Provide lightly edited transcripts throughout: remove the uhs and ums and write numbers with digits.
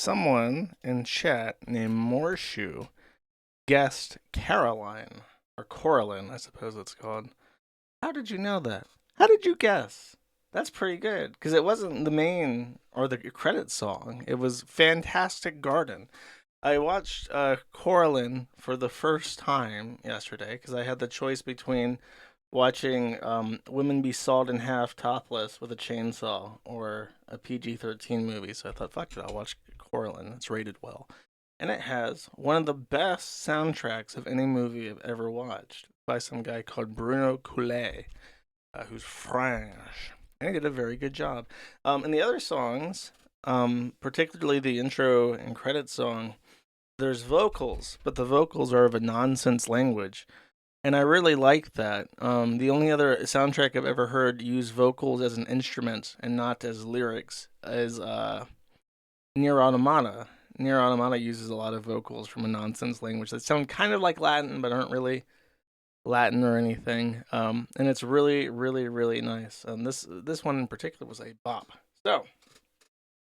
someone in chat named Morshu guessed Caroline, or Coraline, I suppose it's called. How did you know that? How did you guess? That's pretty good, because it wasn't the main or the credit song. It was Fantastic Garden. I watched Coraline for the first time yesterday, because I had the choice between watching women be sawed in half topless with a chainsaw or a PG-13 movie. So I thought, fuck it, I'll watch Coraline. It's rated well. And it has one of the best soundtracks of any movie I've ever watched by some guy called Bruno Coulet, who's French. And he did a very good job. And the other songs, particularly the intro and credit song, there's vocals, but the vocals are of a nonsense language. And I really like that. The only other soundtrack I've ever heard use vocals as an instrument and not as lyrics is Nier Automata. Nier Automata uses a lot of vocals from a nonsense language that sound kind of like Latin, but aren't really Latin or anything. And it's really, really, really nice. This one in particular was a bop. So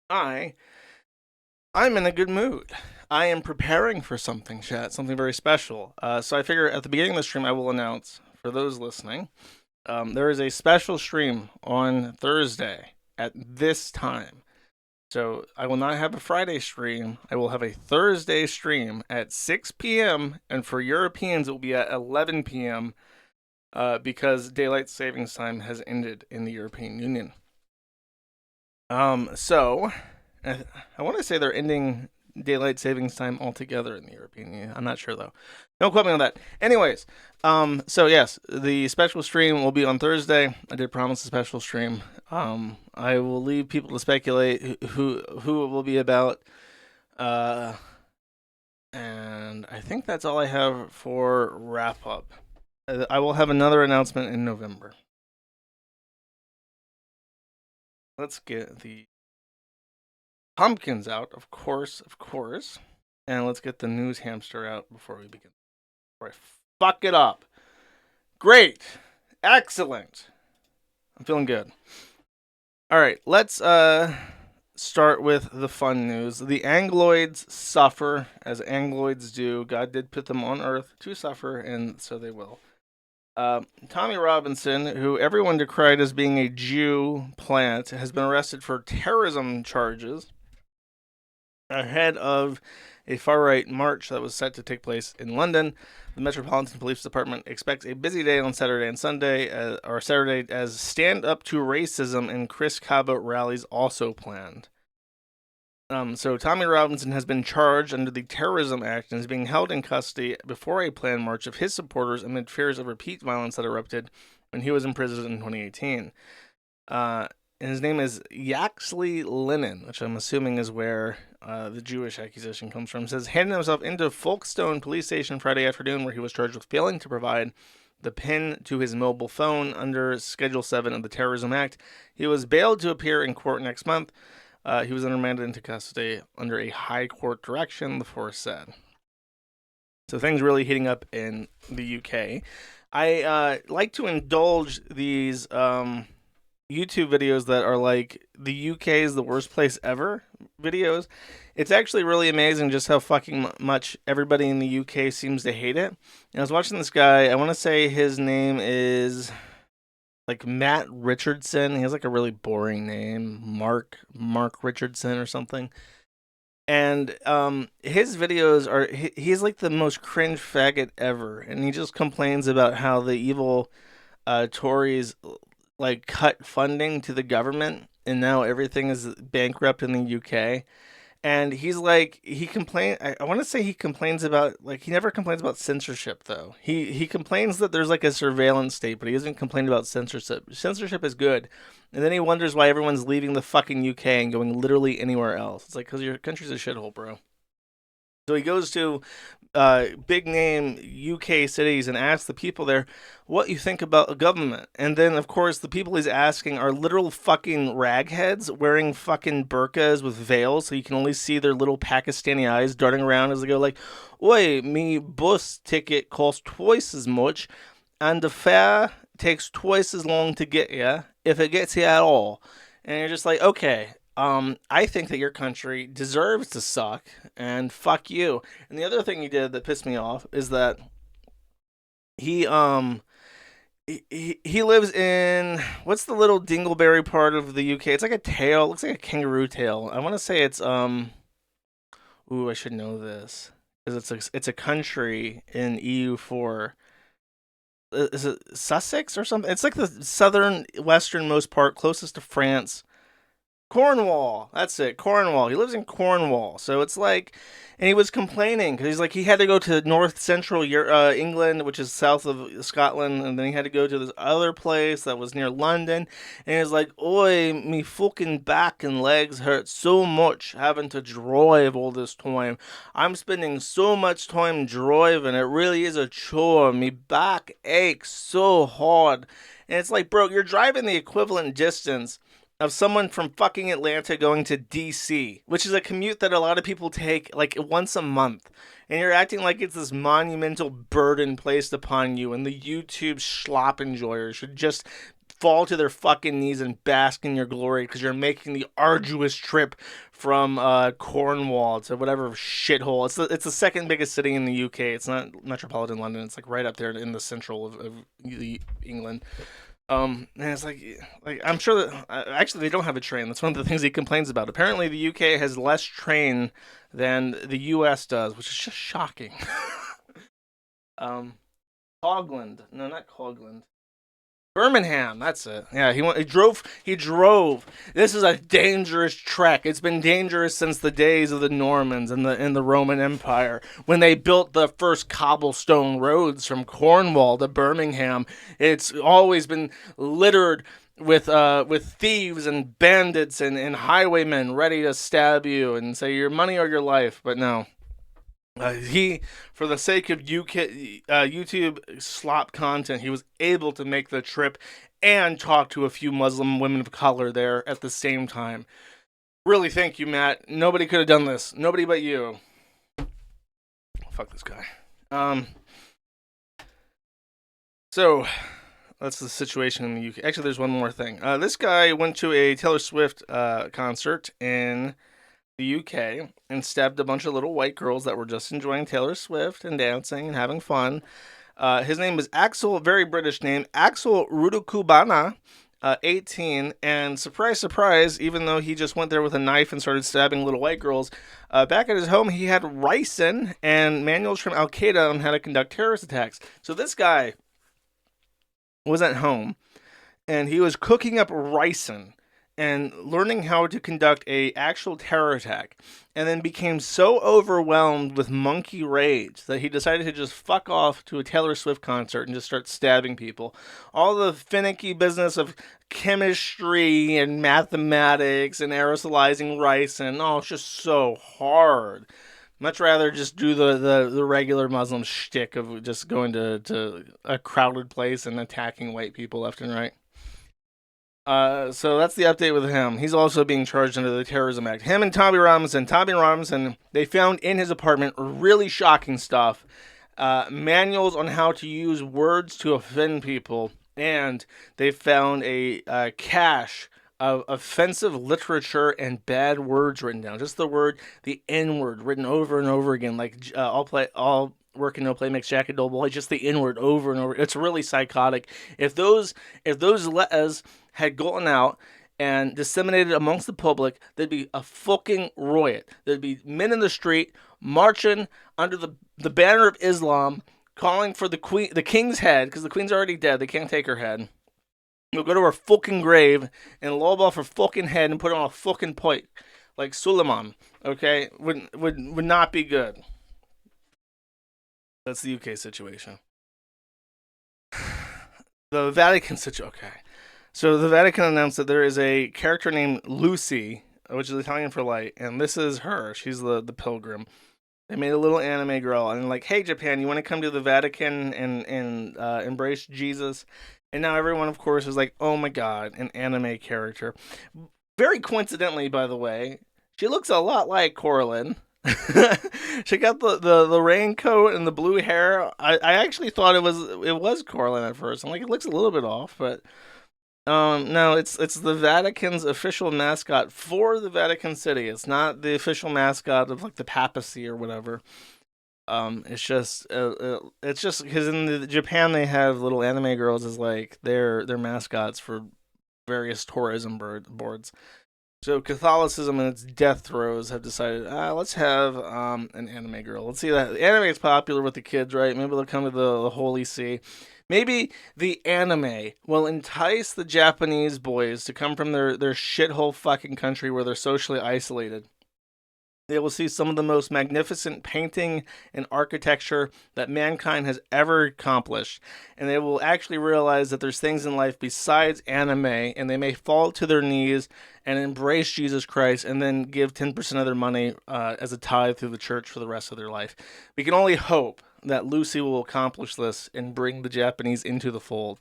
I'm in a good mood. I am preparing for something, chat, something very special. So I figure at the beginning of the stream, I will announce for those listening, there is a special stream on Thursday at this time. So I will not have a Friday stream. I will have a Thursday stream at 6 p.m. And for Europeans, it will be at 11 p.m. Because daylight savings time has ended in the European Union. So I want to say they're ending daylight savings time altogether in the European Union. I'm not sure though. Don't quote me on that. Anyways, so yes, the special stream will be on Thursday. I did promise a special stream. I will leave people to speculate who it will be about. And I think that's all I have for wrap up. I will have another announcement in November. Let's get the pumpkins out, of course. And let's get the news hamster out before we begin. Before I fuck it up. Great. Excellent. I'm feeling good. Alright, let's start with the fun news. The Angloids suffer, as Angloids do. God did put them on Earth to suffer, and so they will. Tommy Robinson, who everyone decried as being a Jew plant, has been arrested for terrorism charges ahead of a far-right march that was set to take place in London. The Metropolitan Police Department expects a busy day on Saturday and Sunday, Saturday, as Stand Up to Racism and Chris Kaba rallies also planned. So Tommy Robinson has been charged under the Terrorism Act and is being held in custody before a planned march of his supporters amid fears of repeat violence that erupted when he was imprisoned in 2018. And his name is Yaxley Lennon, which I'm assuming is where the Jewish accusation comes from. It says, handed himself into Folkestone Police Station Friday afternoon, where he was charged with failing to provide the PIN to his mobile phone under Schedule 7 of the Terrorism Act. He was bailed to appear in court next month. He was then remanded into custody under a high court direction, the force said. So things really heating up in the UK. I like to indulge these YouTube videos that are like the UK is the worst place ever videos. It's actually really amazing just how fucking much everybody in the UK seems to hate it. And I was watching this guy, I want to say his name is like Matt Richardson. He has like a really boring name, Mark Richardson or something. And his videos are he's like the most cringe faggot ever, and he just complains about how the evil Tories like cut funding to the government, and now everything is bankrupt in the UK. And he's like, I want to say he complains about, like, he never complains about censorship, though. He complains that there's, like, a surveillance state, but he doesn't complain about censorship. Censorship is good. And then he wonders why everyone's leaving the fucking UK and going literally anywhere else. It's like, because your country's a shithole, bro. So he goes to big name UK cities and asks the people there what you think about the government. And then, of course, the people he's asking are literal fucking ragheads wearing fucking burqas with veils, so you can only see their little Pakistani eyes darting around as they go like, "Oi, me bus ticket costs twice as much, and the fare takes twice as long to get here, if it gets here at all." And you're just like, okay, I think that your country deserves to suck, and fuck you. And the other thing he did that pissed me off is that he he lives in, what's the little dingleberry part of the UK? It's like a tail, looks like a kangaroo tail. I want to say it's ooh, I should know this because it's a country in EU4. Is it Sussex or something? It's like the southern westernmost part, closest to France. Cornwall. That's it. Cornwall. He lives in Cornwall. So it's like, and he was complaining because he's like, he had to go to north central England, which is south of Scotland, and then he had to go to this other place that was near London. And he's like, oi, me fucking back and legs hurt so much having to drive all this time. I'm spending so much time driving. It really is a chore. Me back aches so hard. And it's like, bro, you're driving the equivalent distance of someone from fucking Atlanta going to DC, which is a commute that a lot of people take like once a month. And you're acting like it's this monumental burden placed upon you, and the YouTube schlop enjoyers should just fall to their fucking knees and bask in your glory because you're making the arduous trip from Cornwall to whatever shithole. It's the second biggest city in the UK. It's not metropolitan London. It's like right up there in the central of England. And it's like I'm sure that actually they don't have a train. That's one of the things he complains about. Apparently, the UK has less train than the US does, which is just shocking. um, Cogland, no, not Cogland. Birmingham, that's it. Yeah, he drove. He drove. This is a dangerous trek. It's been dangerous since the days of the Normans and the Roman Empire when they built the first cobblestone roads from Cornwall to Birmingham. It's always been littered with thieves and bandits and highwaymen ready to stab you and say your money or your life. But no, he, for the sake of YouTube slop content, he was able to make the trip and talk to a few Muslim women of color there at the same time. Really, thank you, Matt. Nobody could have done this. Nobody but you. Fuck this guy. So that's the situation in the UK. Actually, there's one more thing. This guy went to a Taylor Swift concert in the UK and stabbed a bunch of little white girls that were just enjoying Taylor Swift and dancing and having fun. His name is Axel, very British name, Axel Rudukubana, 18, and surprise, surprise, even though he just went there with a knife and started stabbing little white girls, back at his home he had ricin and manuals from Al Qaeda on how to conduct terrorist attacks. So this guy was at home and he was cooking up ricin and learning how to conduct a actual terror attack, and then became so overwhelmed with monkey rage that he decided to just fuck off to a Taylor Swift concert and just start stabbing people. All the finicky business of chemistry and mathematics and aerosolizing ricin, oh, it's just so hard. Much rather just do the regular Muslim shtick of just going to a crowded place and attacking white people left and right. So that's the update with him. He's also being charged under the Terrorism Act. Him and Tommy Robinson. Tommy Robinson, they found in his apartment really shocking stuff. Manuals on how to use words to offend people. And they found a cache of offensive literature and bad words written down. Just the N word written over and over again. Like, all work and no play makes Jack a dull boy. Just the N word over and over. It's really psychotic. If those letters had gotten out and disseminated amongst the public, there'd be a fucking riot. There'd be men in the street marching under the banner of Islam, calling for the king's head, because the queen's already dead. They can't take her head. They'll go to her fucking grave and lob off her fucking head and put on a fucking pike, like Suleiman. Okay, would not be good. That's the UK situation. The Vatican situation. Okay. So the Vatican announced that there is a character named Lucy, which is Italian for light, and this is her. She's the pilgrim. They made a little anime girl, and like, hey Japan, you want to come to the Vatican and embrace Jesus? And now everyone, of course, is like, oh my god, an anime character. Very coincidentally, by the way, she looks a lot like Coraline. She got the raincoat and the blue hair. I actually thought it was Coraline at first. I'm like, it looks a little bit off, but No, it's the Vatican's official mascot for the Vatican City. It's not the official mascot of like the papacy or whatever. It's just because in Japan they have little anime girls as like their mascots for various tourism boards. So Catholicism and its death throes have decided, let's have an anime girl. Let's see that anime is popular with the kids, right? Maybe they'll come to the Holy See. Maybe the anime will entice the Japanese boys to come from their shithole fucking country where they're socially isolated. They will see some of the most magnificent painting and architecture that mankind has ever accomplished. And they will actually realize that there's things in life besides anime, and they may fall to their knees and embrace Jesus Christ and then give 10% of their money as a tithe to the church for the rest of their life. We can only hope that Lucy will accomplish this and bring the Japanese into the fold.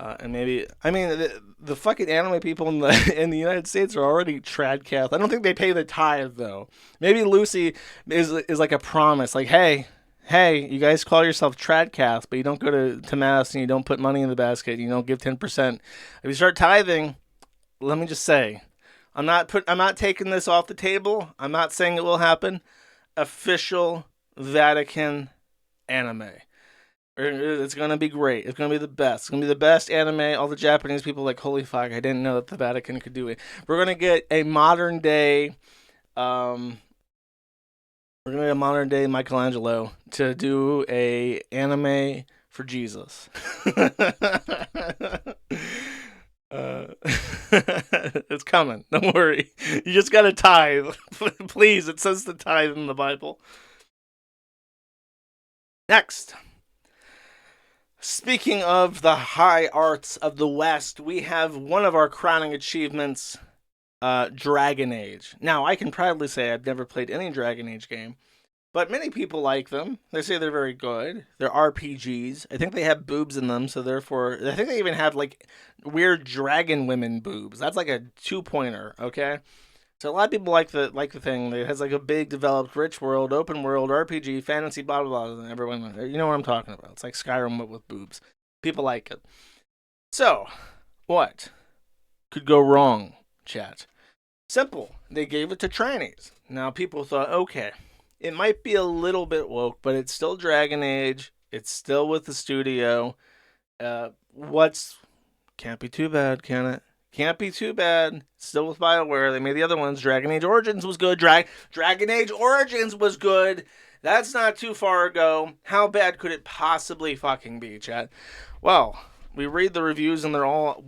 And maybe, I mean, the fucking anime people in the United States are already tradcath. I don't think they pay the tithe though. Maybe Lucy is like a promise, like, hey, you guys call yourself tradcath, but you don't go to mass and you don't put money in the basket. And you don't give 10%. If you start tithing, let me just say, I'm not taking this off the table. I'm not saying it will happen. Official Vatican anime. It's going to be great. It's going to be the best. It's going to be the best anime. All the Japanese people are like, holy fuck, I didn't know that the Vatican could do it. We're going to get a modern day, Michelangelo to do a anime for Jesus. It's coming. Don't worry. You just got to tithe. Please, it says to tithe in the Bible. Next. Speaking of the high arts of the West, we have one of our crowning achievements, Dragon Age. Now, I can proudly say I've never played any Dragon Age game, but many people like them. They say they're very good. They're RPGs. I think they have boobs in them, so therefore, I think they even have like weird dragon women boobs. That's like a 2-pointer, okay? So a lot of people like the thing. It has like a big, developed, rich world, open world, RPG, fantasy, blah blah blah. And everyone, you know what I'm talking about. It's like Skyrim but with boobs. People like it. So, what could go wrong, chat? Simple. They gave it to trannies. Now people thought, okay, it might be a little bit woke, but it's still Dragon Age. It's still with the studio. Can't be too bad, can it? Can't be too bad. Still with BioWare. They made the other ones. Dragon Age Origins was good. Dragon Age Origins was good. That's not too far ago. How bad could it possibly fucking be, chat? Well, we read the reviews and they're all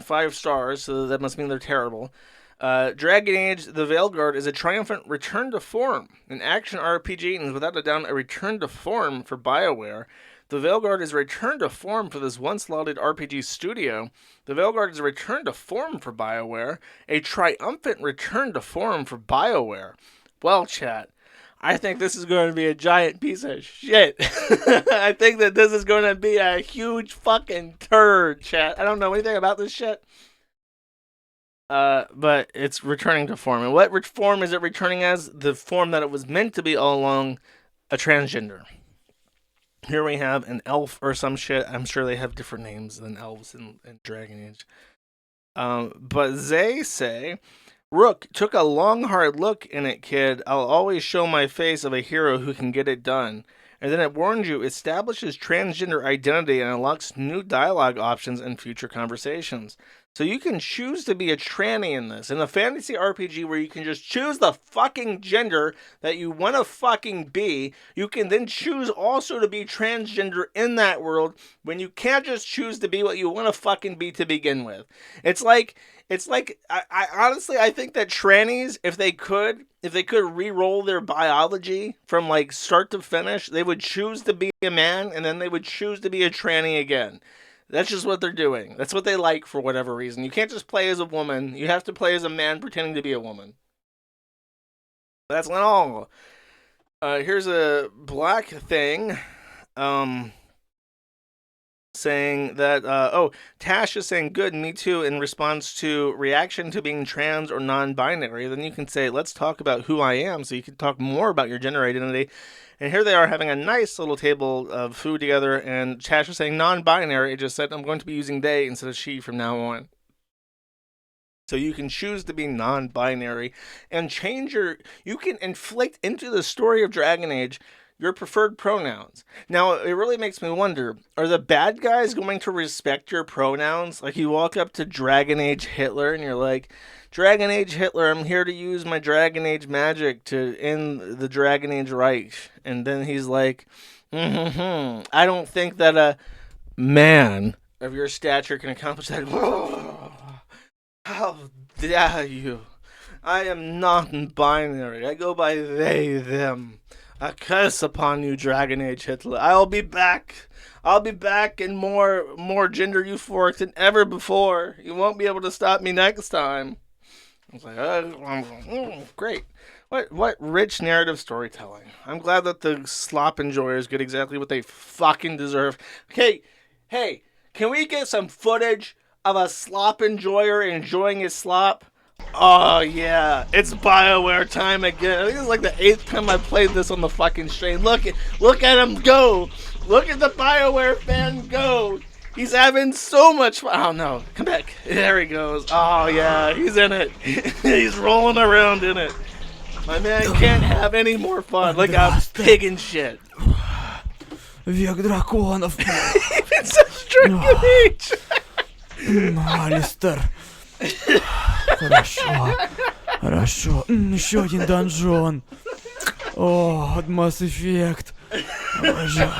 5 stars, so that must mean they're terrible. Dragon Age The Veilguard is a triumphant return to form. An action RPG and is without a doubt a return to form for BioWare. The Veilguard is a return to form for this once lauded RPG studio. The Veilguard is a return to form for BioWare. A triumphant return to form for BioWare. Well, chat, I think this is going to be a giant piece of shit. I think that this is going to be a huge fucking turd, chat. I don't know anything about this shit. But it's returning to form. And what form is it returning as? The form that it was meant to be all along, a transgender. Here we have an elf or some shit. I'm sure they have different names than elves in Dragon Age. But they say, Rook took a long, hard look in it, kid. I'll always show my face of a hero who can get it done. And then it warned you, establishes transgender identity and unlocks new dialogue options in future conversations. So you can choose to be a tranny in this. In a fantasy RPG where you can just choose the fucking gender that you want to fucking be, you can then choose also to be transgender in that world when you can't just choose to be what you want to fucking be to begin with. It's like I honestly, I think that trannies, if they could re-roll their biology from like start to finish, they would choose to be a man and then they would choose to be a tranny again. That's just what they're doing. That's what they like for whatever reason. You can't just play as a woman. You have to play as a man pretending to be a woman. That's not all. Here's a black thing. saying that, Tash is saying, good, me too, in response to reaction to being trans or non binary. Then you can say, let's talk about who I am. So you can talk more about your gender identity. And here they are having a nice little table of food together. And Tash is saying non binary. It just said, I'm going to be using they instead of she from now on. So you can choose to be non binary and you can inflict into the story of Dragon Age your preferred pronouns. Now, it really makes me wonder, are the bad guys going to respect your pronouns? Like, you walk up to Dragon Age Hitler and you're like, Dragon Age Hitler, I'm here to use my Dragon Age magic to end the Dragon Age Reich. And then he's like, I don't think that a man of your stature can accomplish that. How dare you? I am non-binary. I go by they, them. A curse upon you, Dragon Age Hitler. I'll be back. I'll be back and more gender euphoric than ever before. You won't be able to stop me next time. I was like, great. What rich narrative storytelling. I'm glad that the slop enjoyers get exactly what they fucking deserve. Okay, hey, can we get some footage of a slop enjoyer enjoying his slop? Oh, yeah. It's BioWare time again. I think it's like the 8th time I played this on the fucking stream. Look at him go. Look at the BioWare fan go. He's having so much fun. Oh, no. Come back. There he goes. Oh, yeah. He's in it. He's rolling around in it. My man can't have any more fun. Like a pig and shit. Век драконов. Even such Dragon Age. Алистер. Хорошо. Еще один донжон. О, Mass Effect. Обожаю.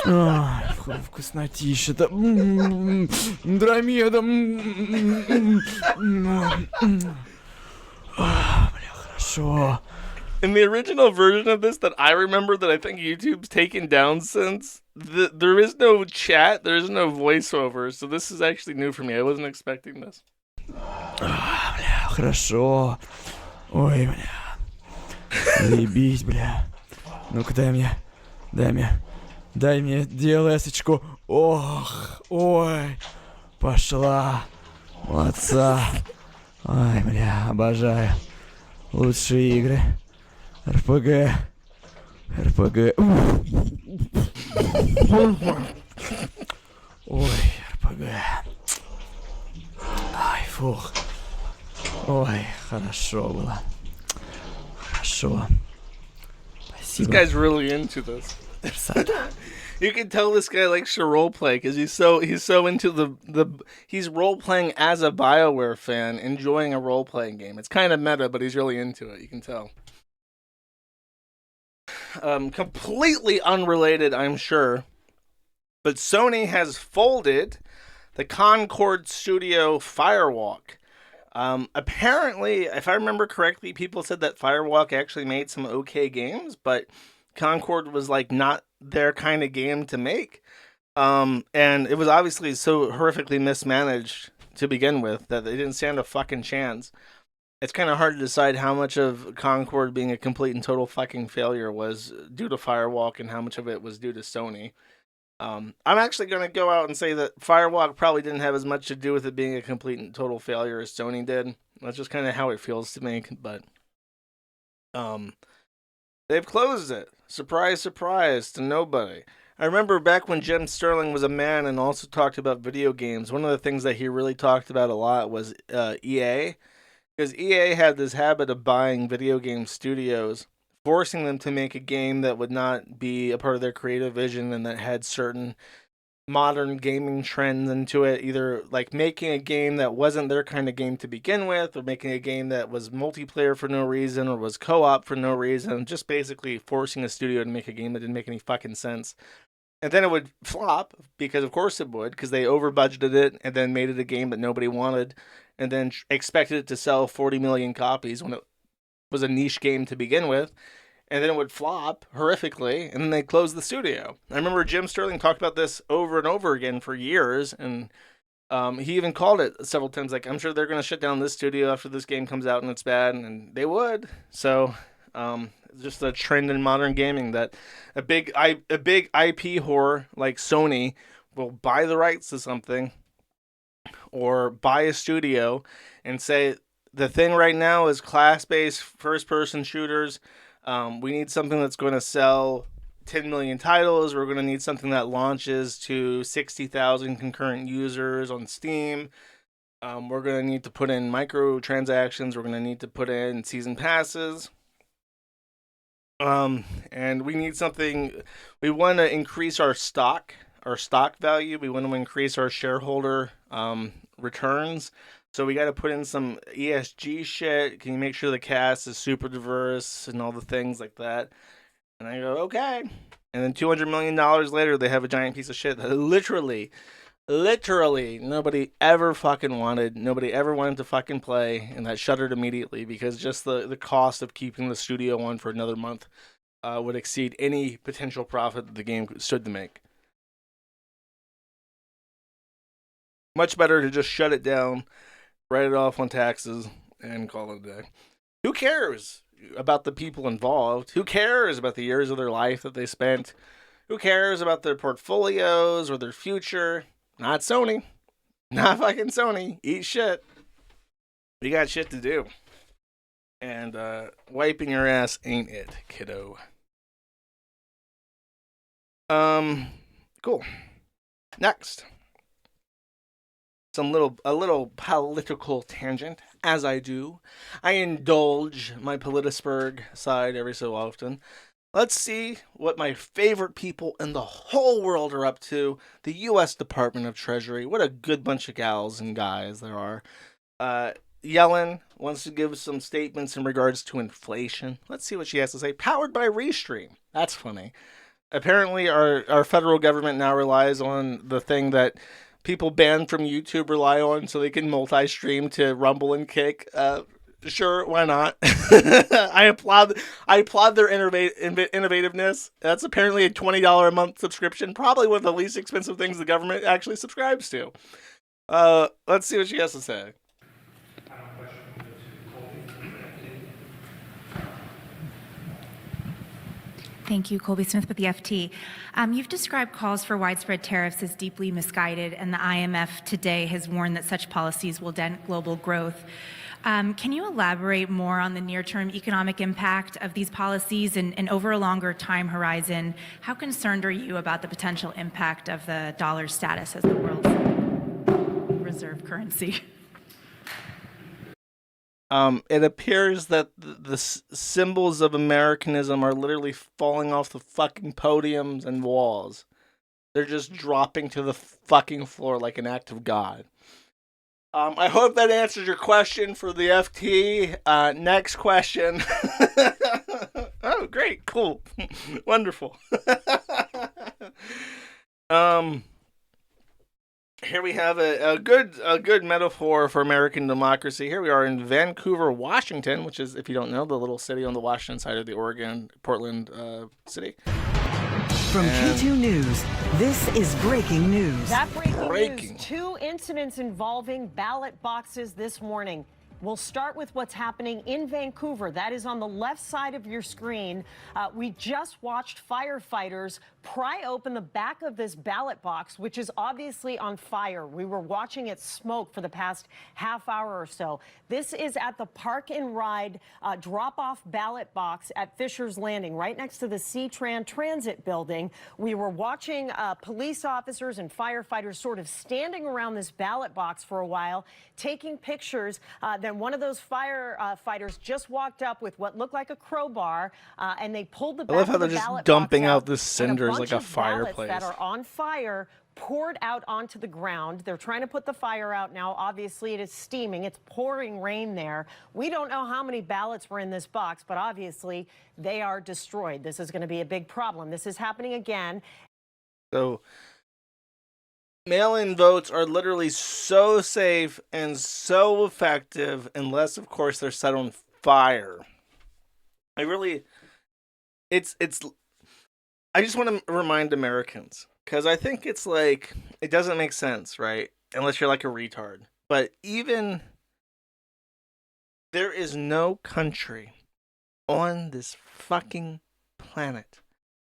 Ай, вкуснотища-то. Андромеда. Бля, хорошо. In the original version of this that I remember that I think YouTube's taken down since, there is no chat, there is no voiceover, so this is actually new for me. I wasn't expecting this. Бля, хорошо. Ой, бля. Заебись, бля. Ну-ка, дай мне DLS-очку. Ох, ой. Пошла. Молодца. Ой, бля, обожаю. Лучшие игры. РПГ. Ой, РПГ. Ай, фух. Ой, хорошо было. Хорошо. This Спасибо. guy's really into this. You can tell this guy likes to roleplay because he's so into he's role playing as a BioWare fan, enjoying a role playing game. It's kind of meta, but he's really into it. You can tell. Completely unrelated, I'm sure, but Sony has folded the Concord Studio Firewalk. Apparently, if I remember correctly, people said that Firewalk actually made some okay games, but Concord was like not their kind of game to make. And it was obviously so horrifically mismanaged to begin with that they didn't stand a fucking chance. It's kind of hard to decide how much of Concord being a complete and total fucking failure was due to Firewalk and how much of it was due to Sony. I'm actually going to go out and say that Firewalk probably didn't have as much to do with it being a complete and total failure as Sony did. That's just kind of how it feels to me, but they've closed it. Surprise, surprise to nobody. I remember back when Jim Sterling was a man and also talked about video games, one of the things that he really talked about a lot was EA. Because EA had this habit of buying video game studios, forcing them to make a game that would not be a part of their creative vision and that had certain modern gaming trends into it, either like making a game that wasn't their kind of game to begin with, or making a game that was multiplayer for no reason, or was co-op for no reason, just basically forcing a studio to make a game that didn't make any fucking sense. And then it would flop, because of course it would, because they over-budgeted it and then made it a game that nobody wanted, and then expected it to sell 40 million copies when it was a niche game to begin with. And then it would flop horrifically, and then they closed the studio. I remember Jim Sterling talked about this over and over again for years, and he even called it several times, like, I'm sure they're going to shut down this studio after this game comes out and it's bad, and they would. So, just a trend in modern gaming that a big IP whore like Sony will buy the rights to something or buy a studio and say, the thing right now is class-based first-person shooters. We need something that's going to sell 10 million titles. We're going to need something that launches to 60,000 concurrent users on Steam. We're going to need to put in microtransactions. We're going to need to put in season passes. And we need something. We want to increase our stock value. We want to increase our shareholder returns. So we got to put in some ESG shit. Can you make sure the cast is super diverse and all the things like that? And I go, okay. And then $200 million later, they have a giant piece of shit that literally nobody ever fucking wanted. Nobody ever wanted to fucking play, and that shuttered immediately because just the cost of keeping the studio on for another month would exceed any potential profit that the game stood to make. Much better to just shut it down, write it off on taxes, and call it a day. Who cares about the people involved? Who cares about the years of their life that they spent? Who cares about their portfolios or their future? Not Sony. Not fucking Sony. Eat shit. We got shit to do. And wiping your ass ain't it, kiddo. Cool. Next. A little political tangent, as I do. I indulge my Politisburg side every so often. Let's see what my favorite people in the whole world are up to. The U.S. Department of Treasury. What a good bunch of gals and guys there are. Yellen wants to give some statements in regards to inflation. Let's see what she has to say. Powered by Restream. That's funny. Apparently, our federal government now relies on the thing that people banned from YouTube rely on so they can multi-stream to Rumble and Kick. Sure, why not? I applaud their innovativeness. That's apparently a $20 a month subscription, probably one of the least expensive things the government actually subscribes to. Let's see what she has to say. Thank you, Colby Smith with the FT. You've described calls for widespread tariffs as deeply misguided, and the IMF today has warned that such policies will dent global growth. Can you elaborate more on the near-term economic impact of these policies and over a longer time horizon? How concerned are you about the potential impact of the dollar's status as the world's reserve currency? It appears that the symbols of Americanism are literally falling off the fucking podiums and walls. They're just dropping to the fucking floor like an act of God. I hope that answers your question for the FT. Next question. Oh, great. Cool. Wonderful. Here we have a good metaphor for American democracy. Here we are in Vancouver, Washington, which is, if you don't know, the little city on the Washington side of the Portland city. From K2 News, this is breaking news. That breaking news, 2 incidents involving ballot boxes this morning. We'll start with what's happening in Vancouver. That is on the left side of your screen. We just watched firefighters pry open the back of this ballot box, which is obviously on fire. We were watching it smoke for the past half hour or so. This is at the Park and Ride drop-off ballot box at Fisher's Landing, right next to the C-Tran Transit building. We were watching police officers and firefighters sort of standing around this ballot box for a while, taking pictures. Then one of those firefighters just walked up with what looked like a crowbar, and they pulled the back I love how of the they're ballot just dumping box out the cinders like a fireplace. That are on fire poured out onto the ground. They're trying to put the fire out now. Obviously, it is steaming. It's pouring rain there. We don't know how many ballots were in this box, but obviously they are destroyed. This is going to be a big problem. This is happening again. So mail-in votes are literally so safe and so effective unless, of course, they're set on fire. I just want to remind Americans, because I think it's like, it doesn't make sense, right? Unless you're like a retard. But even, there is no country on this fucking planet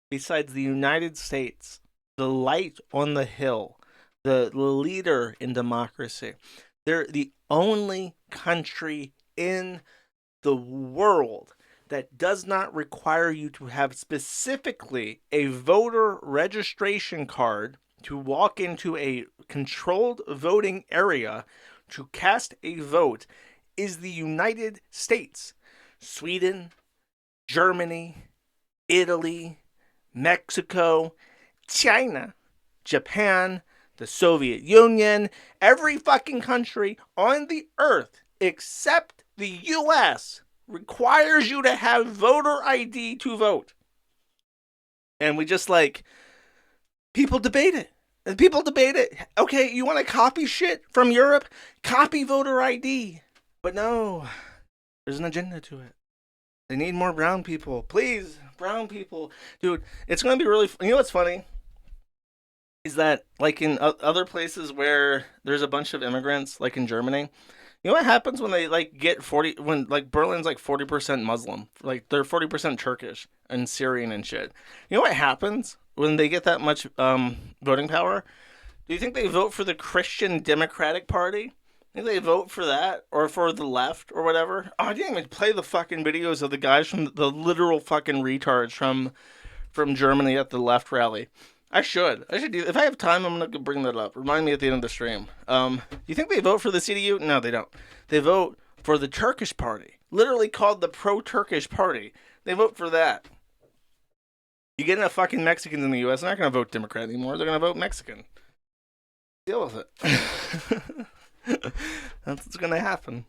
besides the United States, the light on the hill, the leader in democracy. They're the only country in the world that does not require you to have specifically a voter registration card to walk into a controlled voting area to cast a vote is the United States. Sweden, Germany, Italy, Mexico, China, Japan, the Soviet Union, every fucking country on the earth except the US requires you to have voter ID to vote. And we just like, people debate it. And people debate it. Okay, you want to copy shit from Europe? Copy voter ID. But no, there's an agenda to it. They need more brown people. Please, brown people. Dude, it's going to be really... You know what's funny? Is that, like, in other places where there's a bunch of immigrants, like in Germany, you know what happens when they, like, get 40... When, like, Berlin's, like, 40% Muslim. Like, they're 40% Turkish and Syrian and shit. You know what happens when they get that much voting power? Do you think they vote for the Christian Democratic Party? Think they vote for that or for the left or whatever? Oh, I didn't even play the fucking videos of the guys from the literal fucking retards from Germany at the left rally. I should do. If I have time, I'm gonna bring that up. Remind me at the end of the stream. Do you think they vote for the CDU? No, they don't. They vote for the Turkish party, literally called the pro-Turkish party. They vote for that. You get enough fucking Mexicans in the U.S., they're not gonna vote Democrat anymore. They're gonna vote Mexican. Deal with it. That's what's gonna happen.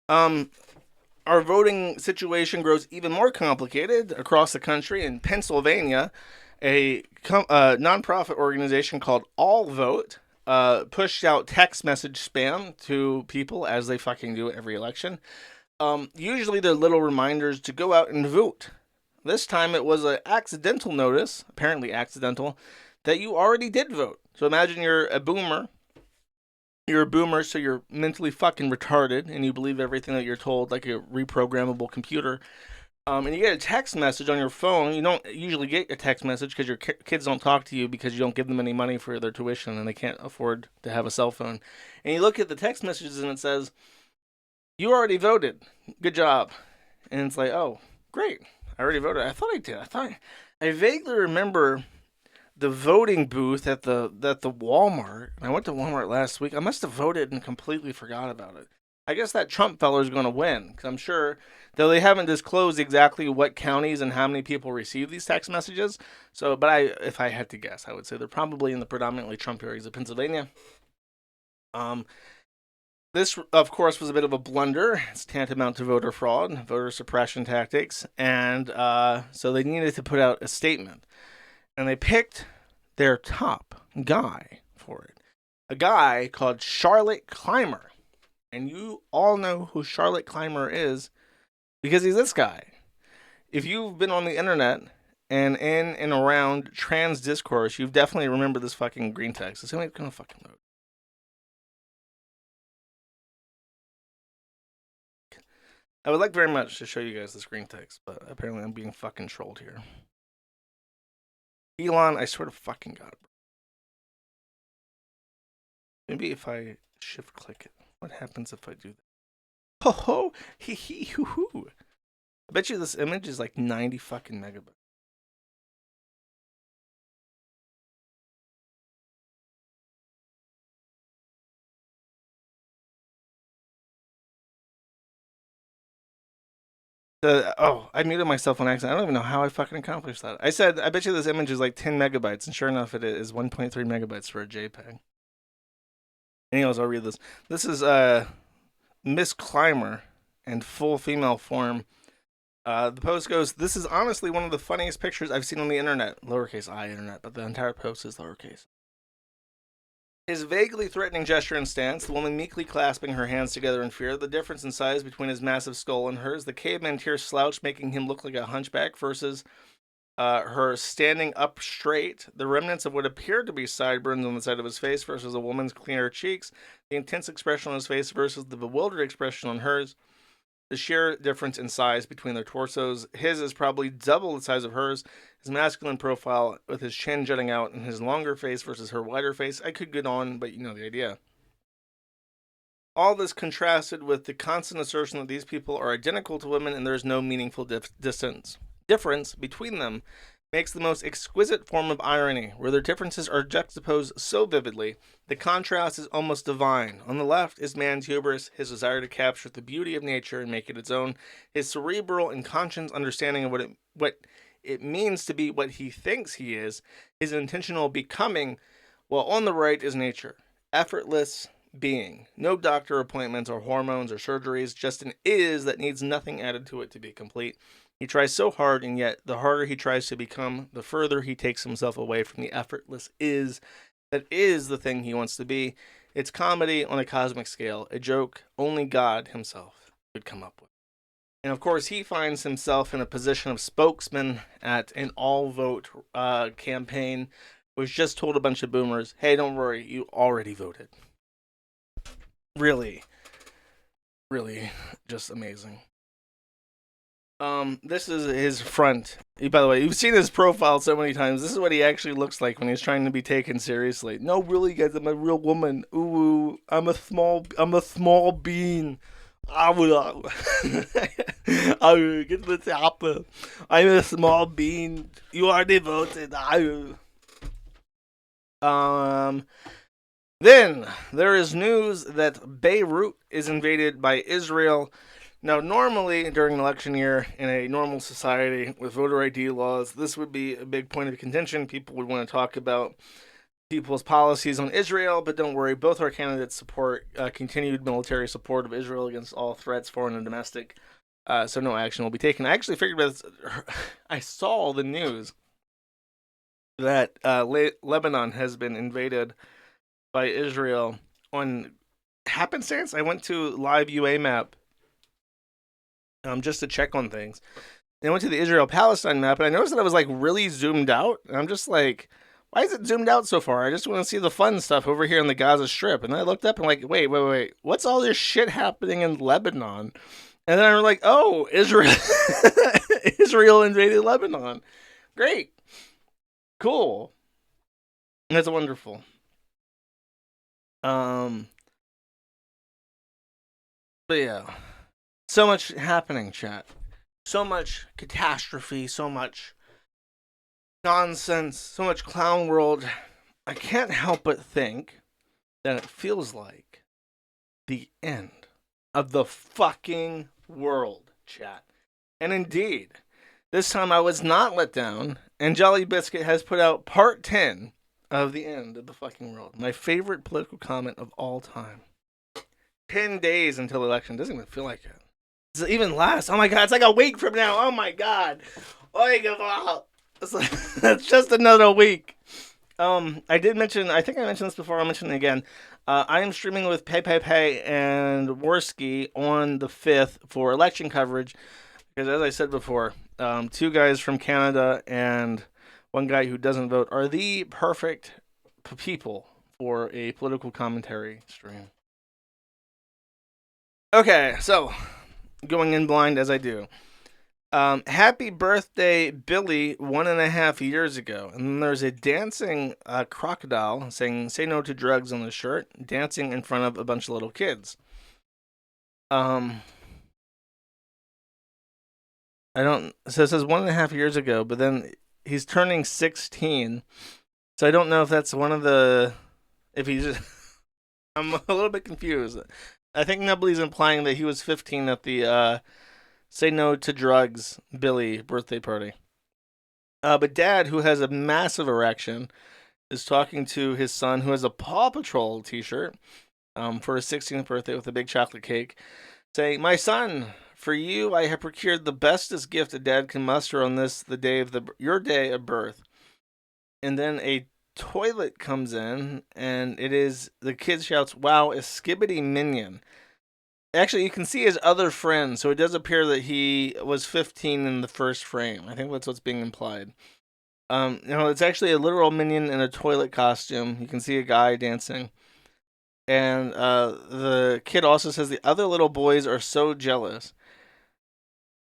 Our voting situation grows even more complicated across the country. In Pennsylvania, a nonprofit organization called All Vote pushed out text message spam to people, as they fucking do every election. Usually they're little reminders to go out and vote. This time it was an accidental notice, apparently accidental, that you already did vote. So imagine you're a boomer. You're a boomer, so you're mentally fucking retarded, and you believe everything that you're told, like a reprogrammable computer. And you get a text message on your phone. You don't usually get a text message because your kids don't talk to you because you don't give them any money for their tuition, and they can't afford to have a cell phone. And you look at the text messages, and it says, "You already voted. Good job." And it's like, oh, great. I already voted. I thought I did. I vaguely remember the voting booth at the Walmart. I went to Walmart last week. I must have voted and completely forgot about it. I guess that Trump feller is going to win, because I'm sure, though they haven't disclosed exactly what counties and how many people receive these text messages. So, but if I had to guess, I would say they're probably in the predominantly Trump areas of Pennsylvania. This, of course, was a bit of a blunder. It's tantamount to voter fraud, voter suppression tactics, and so they needed to put out a statement. And they picked their top guy for it. A guy called Charlotte Clymer. And you all know who Charlotte Clymer is because he's this guy. If you've been on the internet and in and around trans discourse, you've definitely remembered this fucking green text. It's gonna fucking load. I would like very much to show you guys this green text, but apparently I'm being fucking trolled here. Elon, I swear to fucking God. Maybe if I shift click it. What happens if I do that? Ho ho! Hee hee hoo hoo! I bet you this image is like 90 fucking megabytes. I muted myself on accident. I don't even know how I fucking accomplished that. I said, I bet you this image is like 10 megabytes, and sure enough, it is 1.3 megabytes for a JPEG. Anyways, I'll read this. This is Miss Clymer in full female form. The post goes, "This is honestly one of the funniest pictures I've seen on the internet." Lowercase I internet, but the entire post is lowercase. His vaguely threatening gesture and stance, the woman meekly clasping her hands together in fear, the difference in size between his massive skull and hers, the caveman tear slouch making him look like a hunchback versus her standing up straight, the remnants of what appeared to be sideburns on the side of his face versus a woman's cleaner cheeks, the intense expression on his face versus the bewildered expression on hers, The sheer difference in size between their torsos, his is probably double the size of hers, his masculine profile with his chin jutting out and his longer face versus her wider face. I could get on, but you know the idea. All this contrasted with the constant assertion that these people are identical to women and there is no meaningful difference between them makes the most exquisite form of irony, where their differences are juxtaposed so vividly. The contrast is almost divine. On the left is man's hubris, his desire to capture the beauty of nature and make it its own, his cerebral and conscious understanding of what it means to be what he thinks he is, his intentional becoming, while on the right is nature. Effortless being. No doctor appointments or hormones or surgeries, just an is that needs nothing added to it to be complete. He tries so hard, and yet the harder he tries to become, the further he takes himself away from the effortless is that is the thing he wants to be. It's comedy on a cosmic scale, a joke only God himself could come up with. And of course, he finds himself in a position of spokesman at an all-vote campaign, which just told a bunch of boomers, hey, don't worry, you already voted. Really, really just amazing. This is his front. By the way, you've seen his profile so many times. This is what he actually looks like when he's trying to be taken seriously. No, really, guys, I'm a real woman. Ooh, I'm a small bean. I will get the top. I'm a small bean. You already voted. Then there is news that Beirut is invaded by Israel. Now, normally during an election year in a normal society with voter ID laws, this would be a big point of contention. People would want to talk about people's policies on Israel, but don't worry, both our candidates support continued military support of Israel against all threats, foreign and domestic. So no action will be taken. I actually figured about this. I saw the news that Lebanon has been invaded by Israel on happenstance. I went to Live UA Map just to check on things. And I went to the Israel-Palestine map, and I noticed that I was like really zoomed out. And I'm just like, why is it zoomed out so far? I just want to see the fun stuff over here in the Gaza Strip. And then I looked up and like, wait. What's all this shit happening in Lebanon? And then I'm like, oh, Israel invaded Lebanon. Great. Cool. That's wonderful. But yeah. So much happening, chat. So much catastrophe, so much nonsense, so much clown world. I can't help but think that it feels like the end of the fucking world, chat. And indeed, this time I was not let down, and Jolly Biscuit has put out part 10 of the end of the fucking world. My favorite political comment of all time. 10 days until election. Doesn't even feel like it. Does it even last? Oh my god, it's like a week from now. Oh my god. It's just another week. I did mention, I think I mentioned this before, I'll mention it again. I am streaming with Pay and Worski on the 5th for election coverage. Because as I said before, two guys from Canada and one guy who doesn't vote are the perfect people for a political commentary stream. Okay, so going in blind as I do. Happy birthday, Billy, 1.5 years ago. And then there's a dancing crocodile saying, say no to drugs on the shirt, dancing in front of a bunch of little kids. So it says 1.5 years ago, but then he's turning 16. So I don't know if that's one of the, if he's, I'm a little bit confused. I think Nubbly's implying that he was 15 at the Say No to Drugs Billy birthday party. But Dad, who has a massive erection, is talking to his son, who has a Paw Patrol t-shirt for his 16th birthday with a big chocolate cake, saying, "My son, for you, I have procured the bestest gift a dad can muster on this, the day of your day of birth." And then a toilet comes in, and it is, the kid shouts, "Wow, a Skibbity Minion." Actually, you can see his other friends, so it does appear that he was 15 in the first frame. I think that's what's being implied. It's actually a literal minion in a toilet costume. You can see a guy dancing. And the kid also says the other little boys are so jealous.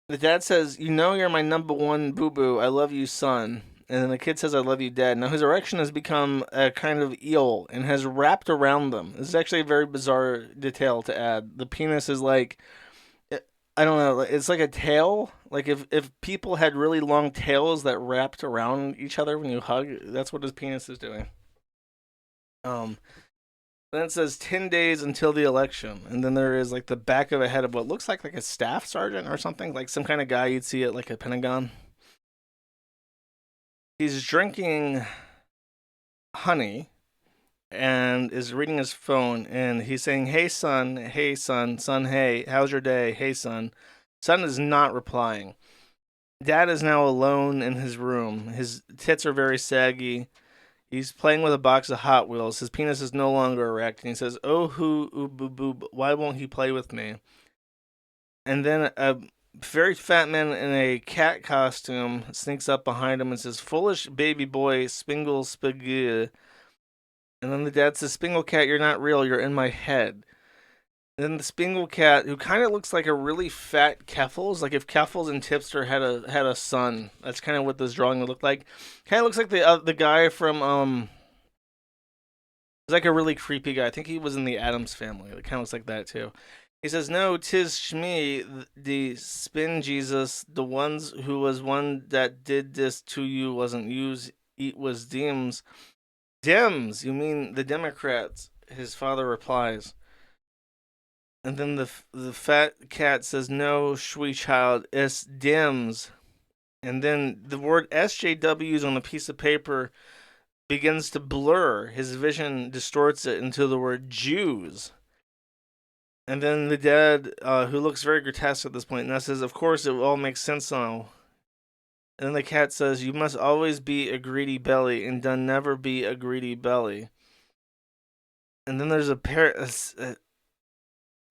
The dad says, "You know you're my number one boo-boo. I love you, son." And then the kid says, "I love you, dad." Now his erection has become a kind of eel and has wrapped around them. This is actually a very bizarre detail to add. The penis is like, I don't know, it's like a tail. Like if people had really long tails that wrapped around each other when you hug, that's what his penis is doing. Um, Then it says 10 days until the election. And then there is like the back of a head of what looks like a staff sergeant or something, like some kind of guy you'd see at like a Pentagon. He's drinking honey and is reading his phone, and he's saying, hey son, son, hey, how's your day? Hey son. Son is not replying. Dad is now alone in his room. His tits are very saggy. He's playing with a box of Hot Wheels. His penis is no longer erect, and he says, "Oh, hoo, ooh, boo, boo, why won't he play with me?" And then a very fat man in a cat costume sneaks up behind him and says, "Foolish baby boy, Spingle Spagoo." And then the dad says, "Spingle cat, you're not real. You're in my head." And then the Spingle cat, who kind of looks like a really fat Keffels, like if Keffels and Tipster had a son, that's kind of what this drawing would look like. Kind of looks like the guy from he's like a really creepy guy. I think he was in the Addams Family. It kind of looks like that too. He says, "No, 'tis Shmi, the spin Jesus, the ones who was one that did this to you wasn't yous, it was Dems." Dems, you mean the Democrats? His father replies. And then the fat cat says, "No, shwee child, it's Dems." And then the word SJWs on the piece of paper begins to blur. His vision distorts it into the word Jews. And then the dad, who looks very grotesque at this point, now says, "Of course, it all makes sense now." And then the cat says, "You must always be a greedy belly, and done never be a greedy belly." And then there's a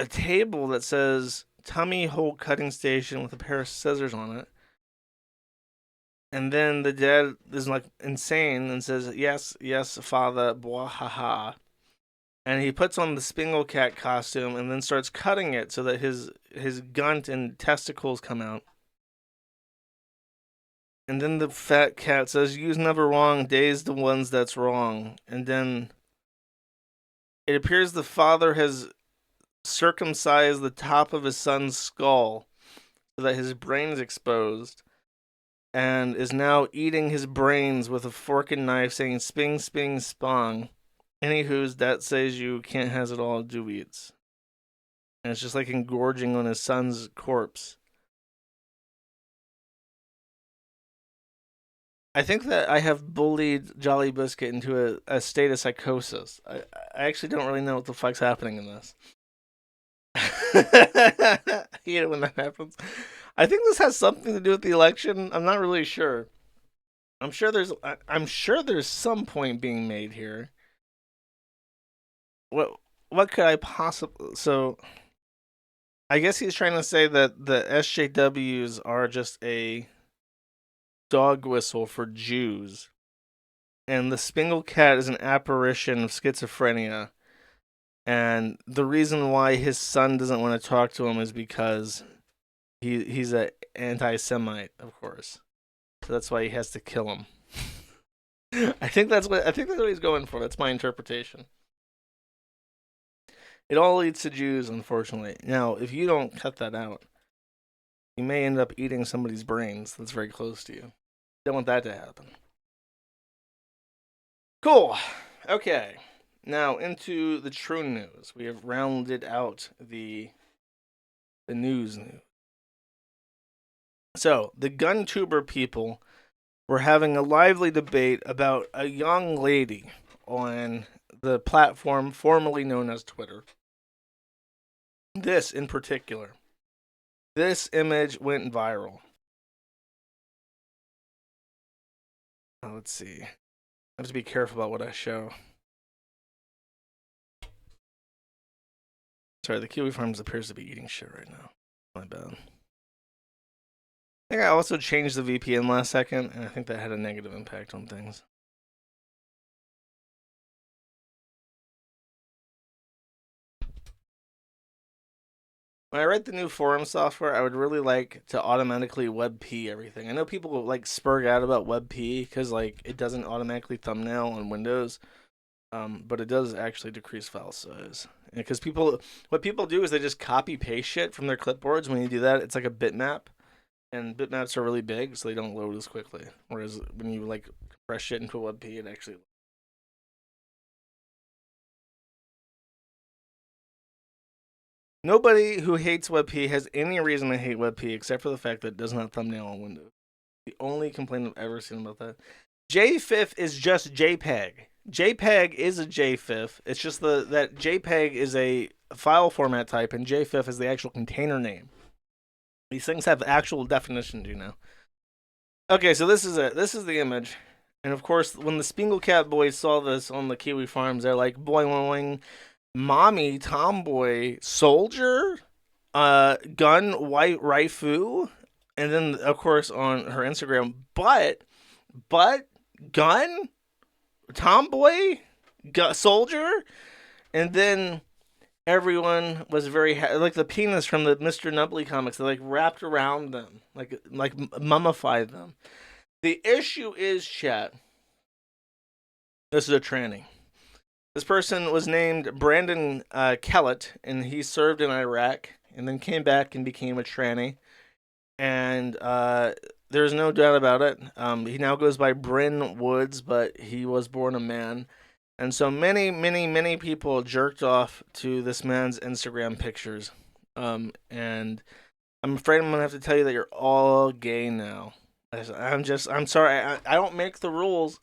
table that says tummy hole cutting station with a pair of scissors on it. And then the dad is like insane and says, "Yes, yes, father, blah, ha, ha." And he puts on the Spingle Cat costume and then starts cutting it so that his gunt and testicles come out. And then the fat cat says, "You's never wrong, day's the ones that's wrong." And then it appears the father has circumcised the top of his son's skull so that his brain is exposed, and is now eating his brains with a fork and knife, saying, "Sping, sping, spong." Anywho's, that says you can't has it all, do eats. And it's just like engorging on his son's corpse. I think that I have bullied Jolly Biscuit into a state of psychosis. I actually don't really know what the fuck's happening in this. I hate it when that happens. I think this has something to do with the election. I'm not really sure. I'm sure there's some point being made here. What could I possibly so I guess he's trying to say that the SJWs are just a dog whistle for Jews. And the Spingle Cat is an apparition of schizophrenia. And the reason why his son doesn't want to talk to him is because he's an anti-Semite, of course. So that's why he has to kill him. I think that's what he's going for. That's my interpretation. It all leads to Jews, unfortunately. Now, if you don't cut that out, you may end up eating somebody's brains that's very close to you. Don't want that to happen. Cool. Okay. Now into the true news. We have rounded out the news. So the GunTuber people were having a lively debate about a young lady on the platform formerly known as Twitter. This in particular. This image went viral. Let's see. I have to be careful about what I show. Sorry, the Kiwi Farms appears to be eating shit right now. My bad. I think I also changed the VPN last second, and I think that had a negative impact on things. when I write the new forum software, I would really like to automatically WebP everything. I know people like spurg out about WebP because like it doesn't automatically thumbnail on Windows, but it does actually decrease file size. Because what people do is they just copy paste shit from their clipboards. When you do that, it's like a bitmap, and bitmaps are really big, so they don't load as quickly. Whereas when you like compress shit into a WebP, it actually. Nobody who hates WebP has any reason to hate WebP except for the fact that it does not thumbnail on Windows. The only complaint I've ever seen about that. JFIF is just JPEG. JPEG is a JFIF. It's just that JPEG is a file format type and JFIF is the actual container name. These things have actual definitions, you know. Okay, so this is it. This is the image. And of course, when the Spinglecat boys saw this on the Kiwi farms, they're like, boing, boing, mommy, tomboy, soldier, gun, white raifu. And then, of course, on her Instagram, but, gun, tomboy, soldier. And then everyone was very like the penis from the Mr. Nubley comics. They like wrapped around them, like mummified them. The issue is, chat. This is a tranny. This person was named Brandon Kellett, and he served in Iraq and then came back and became a tranny. And there's no doubt about it. He now goes by Bryn Woods, but he was born a man. And so many people jerked off to this man's Instagram pictures. And I'm afraid I'm going to have to tell you that you're all gay now. I'm sorry. I don't make the rules.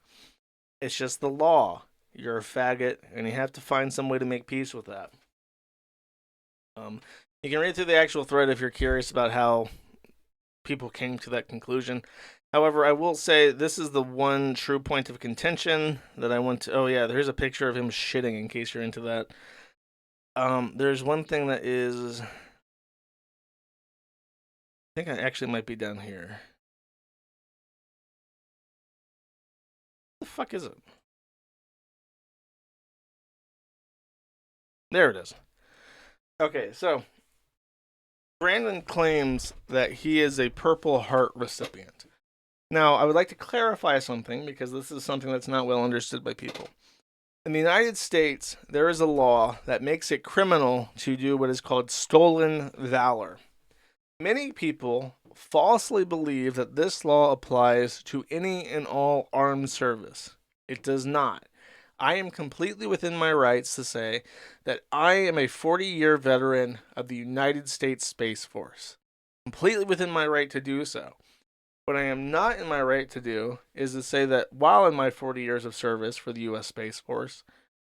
It's just the law. You're a faggot, and you have to find some way to make peace with that. You can read through the actual thread if you're curious about how people came to that conclusion. However, I will say this is the one true point of contention that I want to... Oh, yeah, there's a picture of him shitting in case you're into that. There's one thing that is... I think I actually might be down here. What the fuck is it? There it is. Okay, so Brandon claims that he is a Purple Heart recipient. Now, I would like to clarify something because this is something that's not well understood by people. In the United States, there is a law that makes it criminal to do what is called stolen valor. Many people falsely believe that this law applies to any and all armed service. It does not. I am completely within my rights to say that I am a 40-year veteran of the United States Space Force. Completely within my right to do so. What I am not in my right to do is to say that while in my 40 years of service for the U.S. Space Force,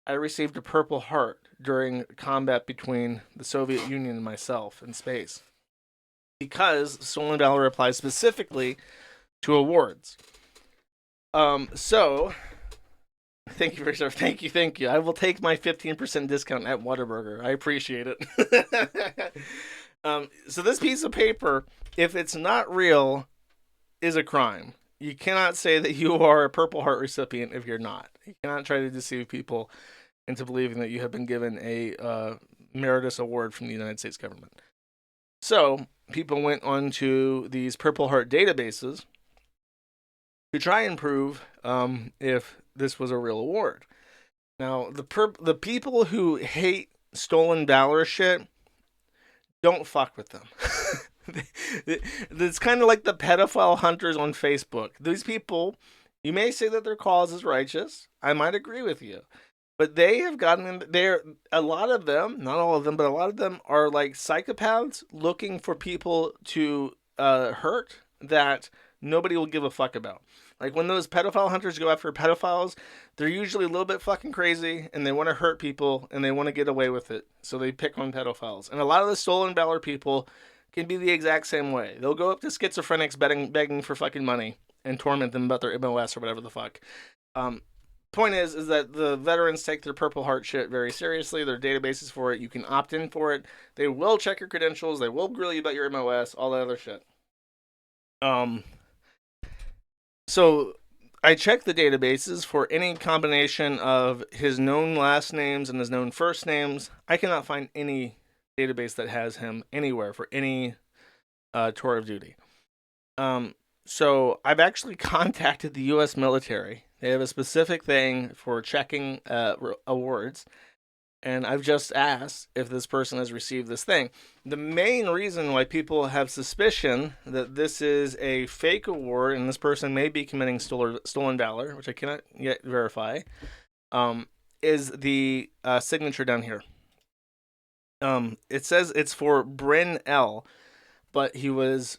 I received a Purple Heart during combat between the Soviet Union and myself in space. Because stolen valor applies specifically to awards. So... Thank you, Richard. Thank you. I will take my 15% discount at Whataburger. I appreciate it. So this piece of paper, if it's not real, is a crime. You cannot say that you are a Purple Heart recipient if you're not. You cannot try to deceive people into believing that you have been given a meritorious award from the United States government. So people went onto these Purple Heart databases to try and prove if this was a real award. Now, the people who hate stolen valor shit, don't fuck with them. It's kind of like the pedophile hunters on Facebook. These people, you may say that their cause is righteous. I might agree with you. But they have gotten in, a lot of them, not all of them, but a lot of them are like psychopaths looking for people to hurt that nobody will give a fuck about. Like when those pedophile hunters go after pedophiles, they're usually a little bit fucking crazy and they want to hurt people and they want to get away with it. So they pick on pedophiles. And a lot of the stolen valor people can be the exact same way. They'll go up to schizophrenics begging for fucking money and torment them about their MOS or whatever the fuck. Point is that the veterans take their Purple Heart shit very seriously. There are databases for it. You can opt in for it. They will check your credentials. They will grill you about your MOS, all that other shit. So I checked the databases for any combination of his known last names and his known first names. I cannot find any database that has him anywhere for any tour of duty. So I've actually contacted the U.S. military. They have a specific thing for checking awards, and I've just asked if this person has received this thing. The main reason why people have suspicion that this is a fake award and this person may be committing stolen valor, which I cannot yet verify, is the signature down here. It says it's for Bryn L, but he was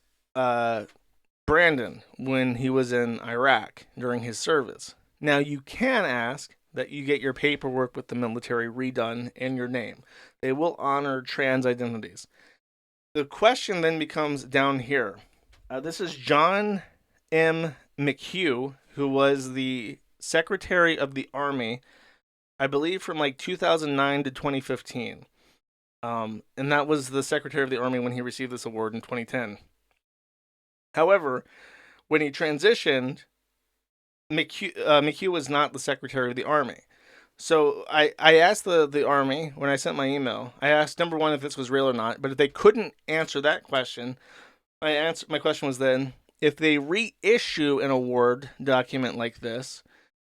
Brandon when he was in Iraq during his service. Now, you can ask that you get your paperwork with the military redone in your name. They will honor trans identities. The question then becomes down here. This is John M. McHugh, who was the Secretary of the Army, I believe from like 2009 to 2015. And that was the Secretary of the Army when he received this award in 2010. However, when he transitioned, McHugh was not the Secretary of the Army. So I asked the Army, when I sent my email, I asked, number one, if this was real or not. But if they couldn't answer that question, my question was then, if they reissue an award document like this,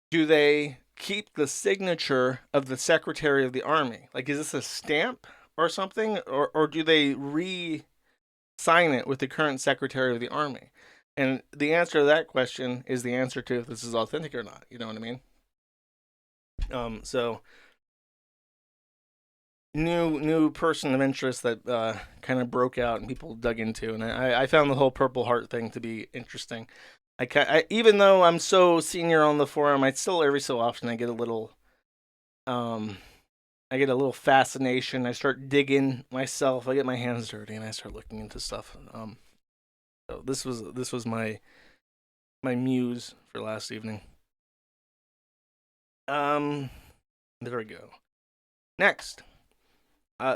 do they keep the signature of the Secretary of the Army? Like, is this a stamp or something? Or do they re-sign it with the current Secretary of the Army? And the answer to that question is the answer to if this is authentic or not. You know what I mean? So new person of interest that kind of broke out and people dug into, and I found the whole Purple Heart thing to be interesting. I even though I'm so senior on the forum, I still every so often I get a little fascination. I start digging myself. I get my hands dirty and I start looking into stuff. So this was my muse for last evening. There we go. Next,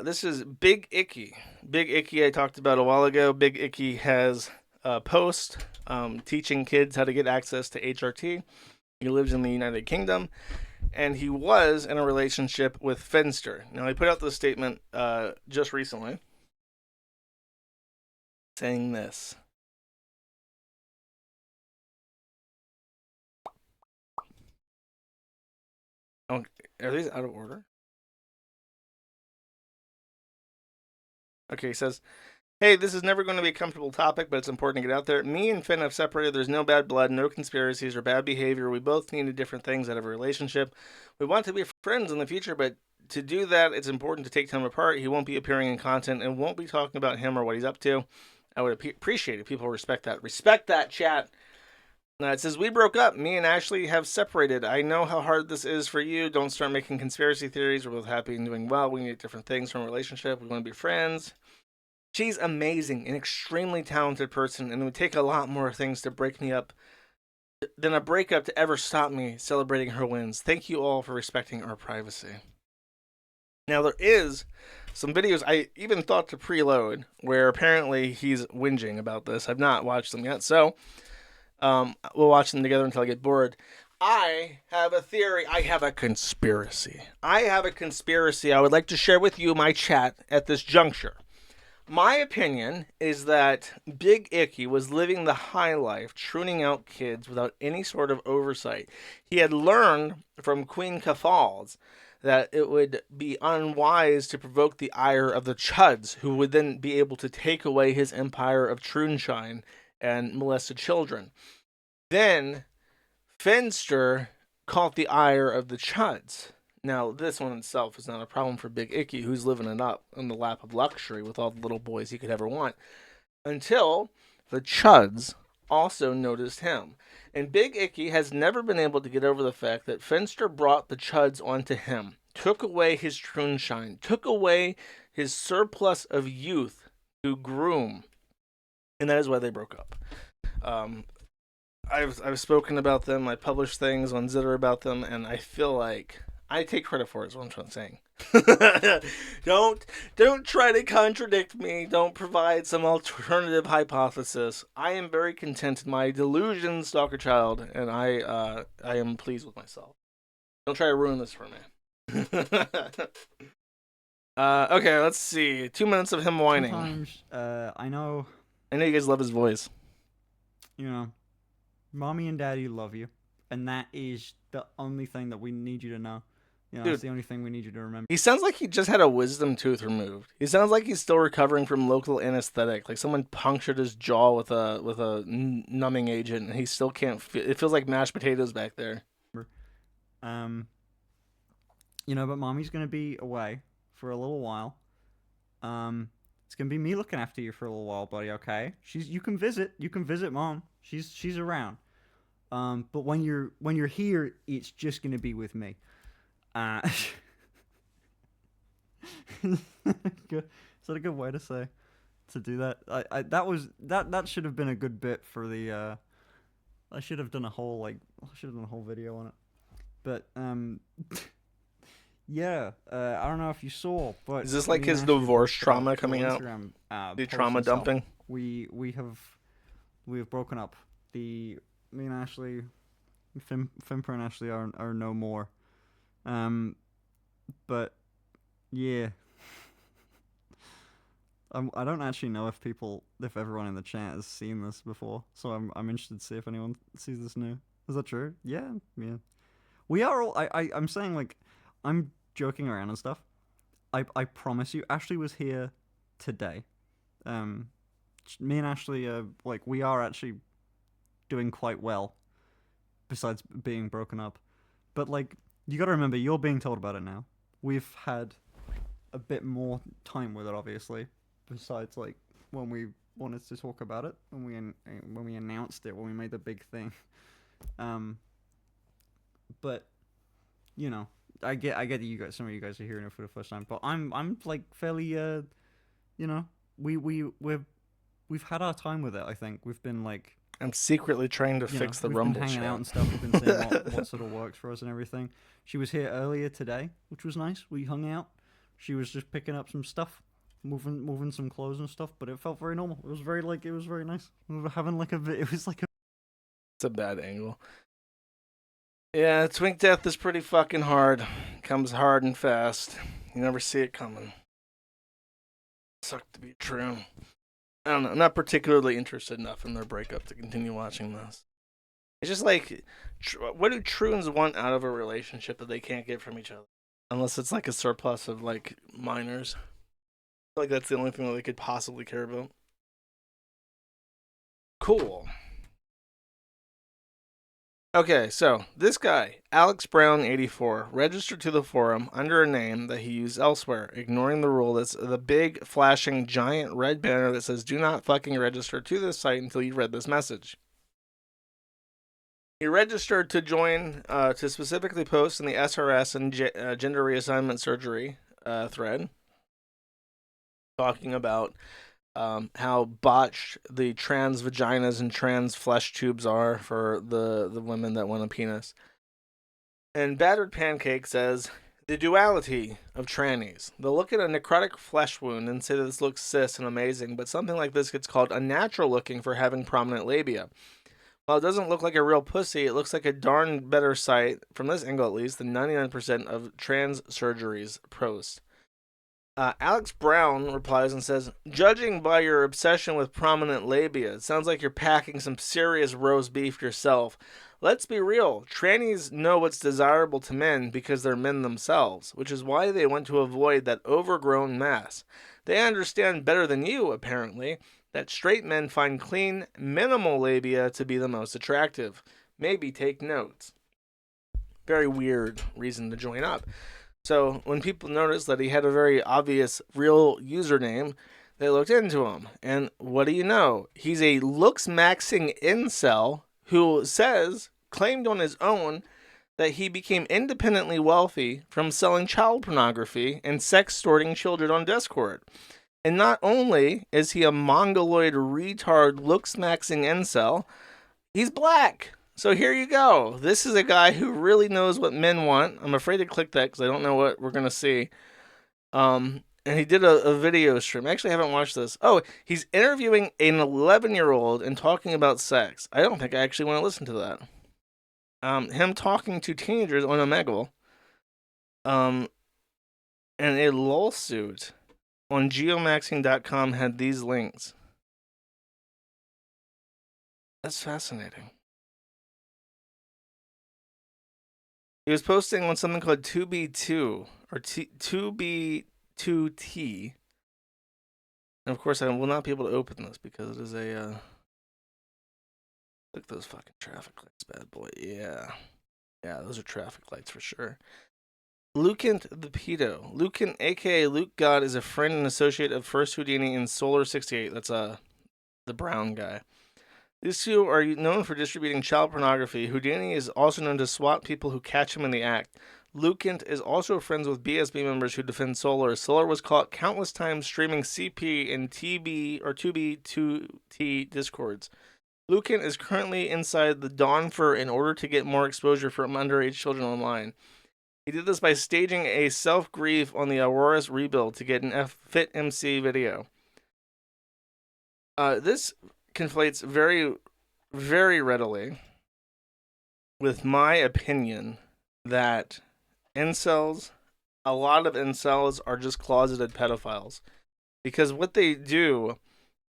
this is Big Icky. Big Icky I talked about a while ago. Big Icky has a post teaching kids how to get access to HRT. He lives in the United Kingdom, and he was in a relationship with Finster. Now, he put out this statement just recently saying this. Oh, are these out of order? Okay, he says, hey, this is never going to be a comfortable topic, but it's important to get out there. Me and Finn have separated. There's no bad blood, no conspiracies or bad behavior. We both needed different things out of a relationship. We want to be friends in the future, but to do that, it's important to take time apart. He won't be appearing in content and won't be talking about him or what he's up to. I would appreciate it. People respect that. Respect that, chat. It says, we broke up. Me and Ashley have separated. I know how hard this is for you. Don't start making conspiracy theories. We're both happy and doing well. We need different things from a relationship. We want to be friends. She's amazing, an extremely talented person, and it would take a lot more things to break me up than a breakup to ever stop me celebrating her wins. Thank you all for respecting our privacy. Now, there is some videos I even thought to preload where apparently he's whinging about this. I've not watched them yet, so we'll watch them together until I get bored. I have a theory. I have a conspiracy. I would like to share with you, my chat, at this juncture. My opinion is that Big Icky was living the high life, tuning out kids without any sort of oversight. He had learned from Queen Cathals that it would be unwise to provoke the ire of the Chuds, who would then be able to take away his empire of Troonshine and molested children. Then Finster caught the ire of the Chuds. Now, this one itself is not a problem for Big Icky, who's living it up in the lap of luxury with all the little boys he could ever want, until the Chuds also noticed him. And Big Icky has never been able to get over the fact that Finster brought the Chuds onto him, took away his Troonshine, took away his surplus of youth to groom, and that is why they broke up. I've spoken about them, I published things on Zitter about them, and I feel like I take credit for it, is what I'm saying. Don't try to contradict me. Don't provide some alternative hypothesis. I am very content in my delusion, Stalker Child, and I am pleased with myself. Don't try to ruin this for me. Okay, let's see. 2 minutes of him whining. Sometimes, I know, I know you guys love his voice. you know, mommy and daddy love you, and that is the only thing that we need you to know. You know, that's Dude. the only thing we need you to remember. He sounds like he just had a wisdom tooth removed. He sounds like he's still recovering from local anesthetic, like someone punctured his jaw with a numbing agent, and he still can't. It feels like mashed potatoes back there. You know, but mommy's gonna be away for a little while. It's gonna be me looking after you for a little while, buddy. Okay? You can visit mom. She's around. But when you're here, it's just gonna be with me. Good. Is that a good way to do that? That should have been a good bit for the. I should have done a whole video on it. But yeah, I don't know if you saw, but Is this like me and his Ashley divorce put up trauma a coming out? Instagram, The post trauma and stuff. dumping? We have broken up. Me and Ashley, Fimper and Ashley are no more. But yeah. I don't actually know if everyone in the chat has seen this before, so I'm interested to see if anyone sees this new. Is that true? Yeah. We are all. I'm saying, like, I'm joking around and stuff. I promise you, Ashley was here today. Me and Ashley we are actually doing quite well, besides being broken up. But like, you got to remember, you're being told about it now. We've had a bit more time with it, obviously. Besides, like, when we wanted to talk about it, when we announced it, when we made the big thing. But you know, I get that you guys, some of you guys are hearing it for the first time. But I'm like fairly you know, we've had our time with it. I think we've been like. I'm secretly trying to fix the Rumble We've been hanging chat. out and stuff. We've been seeing what sort of works for us and everything. She was here earlier today, which was nice. We hung out. She was just picking up some stuff, moving some clothes and stuff. But it felt very normal. It was very nice. We were having like it was like a. It's a bad angle. Yeah, Twink death is pretty fucking hard. Comes hard and fast. You never see it coming. Sucked to be true. I don't know. I'm not particularly interested enough in their breakup to continue watching this. It's just like, what do Troons want out of a relationship that they can't get from each other? Unless it's like a surplus of like minors. I feel like that's the only thing that they could possibly care about. Cool. Okay, so this guy, Alex Brown 84, registered to the forum under a name that he used elsewhere, ignoring the rule that's the big, flashing, giant red banner that says, "Do not fucking register to this site until you've read this message." He registered to join, to specifically post in the SRS and gender reassignment surgery thread, talking about how botched the trans vaginas and trans flesh tubes are for the women that want a penis. And Battered Pancake says, the duality of trannies. They'll look at a necrotic flesh wound and say that this looks cis and amazing, but something like this gets called unnatural looking for having prominent labia. While it doesn't look like a real pussy, it looks like a darn better sight, from this angle at least, than 99% of trans surgeries post. Alex Brown replies and says, judging by your obsession with prominent labia, it sounds like you're packing some serious roast beef yourself. Let's be real, trannies know what's desirable to men because they're men themselves, which is why they want to avoid that overgrown mass. They understand better than you, apparently, that straight men find clean, minimal labia to be the most attractive. Maybe take notes. Very weird reason to join up. So when people noticed that he had a very obvious real username, they looked into him. And what do you know? He's a looks-maxing incel who claimed on his own, that he became independently wealthy from selling child pornography and sex-extorting children on Discord. And not only is he a mongoloid retard looks-maxing incel, he's black. So here you go. This is a guy who really knows what men want. I'm afraid to click that because I don't know what we're going to see. And he did a video stream. Actually, I haven't watched this. Oh, he's interviewing an 11-year-old and talking about sex. I don't think I actually want to listen to that. Him talking to teenagers on Omegle. And a lawsuit on geomaxing.com had these links. That's fascinating. He was posting on something called 2B2 or 2B2T. And of course, I will not be able to open this because it is a. Look at those fucking traffic lights, bad boy. Yeah. Yeah, those are traffic lights for sure. Lukent the Pedo. Lukent, aka Luke God, is a friend and associate of First Houdini in Solar 68. That's the brown guy. These two are known for distributing child pornography. Houdini is also known to swat people who catch him in the act. Lukent is also friends with BSB members who defend Solar. Solar was caught countless times streaming CP and TB or 2B2T discords. Lukent is currently inside the Dawnfer in order to get more exposure from underage children online. He did this by staging a self-grief on the Aurora's rebuild to get an Fit MC video. This conflates very, very readily with my opinion that incels, a lot of incels are just closeted pedophiles. Because what they do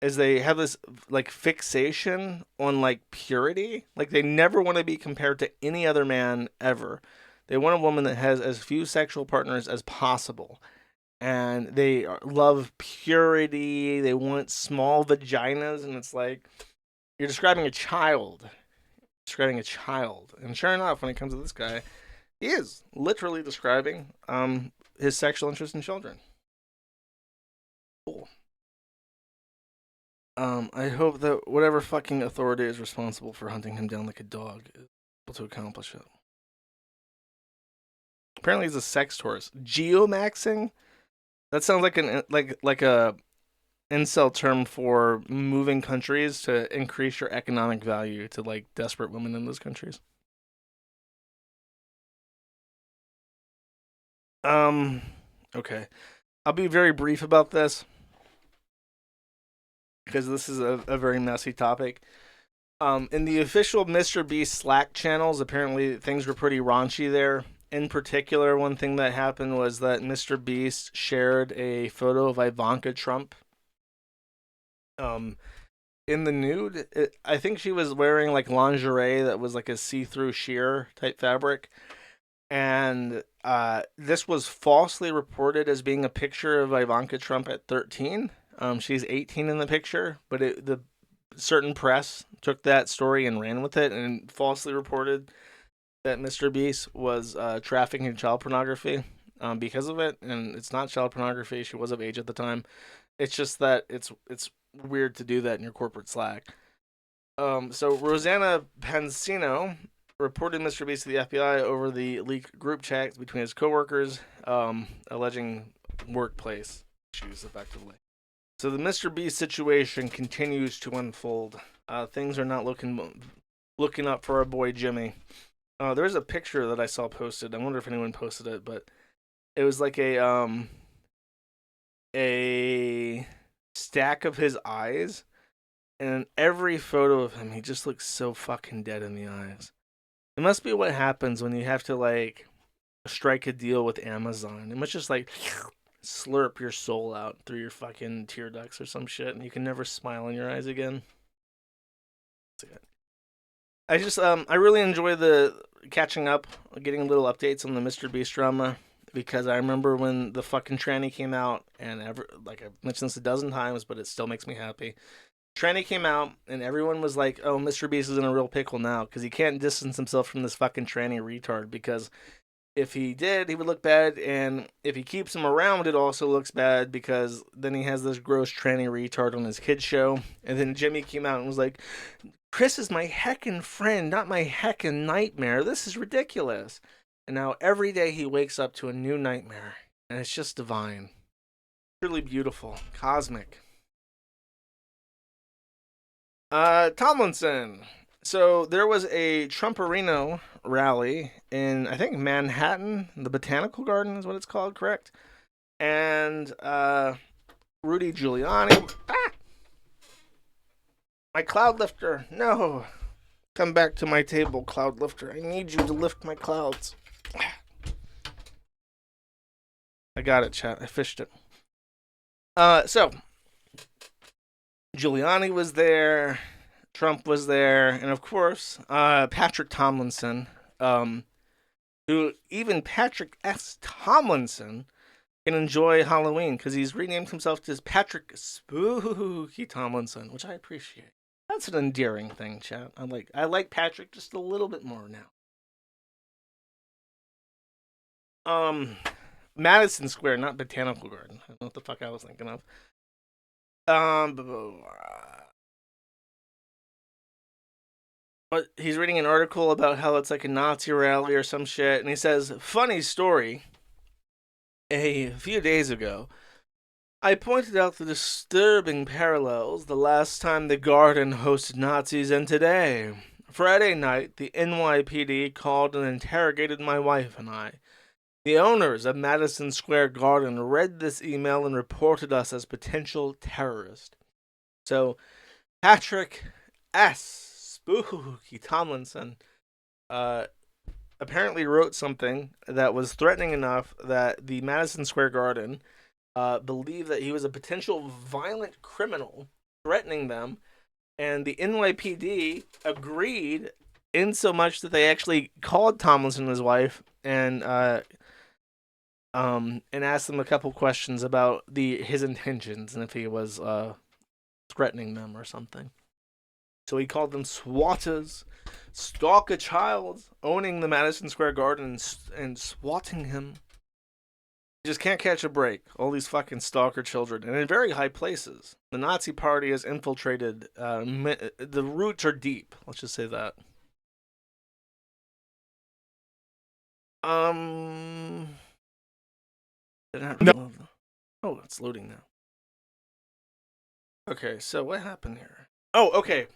is they have this like fixation on like purity. Like they never want to be compared to any other man ever. They want a woman that has as few sexual partners as possible. And they love purity. They want small vaginas. And it's like, you're describing a child. Describing a child. And sure enough, when it comes to this guy, he is literally describing his sexual interest in children. Cool. I hope that whatever fucking authority is responsible for hunting him down like a dog is able to accomplish it. Apparently he's a sex tourist. Geomaxing? That sounds like like a incel term for moving countries to increase your economic value to like desperate women in those countries. Okay. I'll be very brief about this because this is a very messy topic. In the official MrBeast Slack channels, apparently things were pretty raunchy there. In particular, one thing that happened was that MrBeast shared a photo of Ivanka Trump. In the nude, I think she was wearing like lingerie that was like a see-through sheer type fabric. And this was falsely reported as being a picture of Ivanka Trump at 13. She's 18 in the picture, but the certain press took that story and ran with it and falsely reported that MrBeast was trafficking child pornography because of it. And it's not child pornography. She was of age at the time. It's just that it's weird to do that in your corporate Slack. So Rosanna Pansino reported MrBeast to the FBI over the leaked group chats between his coworkers, alleging workplace issues, effectively. So the MrBeast situation continues to unfold. Things are not looking up for our boy Jimmy. There's a picture that I saw posted. I wonder if anyone posted it, but it was like a stack of his eyes, and in every photo of him, he just looks so fucking dead in the eyes. It must be what happens when you have to like strike a deal with Amazon. It must just like slurp your soul out through your fucking tear ducts or some shit, and you can never smile in your eyes again. That's it. I really enjoy the catching up, getting little updates on the MrBeast drama, because I remember when the fucking tranny came out, and like I've mentioned this a dozen times, but it still makes me happy. Tranny came out, and everyone was like, oh, MrBeast is in a real pickle now, because he can't distance himself from this fucking tranny retard, because if he did, he would look bad, and if he keeps him around, it also looks bad, because then he has this gross tranny retard on his kid's show, and then Jimmy came out and was like, Chris is my heckin' friend, not my heckin' nightmare. This is ridiculous. And now every day he wakes up to a new nightmare, and it's just divine. Truly beautiful. Cosmic. Tomlinson. So there was a Trumperino rally in, I think, Manhattan. The Botanical Garden is what it's called, correct? And Rudy Giuliani. My cloud lifter. No. Come back to my table, cloud lifter. I need you to lift my clouds. I got it, chat. I fished it. So Giuliani was there, Trump was there, and of course, Patrick Tomlinson, who even Patrick S. Tomlinson can enjoy Halloween because he's renamed himself to Patrick Spooky Tomlinson, which I appreciate. That's an endearing thing, chat. I like Patrick just a little bit more now. Madison Square, not Botanical Garden. I don't know what the fuck I was thinking of. But he's reading an article about how it's like a Nazi rally or some shit, and he says, funny story. A few days ago, I pointed out the disturbing parallels the last time the Garden hosted Nazis and today. Friday night, the NYPD called and interrogated my wife and I. The owners of Madison Square Garden read this email and reported us as potential terrorists. So, Patrick S. Spooky Tomlinson apparently wrote something that was threatening enough that the Madison Square Garden believed that he was a potential violent criminal, threatening them, and the NYPD agreed in so much that they actually called Tomlinson and his wife and asked them a couple questions about his intentions and if he was threatening them or something. So he called them swatters, stalk a child, owning the Madison Square Garden and swatting him. You just can't catch a break. All these fucking stalker children, and in very high places. The Nazi Party has infiltrated. The roots are deep. Let's just say that. No. Oh, it's loading now. Okay, so what happened here? Oh, okay.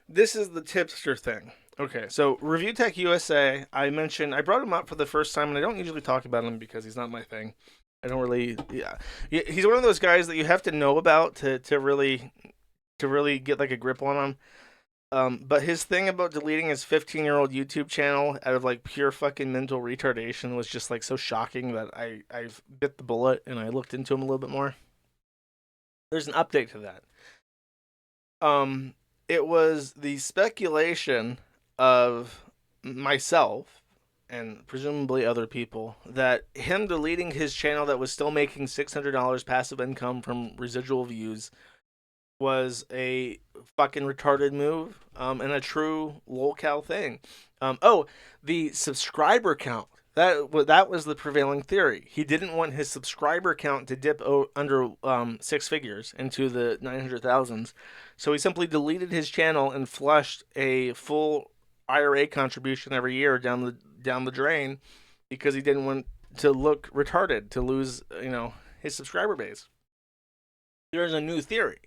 This is the tipster thing. Okay, so Review Tech USA, I brought him up for the first time, and I don't usually talk about him because he's not my thing. I don't really, he's one of those guys that you have to know about to really get like a grip on him. But his thing about deleting his 15-year-old YouTube channel out of like pure fucking mental retardation was just like so shocking that I bit the bullet and I looked into him a little bit more. There's an update to that. It was the speculation of myself and presumably other people that him deleting his channel that was still making $600 passive income from residual views was a fucking retarded move and a true lolcow thing. The subscriber count. That was the prevailing theory. He didn't want his subscriber count to dip under 6 figures into the 900,000s. So he simply deleted his channel and flushed a full IRA contribution every year down the drain because he didn't want to look retarded, to lose, his subscriber base. There's a new theory.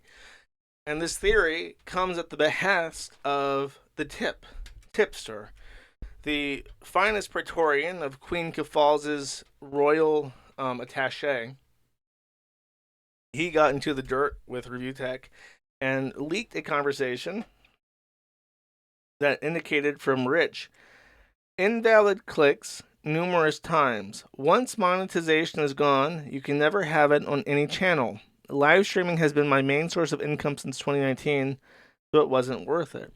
And this theory comes at the behest of the tipster. The finest Praetorian of Queen Kefal's royal attaché. He got into the dirt with Review Tech and leaked a conversation that indicated from Rich, invalid clicks numerous times. Once monetization is gone, you can never have it on any channel. Live streaming has been my main source of income since 2019, so it wasn't worth it.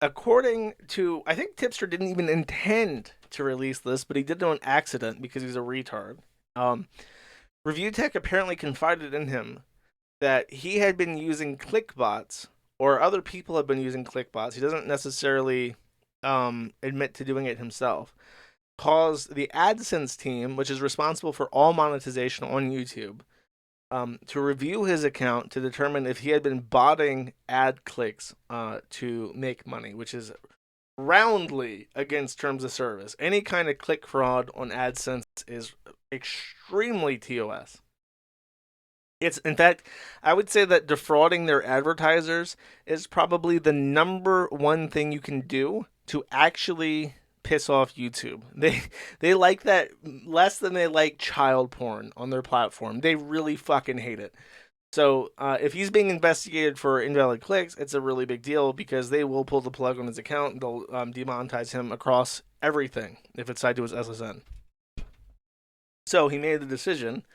According to, I think Tipster didn't even intend to release this, but he did it on accident because he's a retard. Review Tech apparently confided in him that he had been using clickbots, or other people have been using clickbots. He doesn't necessarily admit to doing it himself. Caused the AdSense team, which is responsible for all monetization on YouTube, to review his account to determine if he had been botting ad clicks to make money, which is roundly against terms of service. Any kind of click fraud on AdSense is extremely TOS. It's, in fact, I would say that defrauding their advertisers is probably the number one thing you can do to actually piss off YouTube. They like that less than they like child porn on their platform. They really fucking hate it. So if he's being investigated for invalid clicks, it's a really big deal because they will pull the plug on his account and they'll demonetize him across everything if it's tied to his SSN. So he made the decision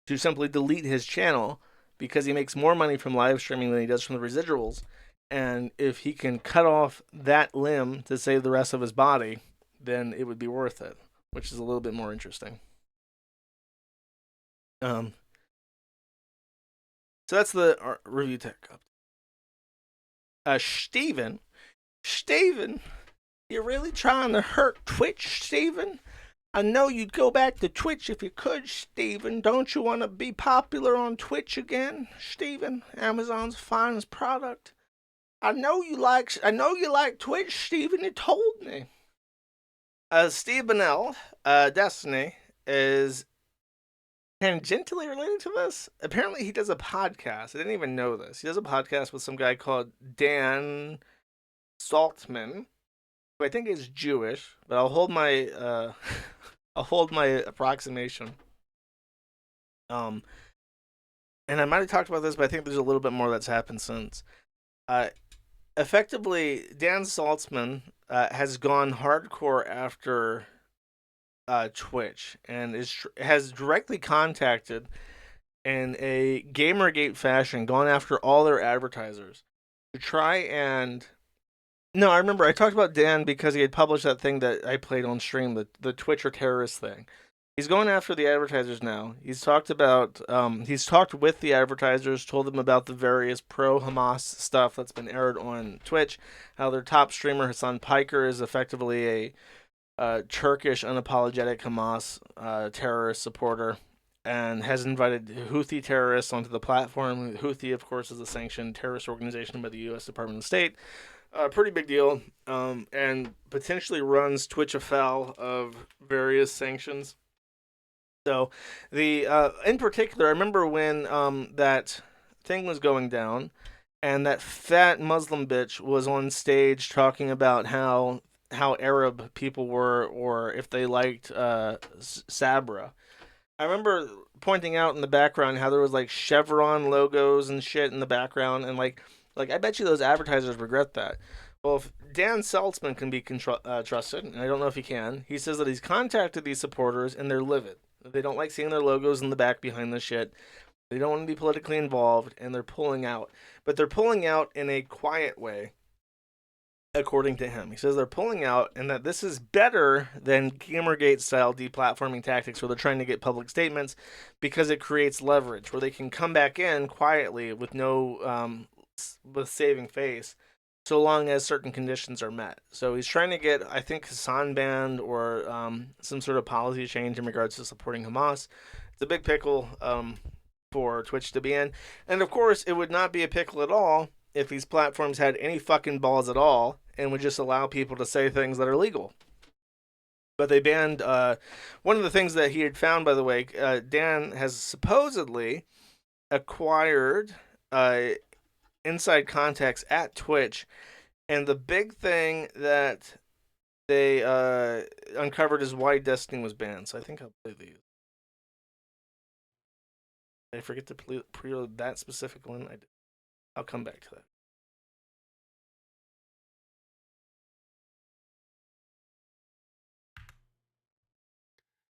to simply delete his channel because he makes more money from live streaming than he does from the residuals. And if he can cut off that limb to save the rest of his body, then it would be worth it, which is a little bit more interesting. So that's the review tech up. Steven, you're really trying to hurt Twitch, Steven? I know you'd go back to Twitch if you could, Steven. Don't you want to be popular on Twitch again, Steven? Amazon's finest product. I know you like Twitch, Steven. You told me. Steve Bennell, Destiny, is tangentially related to this. Apparently, he does a podcast. I didn't even know this. He does a podcast with some guy called Dan Saltman, who I think is Jewish, but I'll hold my approximation. And I might have talked about this, but I think there's a little bit more that's happened since. Effectively, Dan Saltzman has gone hardcore after Twitch and has directly contacted in a Gamergate fashion, gone after all their advertisers to try and... No, I remember I talked about Dan because he had published that thing that I played on stream, the Twitch or terrorist thing. He's going after the advertisers now. He's talked with the advertisers, told them about the various pro-Hamas stuff that's been aired on Twitch, how their top streamer, Hassan Piker, is effectively a Turkish unapologetic Hamas terrorist supporter, and has invited Houthi terrorists onto the platform. Houthi, of course, is a sanctioned terrorist organization by the U.S. Department of State. Pretty big deal, and potentially runs Twitch afoul of various sanctions. So, in particular, I remember when that thing was going down, and that fat Muslim bitch was on stage talking about how Arab people were, or if they liked Sabra. I remember pointing out in the background how there was like Chevron logos and shit in the background, and like I bet you those advertisers regret that. Well, if Dan Saltzman can be trusted, and I don't know if he can, he says that he's contacted these supporters and they're livid. They don't like seeing their logos in the back behind the shit. They don't want to be politically involved, and they're pulling out. But they're pulling out in a quiet way, according to him. He says they're pulling out, and that this is better than Gamergate-style deplatforming tactics where they're trying to get public statements, because it creates leverage, where they can come back in quietly with with saving face, so long as certain conditions are met. So he's trying to get, I think, Hassan banned or some sort of policy change in regards to supporting Hamas. It's a big pickle for Twitch to be in. And of course, it would not be a pickle at all if these platforms had any fucking balls at all and would just allow people to say things that are legal. But they banned one of the things that he had found, by the way. Dan has supposedly acquired inside contacts at Twitch, and the big thing that they uncovered is why Destiny was banned. So I think I'll play these. I forget to preload that specific one. I'll come back to that.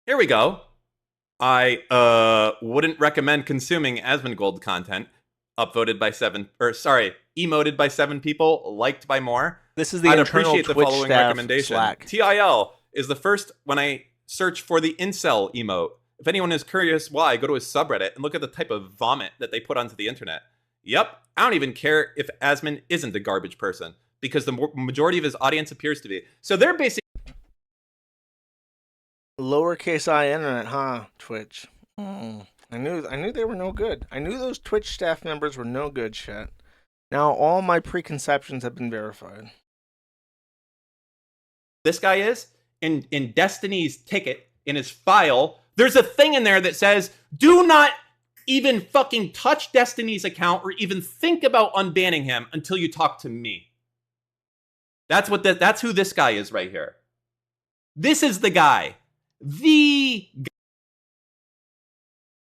Here we go. I wouldn't recommend consuming Asmongold content. Upvoted by emoted by 7 people, liked by more. This is the I'd internal appreciate the Twitch following staff recommendation. Slack. TIL is the first when I search for the incel emote. If anyone is curious why, go to his subreddit and look at the type of vomit that they put onto the internet. Yep, I don't even care if Asmon isn't a garbage person, because the majority of his audience appears to be. So they're basically... Lowercase I internet, huh? Twitch. I knew they were no good. I knew those Twitch staff members were no good shit. Now all my preconceptions have been verified. This guy is in Destiny's ticket, in his file, there's a thing in there that says, do not even fucking touch Destiny's account or even think about unbanning him until you talk to me. That's who this guy is right here. This is the guy. The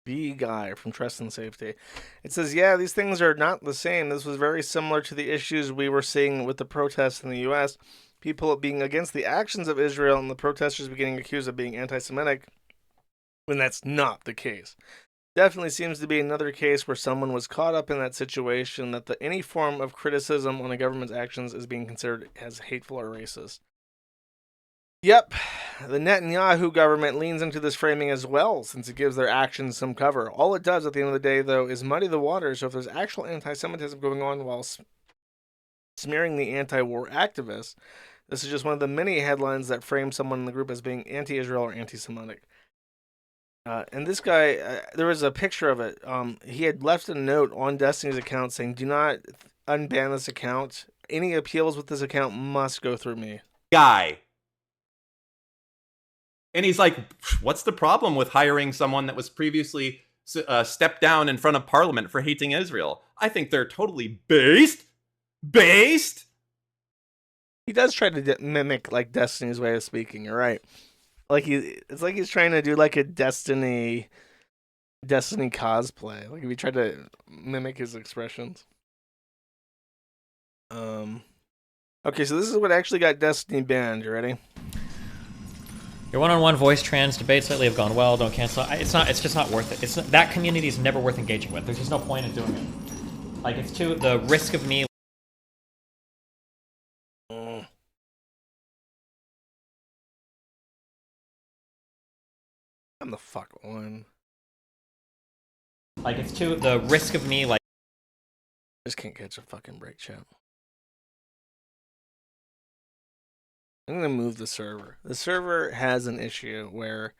guy from Trust and Safety. It says, yeah, these things are not the same. This was very similar to the issues we were seeing with the protests in the U.S. People being against the actions of Israel and the protesters being accused of being anti-Semitic. when that's not the case. Definitely seems to be another case where someone was caught up in that situation that any form of criticism on a government's actions is being considered as hateful or racist. Yep, the Netanyahu government leans into this framing as well, since it gives their actions some cover. All it does at the end of the day, though, is muddy the waters. So if there's actual anti-Semitism going on while smearing the anti-war activists, this is just one of the many headlines that frame someone in the group as being anti-Israel or anti-Semitic. And this guy, there was a picture of it. He had left a note on Destiny's account saying, "Do not unban this account. Any appeals with this account must go through me." Guy. And he's like, what's the problem with hiring someone that was previously stepped down in front of Parliament for hating Israel? I think they're totally based. He does try to mimic like Destiny's way of speaking. You're right. Like it's like he's trying to do like a Destiny cosplay. Like if he tried to mimic his expressions. Okay, so this is what actually got Destiny banned. You ready? Your one-on-one voice trans debates lately have gone well. Don't cancel. It's just not worth it. That community is never worth engaging with. There's just no point in doing it. Like it's too the risk of me. I'm the fuck on. Like it's too the risk of me like. Just can't catch a fucking break, chat. I'm gonna move the server. The server has an issue where,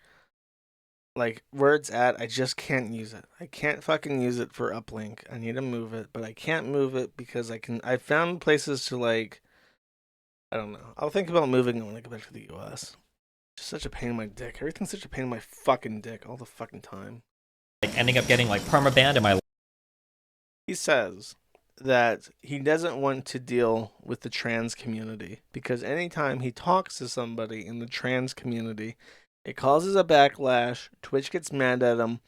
like, where it's at, I just can't use it. I can't fucking use it for uplink. I need to move it, but I can't move it because I found places to, like, I don't know. I'll think about moving it when I get back to the US. Just such a pain in my dick. Everything's such a pain in my fucking dick all the fucking time. Like ending up getting like permabanned in my. He says that he doesn't want to deal with the trans community because anytime he talks to somebody in the trans community, it causes a backlash. Twitch gets mad at him,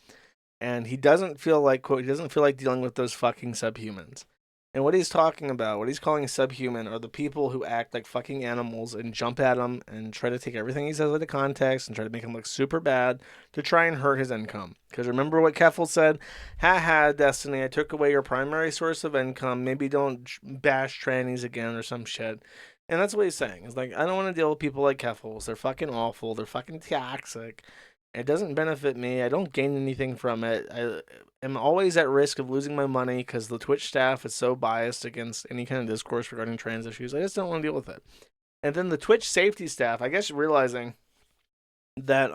and he doesn't feel like, quote, he doesn't feel like dealing with those fucking subhumans. And what he's talking about, what he's calling subhuman, are the people who act like fucking animals and jump at him and try to take everything he says out of context and try to make him look super bad to try and hurt his income. Because remember what Keffel said? Ha, Destiny, I took away your primary source of income. Maybe don't bash trannies again or some shit. And that's what he's saying. It's like, I don't want to deal with people like Keffels. They're fucking awful. They're fucking toxic. It doesn't benefit me. I don't gain anything from it. I am always at risk of losing my money because the Twitch staff is so biased against any kind of discourse regarding trans issues. I just don't want to deal with it. And then the Twitch safety staff, I guess realizing that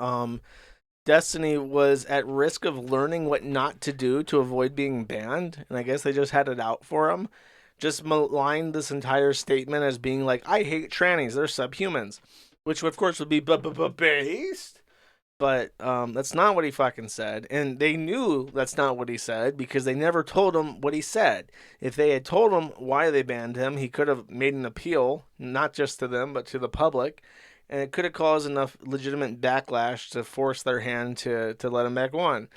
Destiny was at risk of learning what not to do to avoid being banned, and I guess they just had it out for him, just maligned this entire statement as being like, I hate trannies, they're subhumans, which of course would be based. But that's not what he fucking said. And they knew that's not what he said because they never told him what he said. If they had told him why they banned him, he could have made an appeal, not just to them, but to the public. And it could have caused enough legitimate backlash to force their hand to let him back on.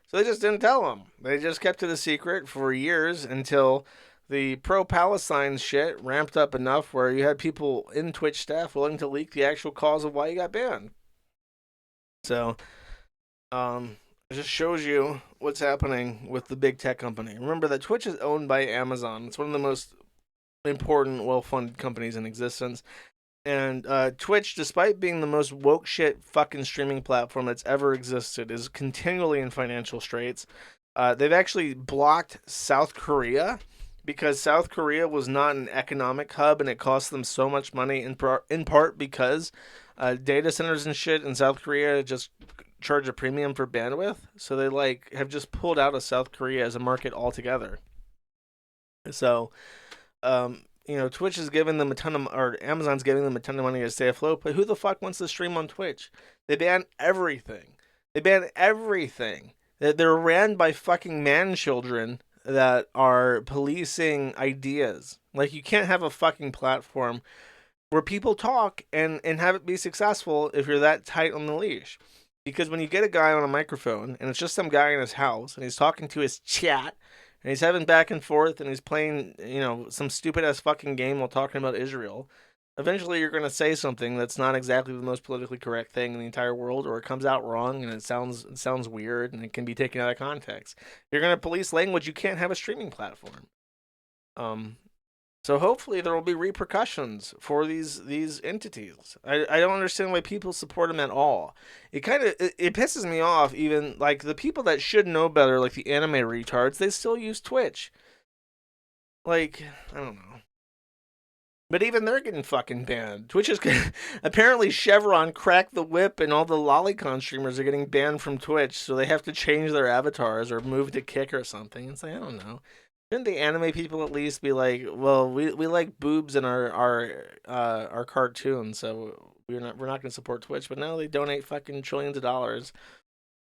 So they just didn't tell him. They just kept it a secret for years until the pro-Palestine shit ramped up enough where you had people in Twitch staff willing to leak the actual cause of why he got banned. So, it just shows you what's happening with the big tech company. Remember that Twitch is owned by Amazon. It's one of the most important, well-funded companies in existence. And Twitch, despite being the most woke shit fucking streaming platform that's ever existed, is continually in financial straits. They've actually blocked South Korea because South Korea was not an economic hub and it cost them so much money, in part because data centers and shit in South Korea just charge a premium for bandwidth. So they have just pulled out of South Korea as a market altogether. So, Twitch is giving them or Amazon's giving them a ton of money to stay afloat, but who the fuck wants to stream on Twitch? They ban everything. They're ran by fucking man children that are policing ideas. Like, you can't have a fucking platform where people talk and have it be successful if you're that tight on the leash. Because when you get a guy on a microphone and it's just some guy in his house and he's talking to his chat and he's having back and forth and he's playing, some stupid ass fucking game while talking about Israel, eventually you're going to say something that's not exactly the most politically correct thing in the entire world, or it comes out wrong and it sounds weird and it can be taken out of context. You're going to police language. You can't have a streaming platform. So hopefully there will be repercussions for these entities. I don't understand why people support them at all. It pisses me off. Even like the people that should know better, like the anime retards, they still use Twitch. Like, I don't know. But even they're getting fucking banned. Twitch is apparently Chevron cracked the whip, and all the Lolicon streamers are getting banned from Twitch, so they have to change their avatars or move to Kick or something. It's like, I don't know. Shouldn't the anime people at least be like, well, we like boobs in our cartoons, so we're not going to support Twitch. But now they donate fucking trillions of dollars.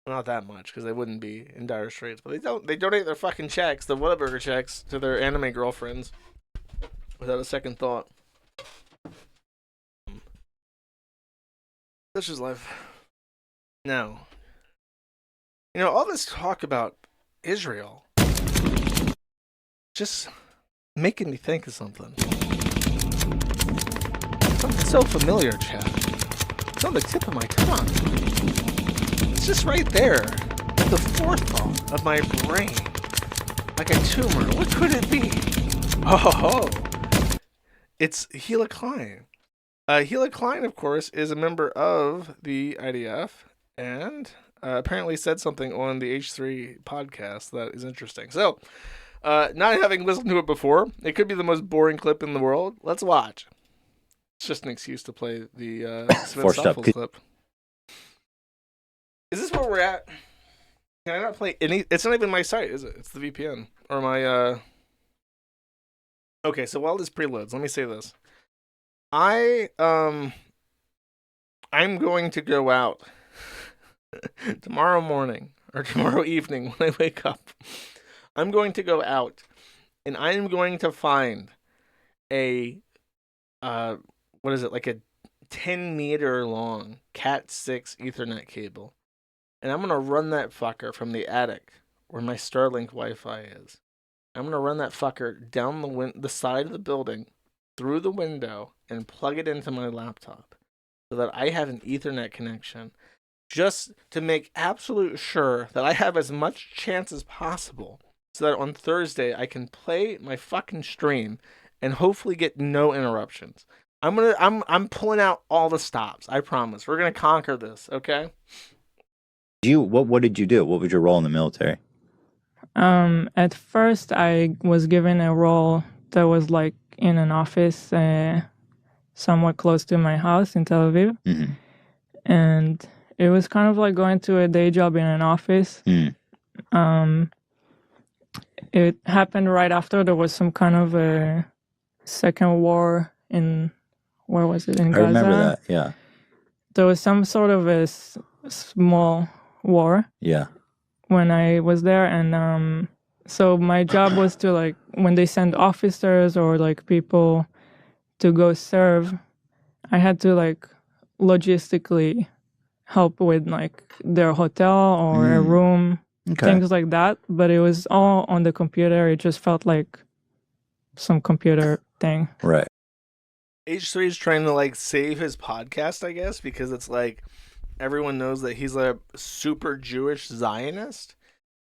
Not that much, because they wouldn't be in dire straits. But they donate their fucking checks, the Whataburger checks, to their anime girlfriends without a second thought. This is life. Now, all this talk about Israel just making me think of something. Something so familiar, Chad. It's on the tip of my tongue. It's just right there, at the forethought of my brain, like a tumor. What could it be? Oh, it's Hila Klein. Hila Klein, of course, is a member of the IDF, and apparently said something on the H3 podcast that is interesting. So, not having listened to it before, it could be the most boring clip in the world. Let's watch. It's just an excuse to play the Smith Shuffle clip. Is this where we're at? Can I not play any? It's not even my site, is it? It's the VPN. Or my, Okay, so while this preloads, let me say this. I'm going to go out tomorrow morning, or tomorrow evening when I wake up. I'm going to go out, and I am going to find a, like a 10-meter long Cat6 Ethernet cable. And I'm going to run that fucker from the attic where my Starlink Wi-Fi is. I'm going to run that fucker down the side of the building, through the window, and plug it into my laptop so that I have an Ethernet connection, just to make absolute sure that I have as much chance as possible, so that on Thursday I can play my fucking stream and hopefully get no interruptions. I'm pulling out all the stops. I promise. We're gonna conquer this, okay? What did you do? What was your role in the military? At first I was given a role that was like in an office somewhat close to my house in Tel Aviv. Mm-hmm. And it was kind of like going to a day job in an office. Mm. It happened right after there was some kind of a second war in, where was it, in Gaza? I remember that, yeah. There was some sort of a small war. Yeah. When I was there, and so my job was to, like, when they send officers or like people to go serve, I had to like logistically help with like their hotel or a room, things like that. But it was all on the computer. It just felt like some computer thing. Right. H3 is trying to like save his podcast, I guess, because it's like everyone knows that he's a super Jewish Zionist,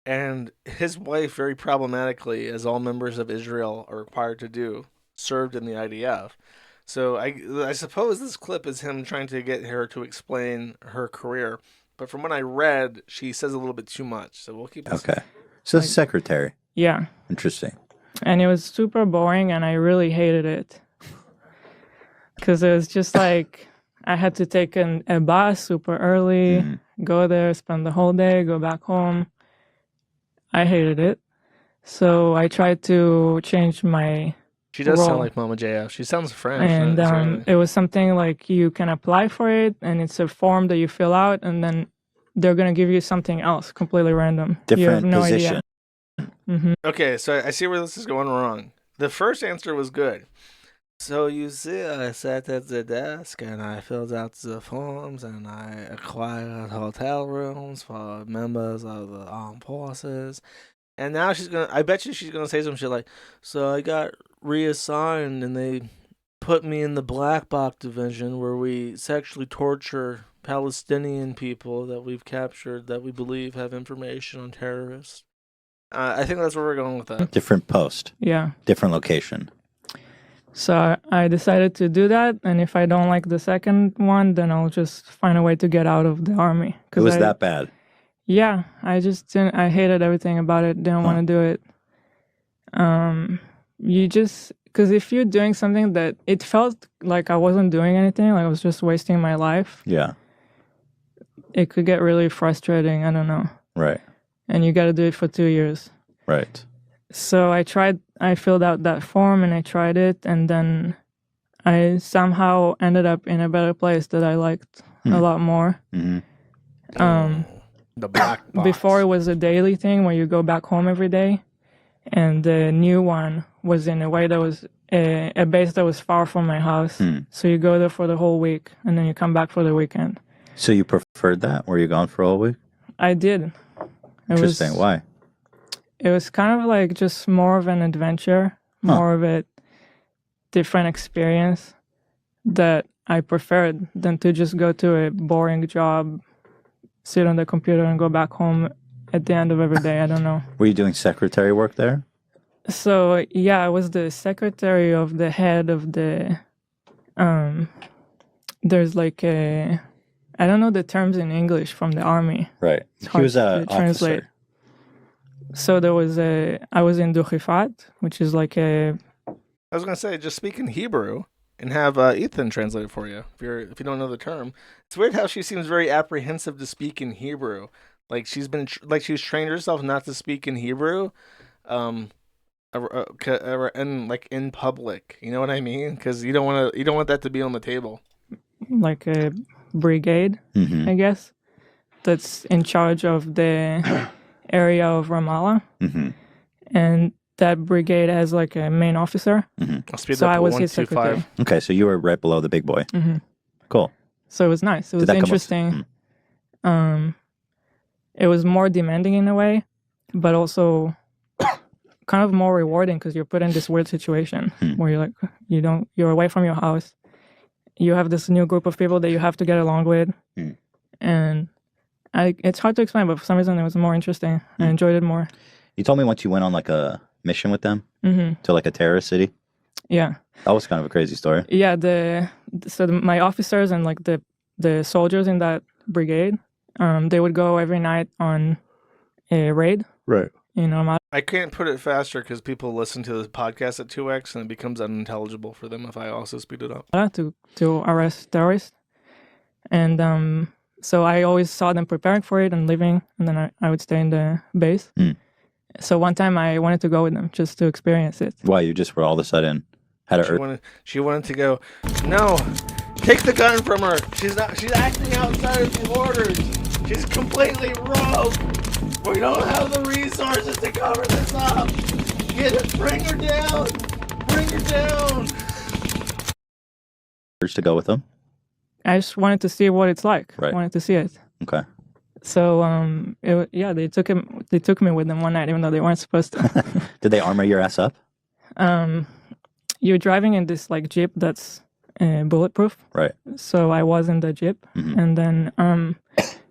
and his wife, very problematically, as all members of Israel are required to do, served in the IDF. So I suppose this clip is him trying to get her to explain her career. But from what I read, she says a little bit too much. So we'll keep this. Okay. So secretary. Yeah. Interesting. And it was super boring, and I really hated it. Because it was just like, I had to take a bus super early, go there, spend the whole day, go back home. I hated it. So I tried to change my She does role. sound like Mama JF. She sounds French. And it was something like you can apply for it, and it's a form that you fill out, and then they're going to give you something else, completely random. You have Different no position. idea. Okay, so I see where this is going wrong. The first answer was good. So you see, I sat at the desk and I filled out the forms and I acquired hotel rooms for members of the armed forces. And now I bet you she's gonna say some shit like, so I got reassigned and they put me in the black box division where we sexually torture Palestinian people that we've captured that we believe have information on terrorists. I think that's where we're going with that. Different post, Yeah. different location. So I decided to do that, and if I don't like the second one, then I'll just find a way to get out of the army. It was that bad. Yeah, I just didn't. I hated everything about it. Didn't want to do it. You just because if you're doing something that it felt like I wasn't doing anything, like I was just wasting my life. Yeah. It could get really frustrating. I don't know. Right. And you got to do it for 2 years. Right. So I filled out that form and I tried it, and then I somehow ended up in a better place that I liked a lot more. Mm-hmm. The black box. Before it was a daily thing where you go back home every day, and the new one was in a way that was a base that was far from my house. So you go there for the whole week, and then you come back for the weekend. So you preferred that? Were you gone for a whole week? I did. Interesting. Why? It was kind of like just more of an adventure, more of a different experience that I preferred than to just go to a boring job, sit on the computer and go back home at the end of every day. I don't know. Were you doing secretary work there? So yeah, I was the secretary of the head of the, there's like a, I don't know the terms in English from the army. Right. It's He hard was a to translate. officer. So there was I was in Dukhifat, which is like I was gonna say, just speak in Hebrew and have Ethan translate it for you if you don't know the term. It's weird how she seems very apprehensive to speak in Hebrew. Like she's been she's trained herself not to speak in Hebrew, and like in public. You know what I mean? Because you don't want that to be on the table. like a brigade, Mm-hmm. I guess, that's in charge of the area of Ramallah, Mm-hmm. and that brigade has like a main officer. I'll speed So that I to was his 125. secretary. Okay, so you were right below the big boy. Mhm. Cool. So it was nice. It was Did that come with- interesting. It was more demanding in a way, but also kind of more rewarding because you're put in this weird situation where you're like, you're away from your house. You have this new group of people that you have to get along with. And it's hard to explain, but for some reason it was more interesting. I enjoyed it more. You told me once you went on like a mission with them Hmm. to like a terrorist city. Yeah. That was kind of a crazy story. Yeah. My officers and like the soldiers in that brigade, they would go every night on a raid. Right. You know, I can't put it faster because people listen to the podcast at 2x and it becomes unintelligible for them if I also speed it up. to arrest terrorists. And so I always saw them preparing for it and leaving, and then I would stay in the base. So one time I wanted to go with them just to experience it. Why you just were all of a sudden had She wanted to go, no, take the gun from her. She's acting outside of the orders. She's completely rogue. We don't have the resources to cover this up. Bring her down. Bring her down. urge to go with them. I just wanted to see what it's like. Right. I wanted to see it. Okay. So they took me with them one night, even though they weren't supposed to. Did they armor your ass up? You're driving in this like Jeep that's bulletproof. Right. So I was in the Jeep, and then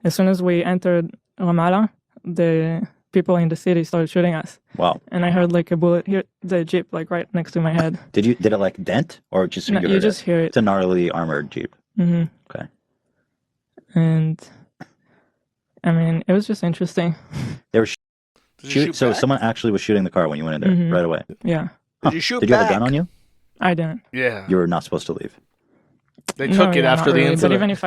as soon as we entered Ramallah, the people in the city started shooting us. Wow. And I heard like a bullet hit the Jeep like right next to my head. Did it like dent or just No, you you heard just hear it. It's a gnarly armored Jeep. Hmm. Okay. And I mean, it was just interesting. They were Did you shoot so back? someone actually was shooting the car when you went in there Mhm. right away. Yeah, Did you shoot Did you have a back? gun on you? I didn't. Yeah. You were not supposed to leave. They No, took it yeah, after not the really. incident. But even if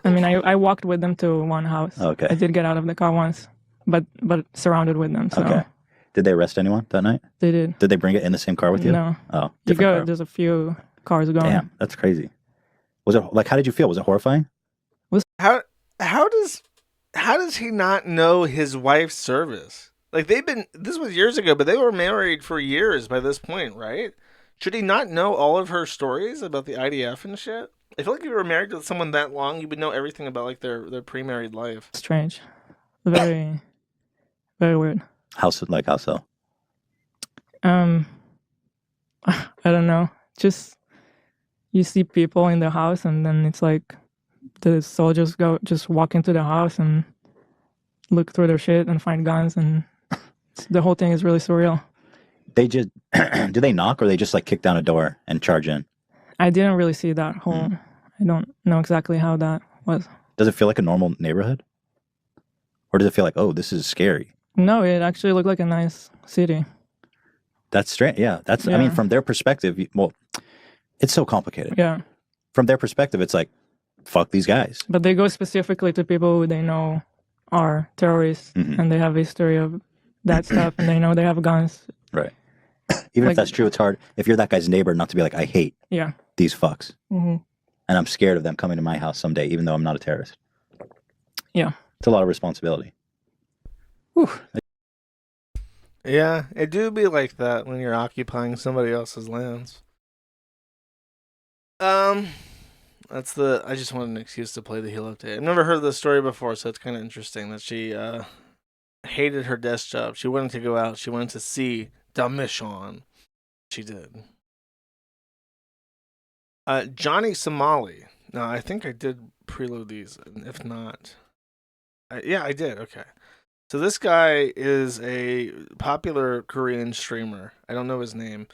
I mean, I walked with them to one house. Okay. I did get out of the car once, but surrounded with them. So Okay. Did they arrest anyone that night? they did. Did they bring it in the same car with you? No. Oh, You different go. car. There's a few cars going. Damn, that's crazy. Was it like? How did you feel? Was it horrifying? How does he not know his wife's service? Like this was years ago, but they were married for years by this point, right? Should he not know all of her stories about the IDF and shit? I feel like if you were married to someone that long, you would know everything about like their pre-married life. Strange. Very, very weird. How so? Like how so? I don't know. Just you see people in the house, and then it's like the soldiers just walk into the house and look through their shit and find guns, and the whole thing is really surreal. They just do they knock or they just like kick down a door and charge in? I didn't really see that whole. I don't know exactly how that was. Does it feel like a normal neighborhood, or does it feel like, oh, this is scary? No, it actually looked like a nice city. That's strange. Yeah, that's. I mean, from their perspective, well, it's so complicated. Yeah. From their perspective, it's like, fuck these guys. But they go specifically to people who they know are terrorists, and they have a history of that stuff, and they know they have guns. Right. Even if that's true, it's hard if you're that guy's neighbor not to be like, I hate these fucks. Mm-hmm. And I'm scared of them coming to my house someday, even though I'm not a terrorist. Yeah. It's a lot of responsibility. Whew. Yeah, it do be like that when you're occupying somebody else's lands. That's the. I just wanted an excuse to play the heel update. I've never heard this story before, so it's kind of interesting that she hated her desk job. She wanted to go out. She wanted to see the mission. She did. Johnny Somali. Now, I think I did preload these. If not, yeah, I did. Okay. So this guy is a popular Korean streamer. I don't know his name,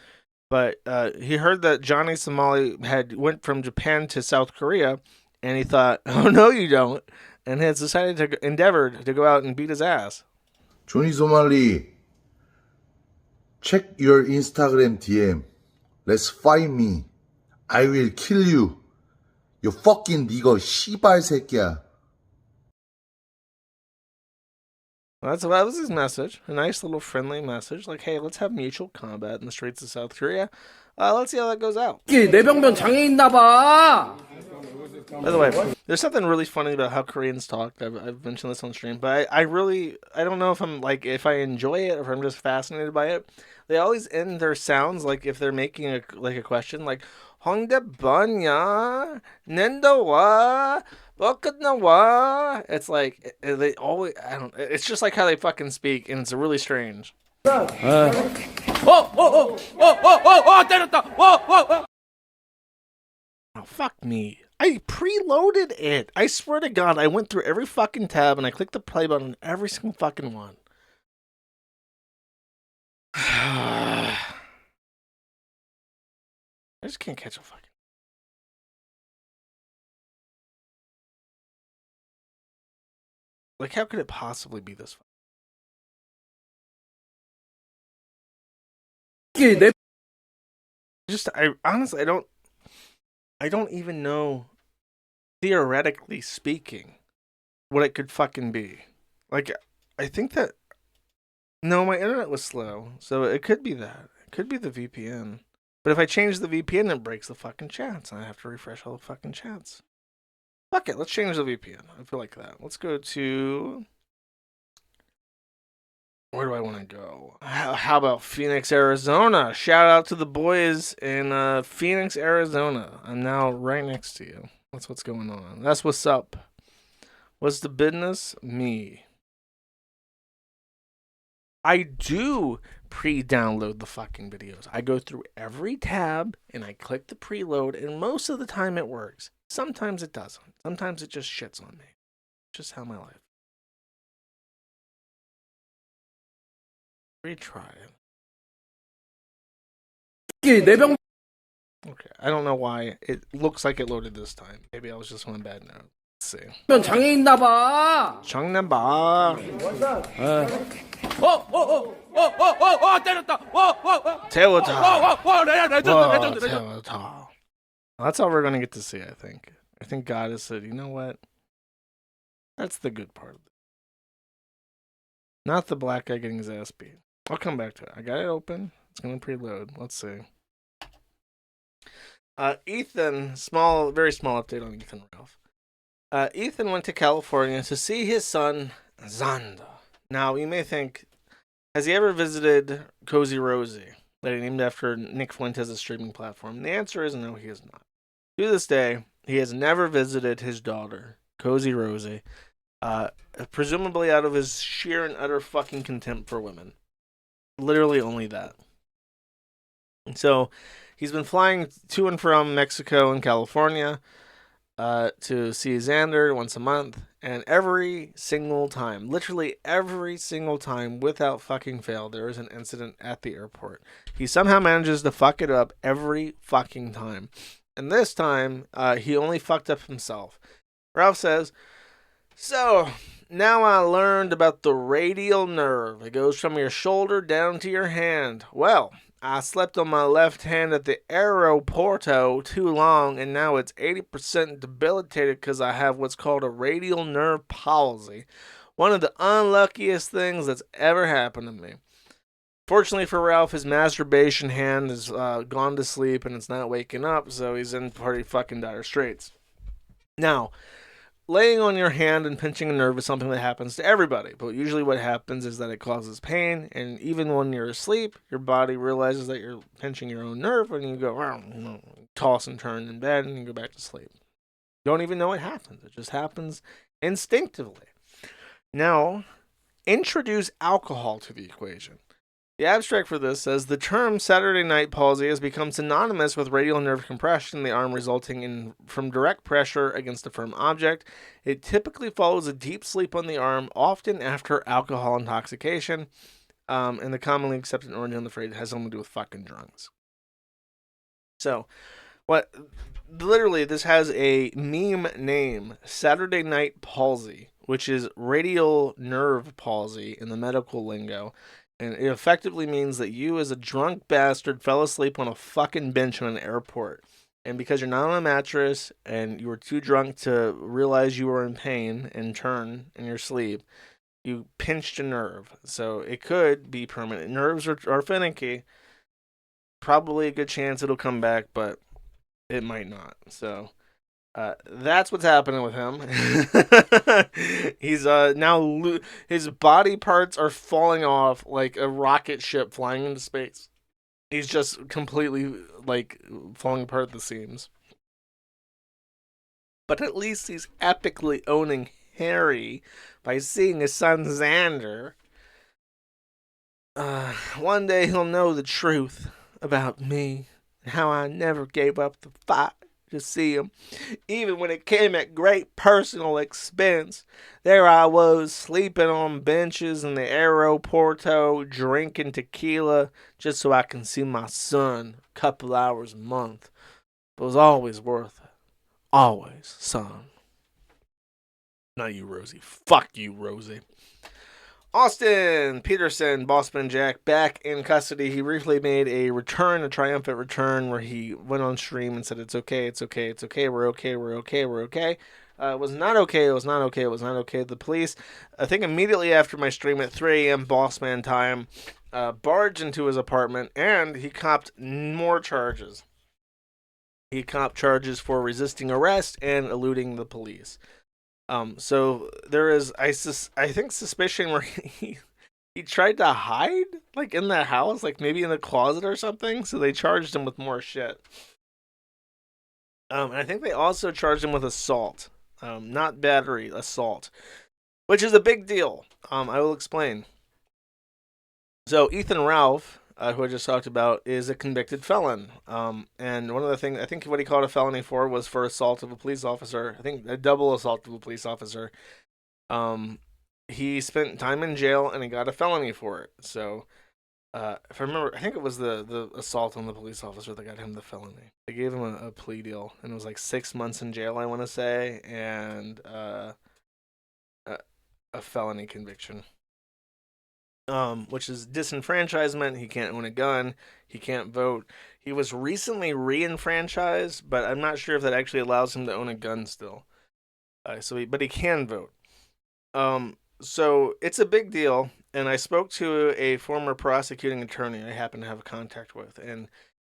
but he heard that Johnny Somali had went from Japan to South Korea, and he thought, "Oh no, you don't," and has decided to endeavored to go out and beat his ass. Johnny Somali, check your Instagram DM. Let's find me. I will kill you. You fucking nigga 씨발 새끼야. That was his message. A nice little friendly message. Like, hey, let's have mutual combat in the streets of South Korea. Let's see how that goes out. 내병변 장애 있나봐. By the way, there's something really funny about how Koreans talk. I've mentioned this on stream, but I don't know if I enjoy it or if I'm just fascinated by it. They always end their sounds like if they're making a question, like "홍대번야 nendawa baknawa." It's like they always. I don't. It's just like how they fucking speak, and it's really strange. 때렸다. Oh, fuck me. I preloaded it. I swear to God, I went through every fucking tab and I clicked the play button on every single fucking one. I just can't catch a fucking. Like, how could it possibly be this? I honestly, I don't even know, theoretically speaking, what it could fucking be. Like, I think that, no, my internet was slow, so it could be that. It could be the VPN. But if I change the VPN, it breaks the fucking chats, and I have to refresh all the fucking chats. Fuck it, let's change the VPN. I feel like that. Let's go to... Where do I want to go? How about Phoenix, Arizona? Shout out to the boys in Phoenix, Arizona. I'm now right next to you. That's what's going on. That's what's up. What's the business? Me. I do pre-download the fucking videos. I go through every tab and I click the preload, and most of the time it works. Sometimes it doesn't. Sometimes it just shits on me. Just how my life. Retry it. Okay, I don't know why it looks like it loaded this time. Maybe I was just on a bad note. Let's see. 장애 있나봐. 장난봐. 때렸다. 태웠다. That's all we're gonna get to see. I think God has said, you know what? That's the good part of it. Not the black guy getting his ass beat. I'll come back to it. I got it open. It's going to preload. Let's see. Ethan, very small update on Ethan Ralph. Ethan went to California to see his son, Xander. Now, you may think, has he ever visited Cozy Rosie, that he named after Nick Fuentes' streaming platform? The answer is no, he has not. To this day, he has never visited his daughter, Cozy Rosie, presumably out of his sheer and utter fucking contempt for women. Literally only that. And so He's been flying to and from Mexico and California to see Xander once a month, and every single time, literally every single time, without fucking fail, there is an incident at the airport. He somehow manages to fuck it up every fucking time. And this time, he only fucked up himself. Ralph says, "So, now I learned about the radial nerve. It goes from your shoulder down to your hand. Well, I slept on my left hand at the aeroporto too long, and now it's 80% debilitated because I have what's called a radial nerve palsy. One of the unluckiest things that's ever happened to me." Fortunately for Ralph, his masturbation hand has gone to sleep and it's not waking up, so he's in pretty fucking dire straits. Now, laying on your hand and pinching a nerve is something that happens to everybody, but usually what happens is that it causes pain, and even when you're asleep, your body realizes that you're pinching your own nerve, and you go, toss and turn in bed, and you go back to sleep. You don't even know what happens. It just happens instinctively. Now, introduce alcohol to the equation. The abstract for this says the term Saturday night palsy has become synonymous with radial nerve compression in the arm resulting from direct pressure against a firm object. It typically follows a deep sleep on the arm, often after alcohol intoxication, and the commonly accepted origin of the phrase has something to do with fucking drunks. So, literally, this has a meme name, Saturday night palsy, which is radial nerve palsy in the medical lingo. And it effectively means that you, as a drunk bastard, fell asleep on a fucking bench in an airport. And because you're not on a mattress and you were too drunk to realize you were in pain and turn in your sleep, you pinched a nerve. So it could be permanent. Nerves are finicky. Probably a good chance it'll come back, but it might not. So that's what's happening with him. He's now his body parts are falling off like a rocket ship flying into space. He's just completely like falling apart at the seams. But at least he's epically owning Harry by seeing his son Xander. One day he'll know the truth about me and how I never gave up the fight to see him, even when it came at great personal expense. There I was, sleeping on benches in the aeroporto, drinking tequila, just so I can see my son a couple hours a month. But it was always worth it. Always, son. Not you, Rosie. Fuck you, Rosie. Austin Peterson, Bossman Jack, back in custody. He briefly made a triumphant return, where he went on stream and said, it's okay, we're okay. It was not okay. The police, I think immediately after my stream at 3 a.m. Bossman time, barged into his apartment, and he copped more charges. He copped charges for resisting arrest and eluding the police. So there is, I think, suspicion where he tried to hide, like, in the house, like maybe in the closet or something. So they charged him with more shit. And I think they also charged him with assault, not battery, assault, which is a big deal. I will explain. So Ethan Ralph, who I just talked about, is a convicted felon. And one of the things, I think what he called a felony for assault of a police officer. I think a double assault of a police officer. He spent time in jail and he got a felony for it. So, if I remember, I think it was the assault on the police officer that got him the felony. They gave him a plea deal, and it was like 6 months in jail, I want to say, and a felony conviction. Which is disenfranchisement. He can't own a gun. He can't vote. He was recently re-enfranchised, but I'm not sure if that actually allows him to own a gun still. But he can vote. So it's a big deal. And I spoke to a former prosecuting attorney I happen to have contact with, and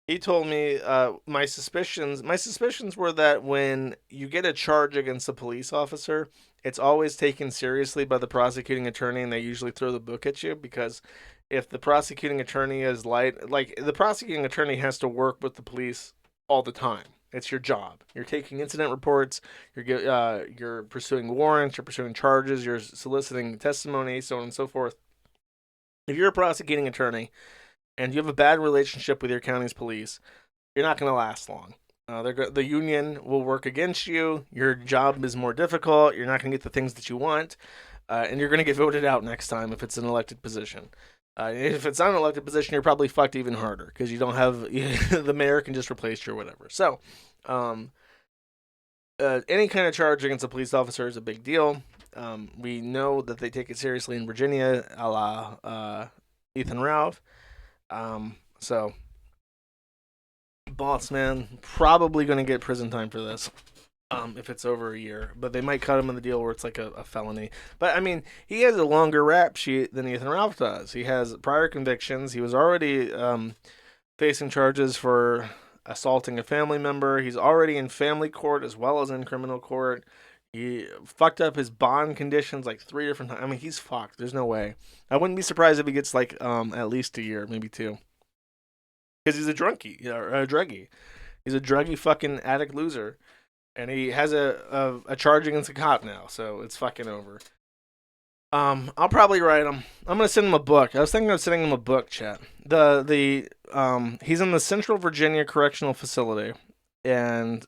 he told me my suspicions were that when you get a charge against a police officer, it's always taken seriously by the prosecuting attorney, and they usually throw the book at you, because if the prosecuting attorney is the prosecuting attorney has to work with the police all the time. It's your job. You're taking incident reports, you're pursuing warrants, you're pursuing charges, you're soliciting testimony, so on and so forth. If you're a prosecuting attorney and you have a bad relationship with your county's police, you're not going to last long. The union will work against you. Your job is more difficult. You're not going to get the things that you want. And you're going to get voted out next time if it's an elected position. If it's not an elected position, you're probably fucked even harder because you don't have the mayor can just replace you or whatever. So, any kind of charge against a police officer is a big deal. We know that they take it seriously in Virginia, a la Ethan Ralph. So, boss man, probably going to get prison time for this. If it's over a year, but they might cut him in the deal where it's like a felony. But I mean, he has a longer rap sheet than Ethan Ralph does. He has prior convictions. He was already facing charges for assaulting a family member. He's already in family court as well as in criminal court. He fucked up his bond conditions like 3 different times. I mean, he's fucked. There's no way. I wouldn't be surprised if he gets like at least a year, maybe 2. Because he's a drunkie, or a druggie. He's a druggy fucking addict loser. And he has a charge against a cop now, so it's fucking over. I'll probably write him. I'm gonna send him a book. I was thinking of sending him a book, chat. He's in the Central Virginia Correctional Facility, and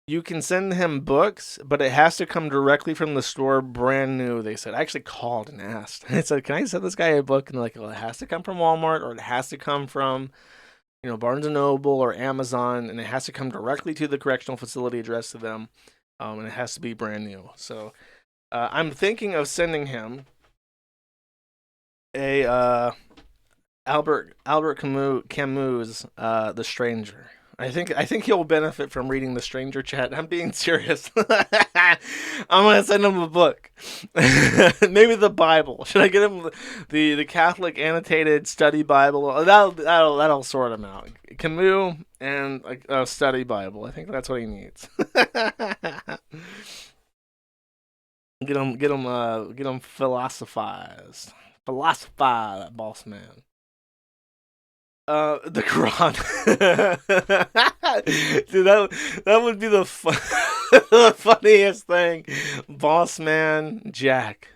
you can send him books, but it has to come directly from the store, brand new. They said. I actually called and asked. I said, "Can I send this guy a book?" And they're like, "Well, it has to come from Walmart, or it has to come from, Barnes & Noble or Amazon, and it has to come directly to the correctional facility addressed to them, and it has to be brand new." So I'm thinking of sending him a Albert Camus' The Stranger. I think he'll benefit from reading The Stranger, chat. I'm being serious. I'm gonna send him a book. Maybe the Bible. Should I get him the Catholic annotated study Bible? That'll sort him out. Camus and a study Bible. I think that's what he needs. Get him philosophized. Philosophize, that boss man. The Quran. Dude, that would be the funniest thing. Boss man Jack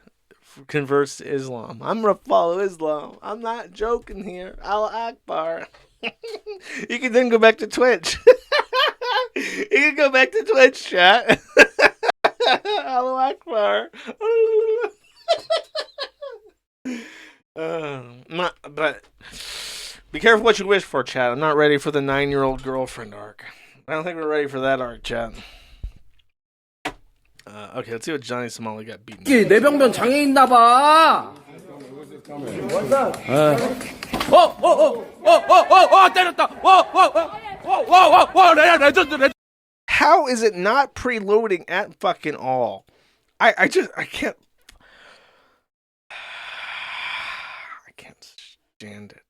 converts to Islam. I'm gonna follow Islam. I'm not joking here. Allah Akbar. You can then go back to Twitch. You can go back to Twitch, chat. Allah Akbar. But be careful what you wish for, chat. I'm not ready for the 9-year-old girlfriend arc. I don't think we're ready for that arc, chat. Okay, let's see what Johnny Somali got beaten. 뇌병변 장애 있나 봐. 때렸다. 레전드. How is it not preloading at fucking all? I can't. I can't stand it.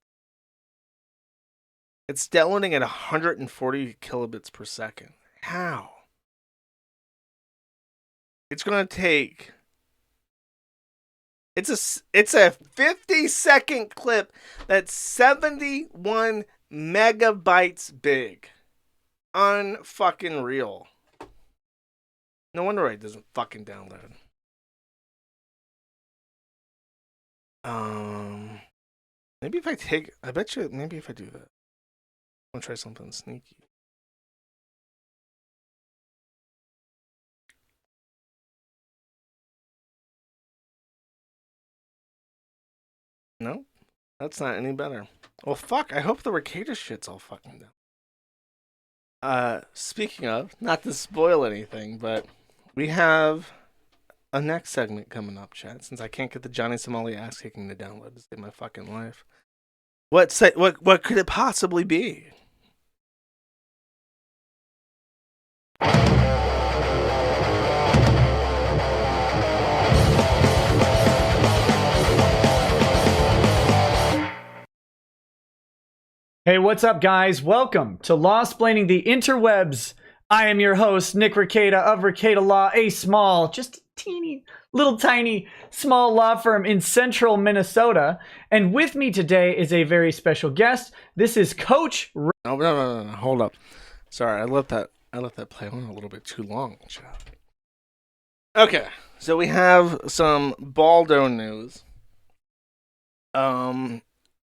It's downloading at 140 kilobits per second. How? It's gonna take. It's a 50-second clip that's 71 megabytes big. Unfucking real. No wonder why it doesn't fucking download. Maybe if I take. I bet you. Maybe if I do that. I'm gonna try something sneaky. No, that's not any better. Well, fuck. I hope the Ricada shit's all fucking down. Speaking of, not to spoil anything, but we have a next segment coming up, chat. Since I can't get the Johnny Somali ass kicking to download to save my fucking life. What could it possibly be? Hey, what's up, guys? Welcome to Lawsplaining the Interwebs. I am your host, Nick Rekieta of Rekieta Law, a small, just teeny, little tiny, small law firm in central Minnesota. And with me today is a very special guest. This is Coach No, hold up. Sorry, I let that play on a little bit too long, chat. Okay, so we have some Baldo news.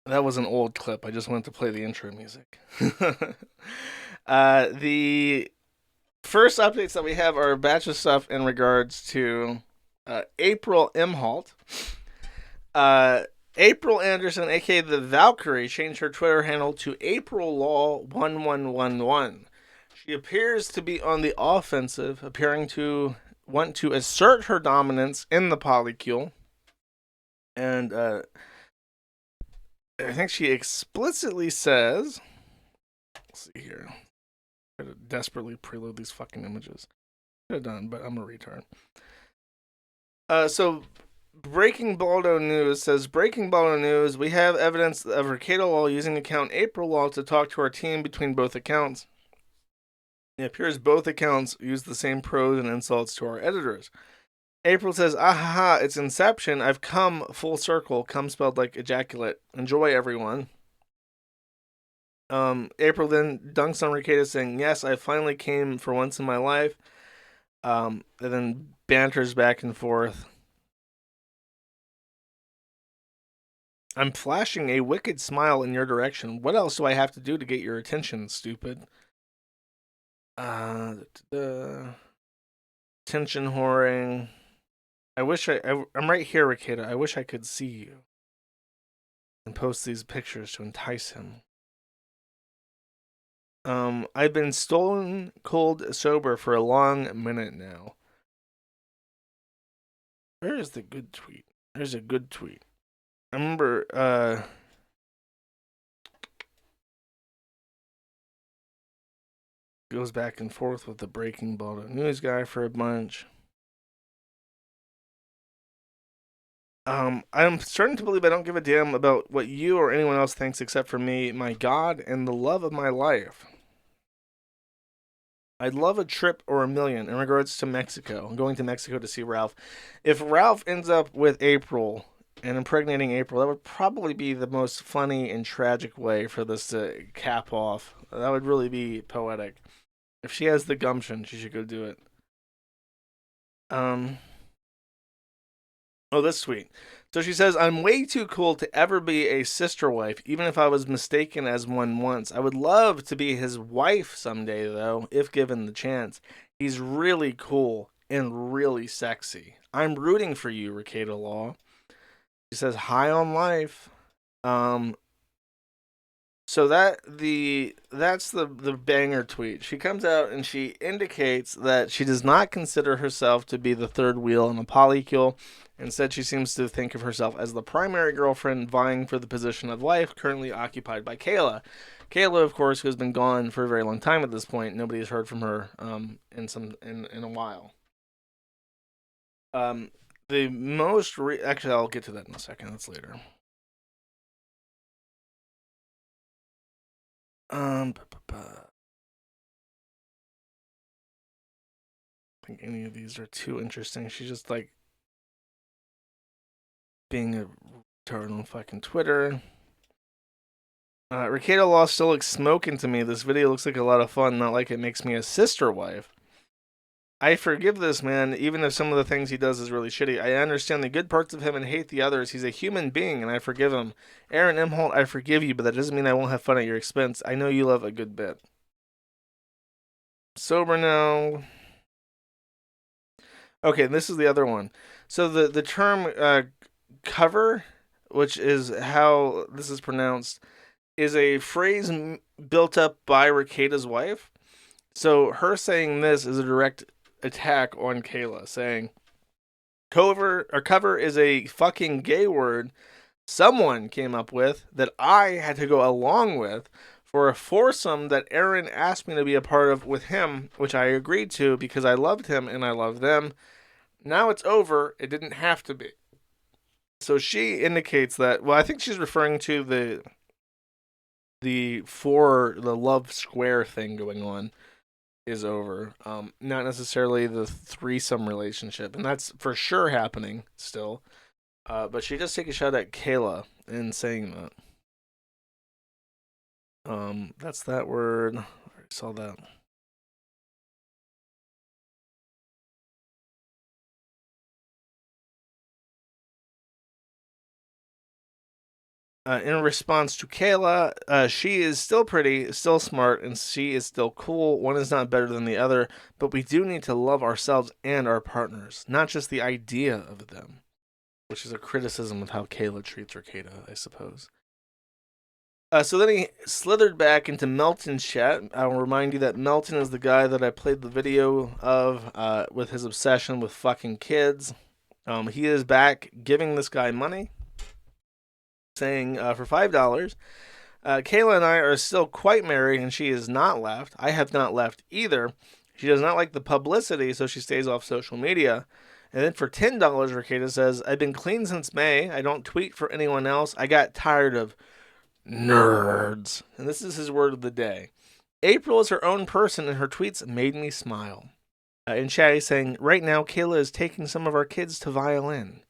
That was an old clip. I just wanted to play the intro music. The first updates that we have are a batch of stuff in regards to April Imholt. April Anderson, aka the Valkyrie, changed her Twitter handle to April Law 1111. She appears to be on the offensive, appearing to want to assert her dominance in the polycule. And I think she explicitly says, let's see here. I gotta desperately preload these fucking images. Could have done, but I'm a retard. So Breaking Baldo News says, Breaking Baldo News, we have evidence of Rekieta Law using account April Law to talk to our team between both accounts. It appears both accounts use the same pros and insults to our editors. April says, ahaha, it's Inception. I've come full circle. Come spelled like ejaculate. Enjoy, everyone. April then dunks on Rekieta saying, yes, I finally came for once in my life. And then banters back and forth. I'm flashing a wicked smile in your direction. What else do I have to do to get your attention, stupid? Attention whoring. I'm right here, Rekieta. I wish I could see you. And post these pictures to entice him. I've been stolen cold sober for a long minute now. Where is the good tweet? There's a good tweet. I remember, goes back and forth with the Breaking Baldo News guy for a bunch. I'm starting to believe I don't give a damn about what you or anyone else thinks except for me, my God, and the love of my life. I'd love a trip or a million in regards to Mexico. I'm going to Mexico to see Ralph. If Ralph ends up with April and impregnating April, that would probably be the most funny and tragic way for this to cap off. That would really be poetic. If she has the gumption, she should go do it. Oh, that's sweet. So she says, I'm way too cool to ever be a sister wife, even if I was mistaken as one once. I would love to be his wife someday, though, if given the chance. He's really cool and really sexy. I'm rooting for you, Rekieta Law. She says, high on life. So that's the banger tweet. She comes out and she indicates that she does not consider herself to be the third wheel in a polycule. Instead, she seems to think of herself as the primary girlfriend vying for the position of wife currently occupied by Kayla. Kayla, of course, who has been gone for a very long time at this point. Nobody has heard from her in a while. The most actually, I'll get to that in a second. That's later. I think any of these are too interesting. She's just like being a retard on fucking Twitter. Rekieta Law still looks smoking to me. This video looks like a lot of fun, not like it makes me a sister wife. I forgive this man, even if some of the things he does is really shitty. I understand the good parts of him and hate the others. He's a human being, and I forgive him. Aaron Imholt, I forgive you, but that doesn't mean I won't have fun at your expense. I know you love a good bit. Sober now. Okay, this is the other one. So the term cover, which is how this is pronounced, is a phrase built up by Rekieta's wife. So her saying this is a direct attack on Kayla, saying cover is a fucking gay word someone came up with that I had to go along with for a foursome that Aaron asked me to be a part of with him, which I agreed to because I loved him and I love them. Now it's over. It didn't have to be. So she indicates that, well, I think she's referring to the love square thing going on is over. Not necessarily the threesome relationship, and that's for sure happening still. But she does take a shot at Kayla in saying that. That's that word. I saw that. In response to Kayla, she is still pretty, still smart, and she is still cool. One is not better than the other, but we do need to love ourselves and our partners, not just the idea of them, which is a criticism of how Kayla treats Rekieta, I suppose. So then he slithered back into Melton's chat. I'll remind you that Melton is the guy that I played the video of with his obsession with fucking kids. He is back giving this guy money, saying for $5, Kayla and I are still quite married and she is not left. I have not left either. She does not like the publicity, so she stays off social media. And then for $10, Rekieta says, I've been clean since May. I don't tweet for anyone else. I got tired of nerds. And this is his word of the day. April is her own person and her tweets made me smile. In chat he's saying, right now Kayla is taking some of our kids to violin.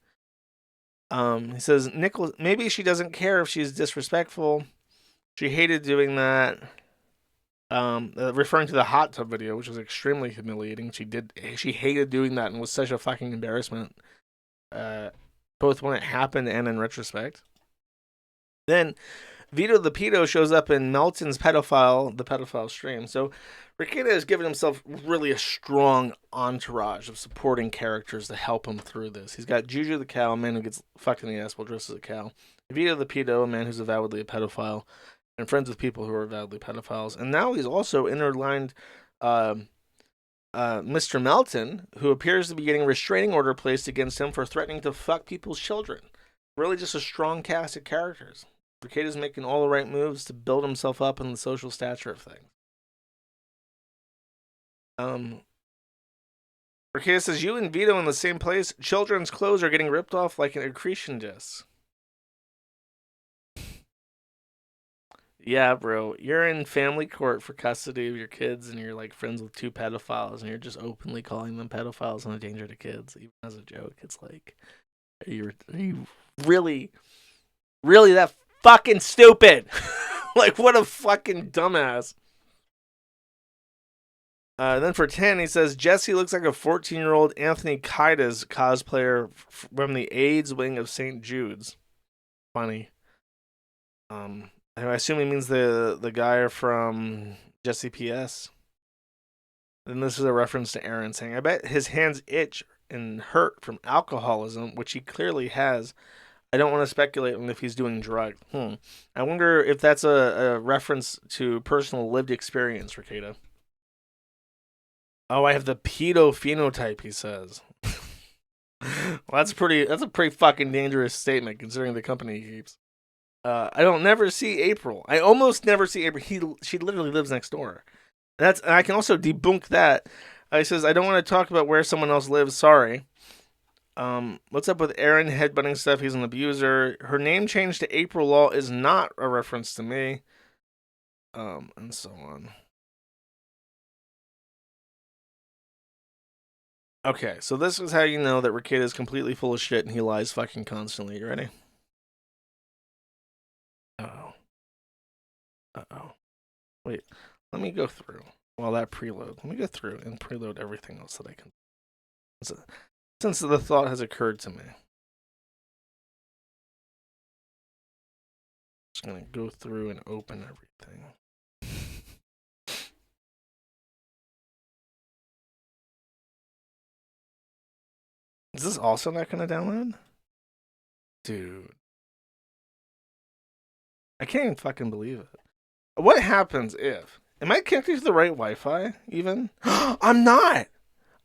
He says, Nicholas, maybe she doesn't care if she's disrespectful. She hated doing that. Referring to the hot tub video, which was extremely humiliating. She hated doing that and was such a fucking embarrassment. Both when it happened and in retrospect. Then Vito the Pedo shows up in Melton's the pedophile stream. So Rekieta has given himself really a strong entourage of supporting characters to help him through this. He's got Juju the cow, a man who gets fucked in the ass while dressed as a cow. Vito the Pedo, a man who's avowedly a pedophile, and friends with people who are avowedly pedophiles. And now he's also interlined Mr. Melton, who appears to be getting a restraining order placed against him for threatening to fuck people's children. Really just a strong cast of characters. Rekieta's making all the right moves to build himself up in the social stature of things. Rekieta says, you and Vito in the same place. Children's clothes are getting ripped off like an accretion disc. Yeah, bro. You're in family court for custody of your kids and you're like friends with two pedophiles and you're just openly calling them pedophiles and a danger to kids, even as a joke. It's like, are you really that fucking stupid? Like, what a fucking dumbass. Then for 10, he says, Jesse looks like a 14-year-old Anthony Kiedis cosplayer from the AIDS wing of St. Jude's. Funny. I assume he means the guy from Jesse PS. And this is a reference to Aaron saying, I bet his hands itch and hurt from alcoholism, which he clearly has. I don't want to speculate on if he's doing drugs. I wonder if that's a reference to personal lived experience, Rekieta. Oh, I have the pedo phenotype, he says. Well, that's a pretty fucking dangerous statement considering the company he keeps. I don't never see April. I almost never see April. She literally lives next door. And I can also debunk that. He says, I don't want to talk about where someone else lives. Sorry. What's up with Aaron headbutting stuff? He's an abuser. Her name change to April Law is not a reference to me. And so on. Okay, so this is how you know that Rekieta is completely full of shit and he lies fucking constantly. You ready? Uh-oh. Wait, let me go through. While that preload. Let me go through and preload everything else that I can. Since the thought has occurred to me. Just going to go through and open everything. Is this also not going to download? Dude. I can't even fucking believe it. What happens if... Am I connected to the right Wi-Fi, even? I'm not!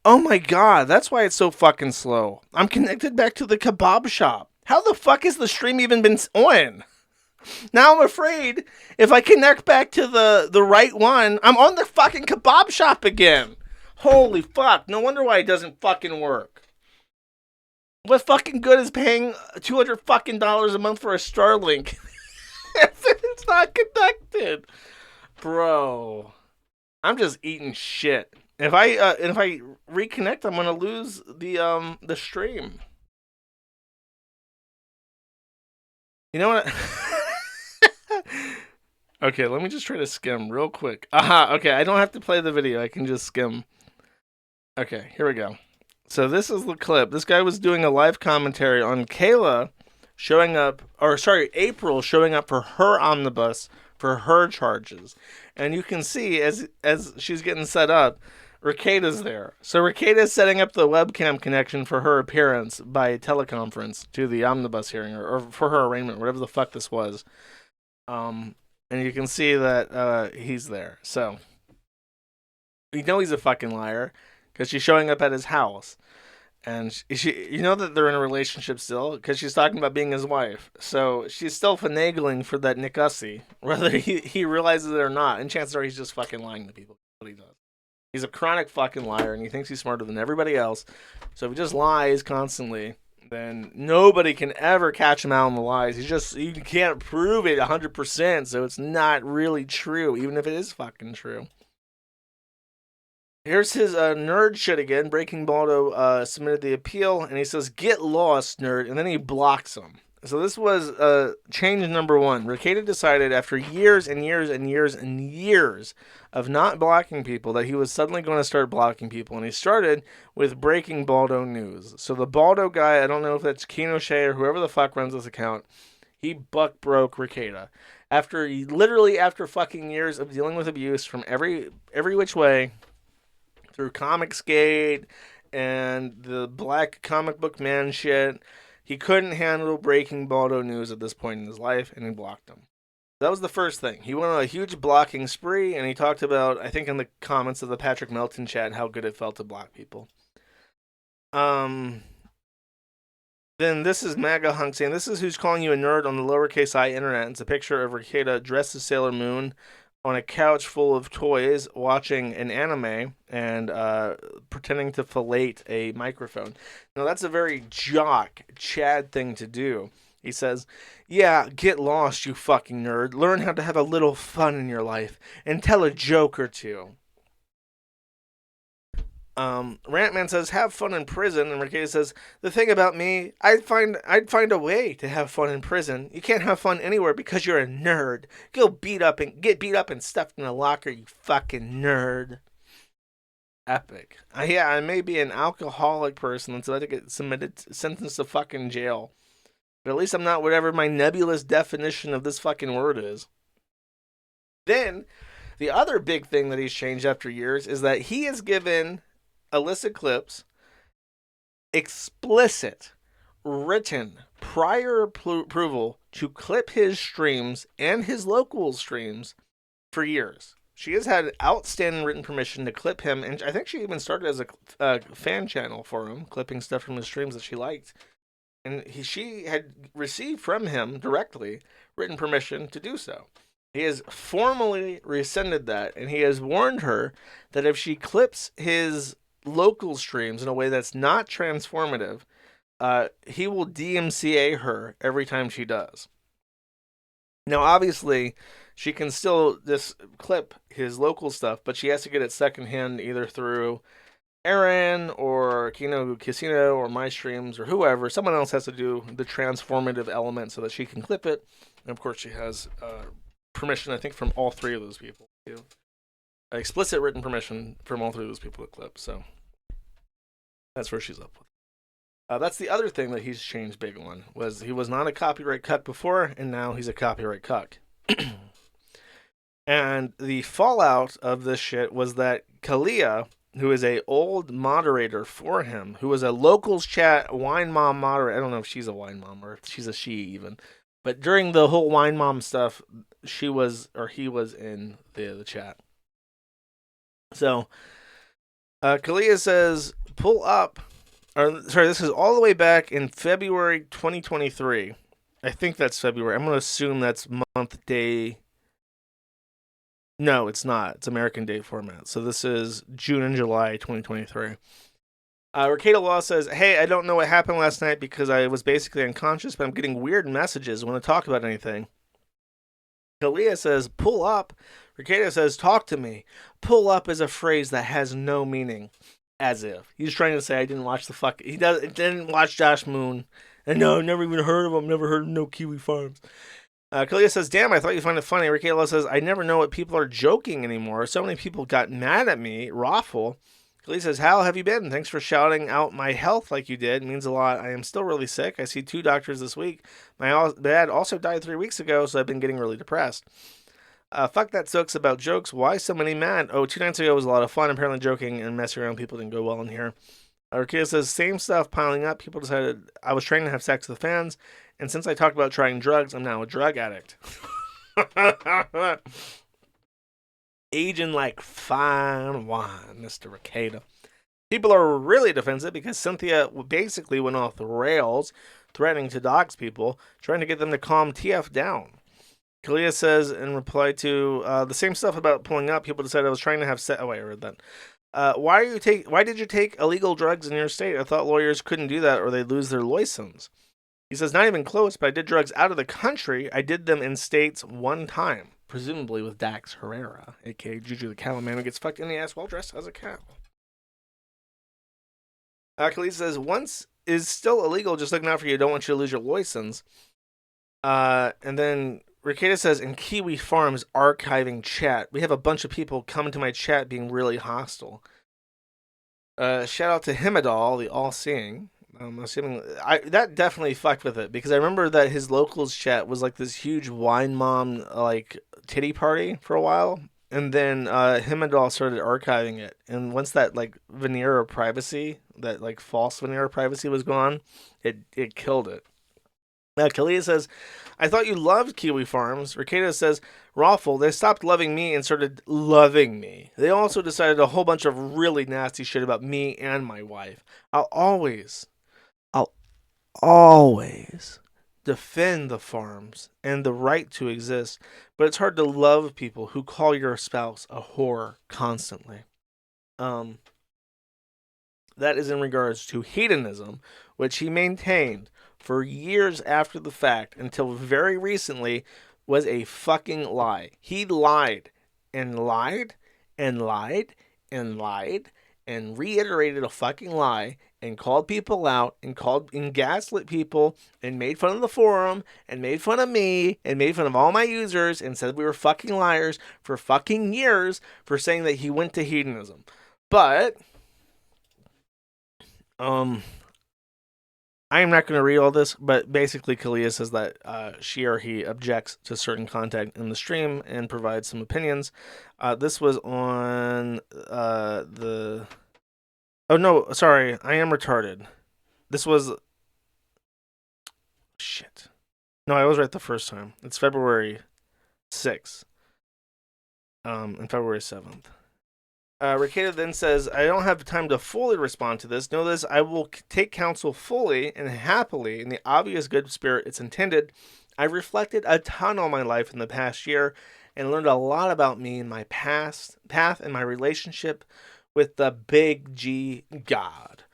Oh my god, that's why it's so fucking slow. I'm connected back to the kebab shop. How the fuck has the stream even been on? Now I'm afraid if I connect back to the right one, I'm on the fucking kebab shop again. Holy fuck, no wonder why it doesn't fucking work. What fucking good is paying $200 fucking a month for a Starlink if it's not connected? Bro, I'm just eating shit. If I reconnect, I'm gonna lose the stream. You know what? Okay, let me just try to skim real quick. Aha, okay, I don't have to play the video. I can just skim. Okay, here we go. So this is the clip. This guy was doing a live commentary on Kayla showing up, or sorry, April showing up for her omnibus for her charges. And you can see as she's getting set up, Rekieta's there. So Rekieta's setting up the webcam connection for her appearance by teleconference to the omnibus hearing, or for her arraignment, whatever the fuck this was. And you can see that he's there. So you know he's a fucking liar because she's showing up at his house. And she, you know that they're in a relationship still because she's talking about being his wife. So she's still finagling for that Nick Hussey, whether he realizes it or not. And chances are he's just fucking lying to people. That's what he does. He's a chronic fucking liar, and he thinks he's smarter than everybody else. So if he just lies constantly, then nobody can ever catch him out on the lies. You can't prove it 100%, so it's not really true, even if it is fucking true. Here's his nerd shit again. Breaking Baldo submitted the appeal, and he says, "Get lost, nerd," and then he blocks him. So this was change number one. Rekieta decided after years and years and years and years of not blocking people that he was suddenly going to start blocking people. And he started with Breaking Baldo News. So the Baldo guy, I don't know if that's Kino Shea or whoever the fuck runs this account, he buck broke Rekieta. After fucking years of dealing with abuse from every which way, through Comicsgate and the Black Comic Book Man shit, he couldn't handle Breaking Baldo News at this point in his life, and he blocked him. That was the first thing. He went on a huge blocking spree, and he talked about, I think in the comments of the Patrick Melton chat, how good it felt to block people. Then this is MAGA Hunk saying, "This is who's calling you a nerd on the lowercase I internet." It's a picture of Rekieta dressed as Sailor Moon on a couch full of toys watching an anime and pretending to fillet a microphone. Now, that's a very jock, Chad thing to do. He says, "Yeah, get lost, you fucking nerd. Learn how to have a little fun in your life and tell a joke or two." Rantman says, "Have fun in prison." And Rekieta says, "The thing about me, I'd find a way to have fun in prison. You can't have fun anywhere because you're a nerd. Get beat up and stuffed in a locker, you fucking nerd." Epic. Yeah, I may be an alcoholic person that's about to get sentenced to fucking jail. But at least I'm not whatever my nebulous definition of this fucking word is. Then, the other big thing that he's changed after years is that he has given illicit clips explicit, written, prior approval to clip his streams and his local streams for years. She has had outstanding written permission to clip him, and I think she even started as a fan channel for him, clipping stuff from his streams that she liked. And she had received from him directly written permission to do so. He has formally rescinded that, and he has warned her that if she clips his local streams in a way that's not transformative, he will DMCA her every time she does. Now, obviously, she can still just clip his local stuff, but she has to get it secondhand either through Aaron or Kino Casino or my streams or whoever. Someone else has to do the transformative element so that she can clip it. And of course, she has permission, I think, from all three of those people too. Explicit written permission from all three of those people to clip. So that's where she's up with. That's the other thing that he's changed big on, was he was not a copyright cuck before, and now he's a copyright cuck. And the fallout of this shit was that Kalia, who is a old moderator for him, who was a locals chat wine mom moderator. I don't know if she's a wine mom or if she's a she even, but during the whole wine mom stuff, he was in the chat. So Kalia says, this is all the way back in February 2023. I think that's February. I'm going to assume that's month, day. No, it's not. It's American date format. So this is June and July 2023. Rekieta Law says, "Hey, I don't know what happened last night because I was basically unconscious, but I'm getting weird messages when I talk about anything." Kalia says, "Pull up." Rekieta says, "Talk to me." Pull up is a phrase that has no meaning. As if he's trying to say, I didn't watch didn't watch Josh Moon. And no, I've never even heard of him. Never heard of No Kiwi Farms. Kalia says, "Damn, I thought you'd find it funny." Rekieta says, "I never know what people are joking anymore. So many people got mad at me, Raffle, Kalia says, how have you been? Thanks for shouting out my health like you did. It means a lot. I am still really sick. I see 2 doctors this week. My dad also died 3 weeks ago, so I've been getting really depressed. Fuck that sucks about jokes. Why so many mad? Oh, 2 nights ago was a lot of fun. Apparently joking and messing around people didn't go well in here. Arkia says, same stuff piling up. People decided I was trying to have sex with fans, and since I talked about trying drugs, I'm now a drug addict. Aging like fine wine, Mr. Ricada. People are really defensive because Cynthia basically went off the rails, threatening to dox people, trying to get them to calm TF down. Kalia says in reply to the same stuff about pulling up, people decided I was trying to have sex. Oh, wait, I read that. Why did you take illegal drugs in your state? I thought lawyers couldn't do that or they'd lose their license. He says, not even close, but I did drugs out of the country. I did them in states 1 time, presumably with Dax Herrera, a.k.a. Juju the Cowman, who gets fucked in the ass while dressed as a cow. Kalia says, once is still illegal, just looking out for you. Don't want you to lose your license. And then Ricada says, in Kiwi Farms archiving chat, we have a bunch of people coming to my chat being really hostile. Shout out to Himadal, the all-seeing. I'm assuming that definitely fucked with it because I remember that his locals chat was like this huge wine mom like titty party for a while, and then Himadal started archiving it, and once that like veneer of privacy, that like false veneer of privacy was gone, it killed it. Now, Kalia says, I thought you loved Kiwi Farms. Ricada says, Raffle, they stopped loving me and started loving me. They also decided a whole bunch of really nasty shit about me and my wife. I'll always defend the farms and the right to exist, but it's hard to love people who call your spouse a whore constantly. That is in regards to hedonism, which he maintained for years after the fact until very recently was a fucking lie. He lied and lied and lied and lied and reiterated a fucking lie and called people out and gaslit people and made fun of the forum and made fun of me and made fun of all my users and said we were fucking liars for fucking years for saying that he went to hedonism. But I am not going to read all this, but basically Kalia says that she or he objects to certain content in the stream and provides some opinions. This was on the... Oh, no, sorry, I am retarded. This was... Shit. No, I was right the first time. It's February 6th. And February 7th. Ricada then says, I don't have time to fully respond to this. Know this, I will take counsel fully and happily in the obvious good spirit it's intended. I reflected a ton on my life in the past year and learned a lot about me and my past path and my relationship with the big G God.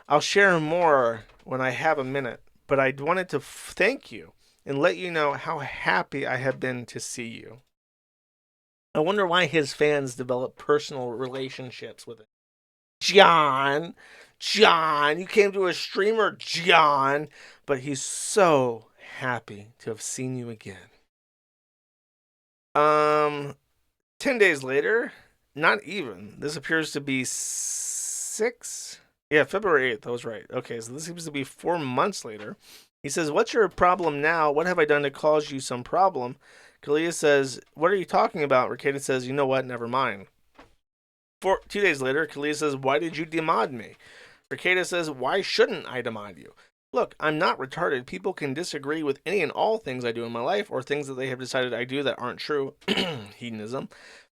I'll share more when I have a minute, but I wanted to thank you and let you know how happy I have been to see you. I wonder why his fans develop personal relationships with it. John, you came to a streamer, John, but he's so happy to have seen you again. 10 days later, not even. This appears to be February 8th. I was right. Okay, so this seems to be 4 months later. He says, what's your problem now? What have I done to cause you some problem? Kalia says, what are you talking about? Ricada says, you know what? Never mind. 2 days later, Kalia says, why did you demod me? Ricada says, why shouldn't I demod you? Look, I'm not retarded. People can disagree with any and all things I do in my life or things that they have decided I do that aren't true. Hedonism.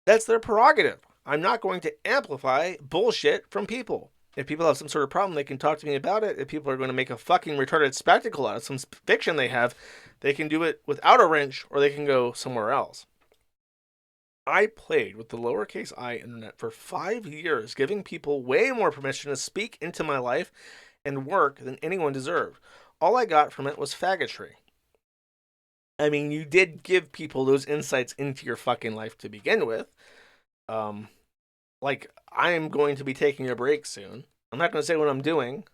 That's their prerogative. I'm not going to amplify bullshit from people. If people have some sort of problem, they can talk to me about it. If people are going to make a fucking retarded spectacle out of some fiction they have, they can do it without a wrench or they can go somewhere else. I played with the lowercase I internet for 5 years, giving people way more permission to speak into my life and work than anyone deserved. All I got from it was faggotry. I mean, you did give people those insights into your fucking life to begin with. Like, I am going to be taking a break soon. I'm not going to say what I'm doing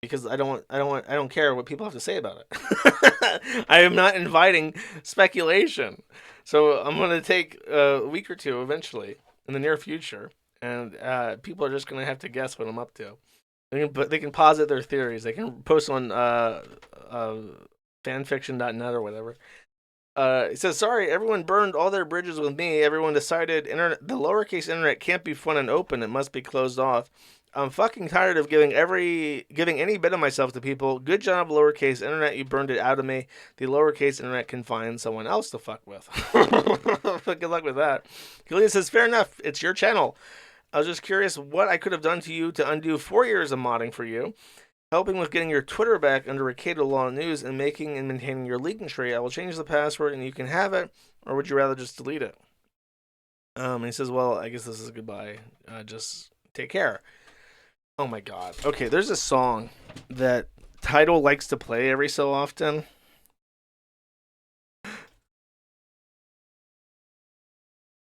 because I don't care what people have to say about it. I am not inviting speculation. So I'm going to take a week or two eventually in the near future and people are just gonna have to guess what I'm up to. They can posit their theories. They can post on fanfiction.net or whatever. It says, sorry, everyone burned all their bridges with me. Everyone decided the lowercase internet can't be fun and open. It must be closed off. I'm fucking tired of giving any bit of myself to people. Good job, lowercase internet. You burned it out of me. The lowercase internet can find someone else to fuck with. Good luck with that. Gillian says, fair enough. It's your channel. I was just curious what I could have done to you to undo 4 years of modding for you. Helping with getting your Twitter back under Rekieta Law News and making and maintaining your leaking tree. I will change the password and you can have it, or would you rather just delete it? And he says, well, I guess this is goodbye. Just take care. Oh my god. Okay, there's a song that Tidal likes to play every so often.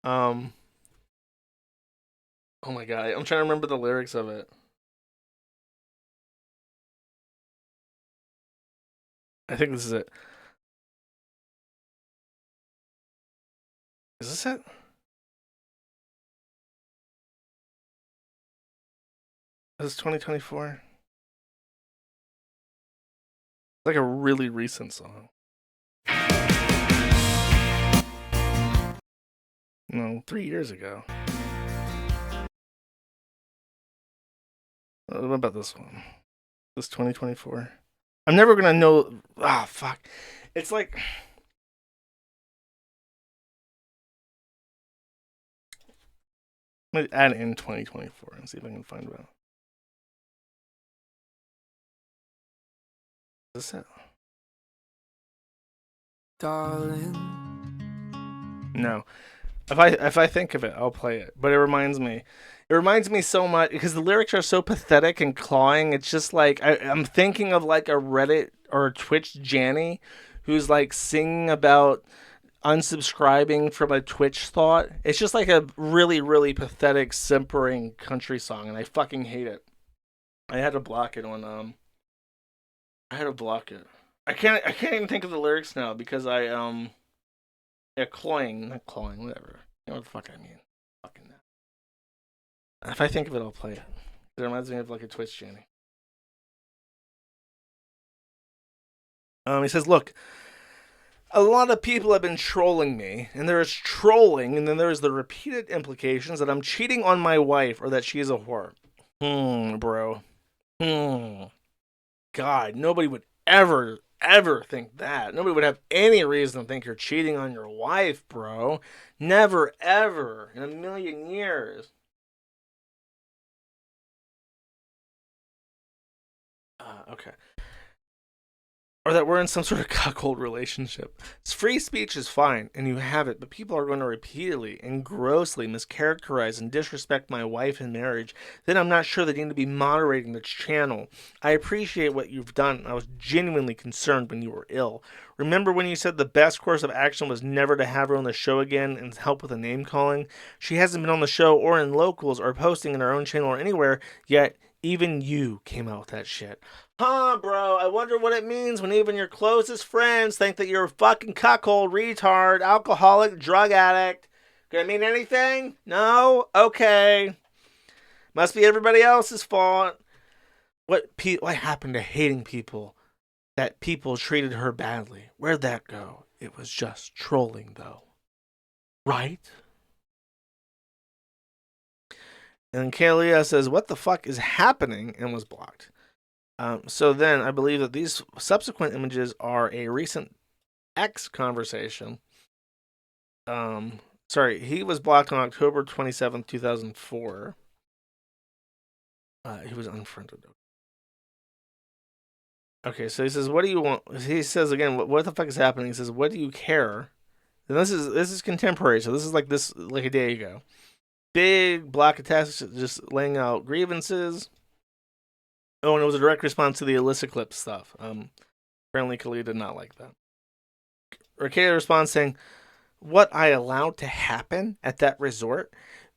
Oh my god, I'm trying to remember the lyrics of it. I think this is it. Is this it? This is 2024. It's like a really recent song. No, 3 years ago. What about this one? This 2024. I'm never gonna know. Ah, fuck. It's like. Let me add in 2024 and see if I can find out. Is this it? Darling. No. If I think of it, I'll play it. But it reminds me so much because the lyrics are so pathetic and clawing. It's just like I'm thinking of like a Reddit or a Twitch Janny who's like singing about unsubscribing from a Twitch thought. It's just like a really, really pathetic, simpering country song, and I fucking hate it. I had to block it on I had to block it. I can't even think of the lyrics now because not cloying, whatever. You know what the fuck I mean. Fucking that. If I think of it, I'll play it. It reminds me of like a Twitch Janny. He says, look, a lot of people have been trolling me, and there is trolling, and then there is the repeated implications that I'm cheating on my wife or that she is a whore. Bro. God, nobody would ever think that. Nobody would have any reason to think you're cheating on your wife, bro. Never, ever in a million years. Okay. Or that we're in some sort of cuckold relationship. Free speech is fine, and you have it, but people are going to repeatedly and grossly mischaracterize and disrespect my wife in marriage. Then I'm not sure they need to be moderating the channel. I appreciate what you've done. I was genuinely concerned when you were ill. Remember when you said the best course of action was never to have her on the show again and help with the name calling? She hasn't been on the show or in locals or posting in her own channel or anywhere, yet even you came out with that shit. Huh, bro, I wonder what it means when even your closest friends think that you're a fucking cuckold, retard, alcoholic, drug addict. Gonna mean anything? No? Okay. Must be everybody else's fault. What happened to hating people? That people treated her badly. Where'd that go? It was just trolling, though. Right? And Kalia says, what the fuck is happening? And was blocked. So then I believe that these subsequent images are a recent X conversation. Sorry, he was blocked on October 27th, 2004. He was unfriended. Okay, so he says, what do you want? He says again, what the fuck is happening? He says, what do you care? And this is contemporary, so this is like a day ago. Big block of text just laying out grievances. Oh, and it was a direct response to the Alyssa Clip stuff. Apparently Kalia did not like that. Rekieta responds saying, what I allowed to happen at that resort?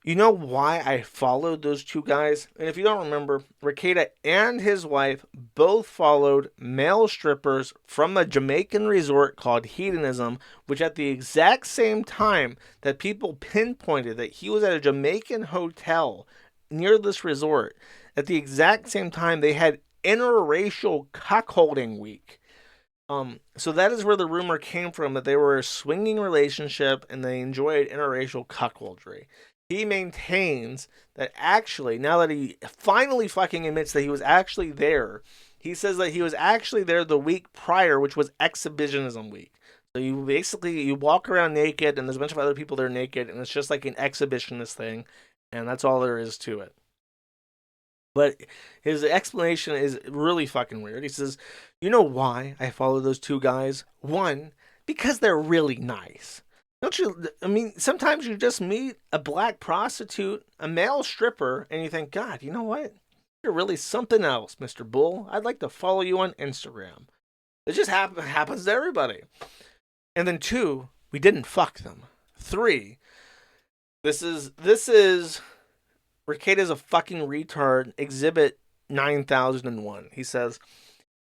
You know why I followed those two guys? And if you don't remember, Rekieta and his wife both followed male strippers from a Jamaican resort called Hedonism, which at the exact same time that people pinpointed that he was at a Jamaican hotel near this resort, at the exact same time they had interracial cuckolding week. So that is where the rumor came from, that they were a swinging relationship and they enjoyed interracial cuckoldry. He maintains that actually, now that he finally fucking admits that he was actually there, he says that he was actually there the week prior, which was exhibitionism week. So you walk around naked and there's a bunch of other people there naked and it's just like an exhibitionist thing. And that's all there is to it. But his explanation is really fucking weird. He says, you know why I follow those two guys? One, because they're really nice. Don't you? I mean, sometimes you just meet a black prostitute, a male stripper, and you think, God, you know what? You're really something else, Mr. Bull. I'd like to follow you on Instagram. It just happens to everybody. And then two, we didn't fuck them. Three, this is Rekieta's a fucking retard. Exhibit 9001. He says,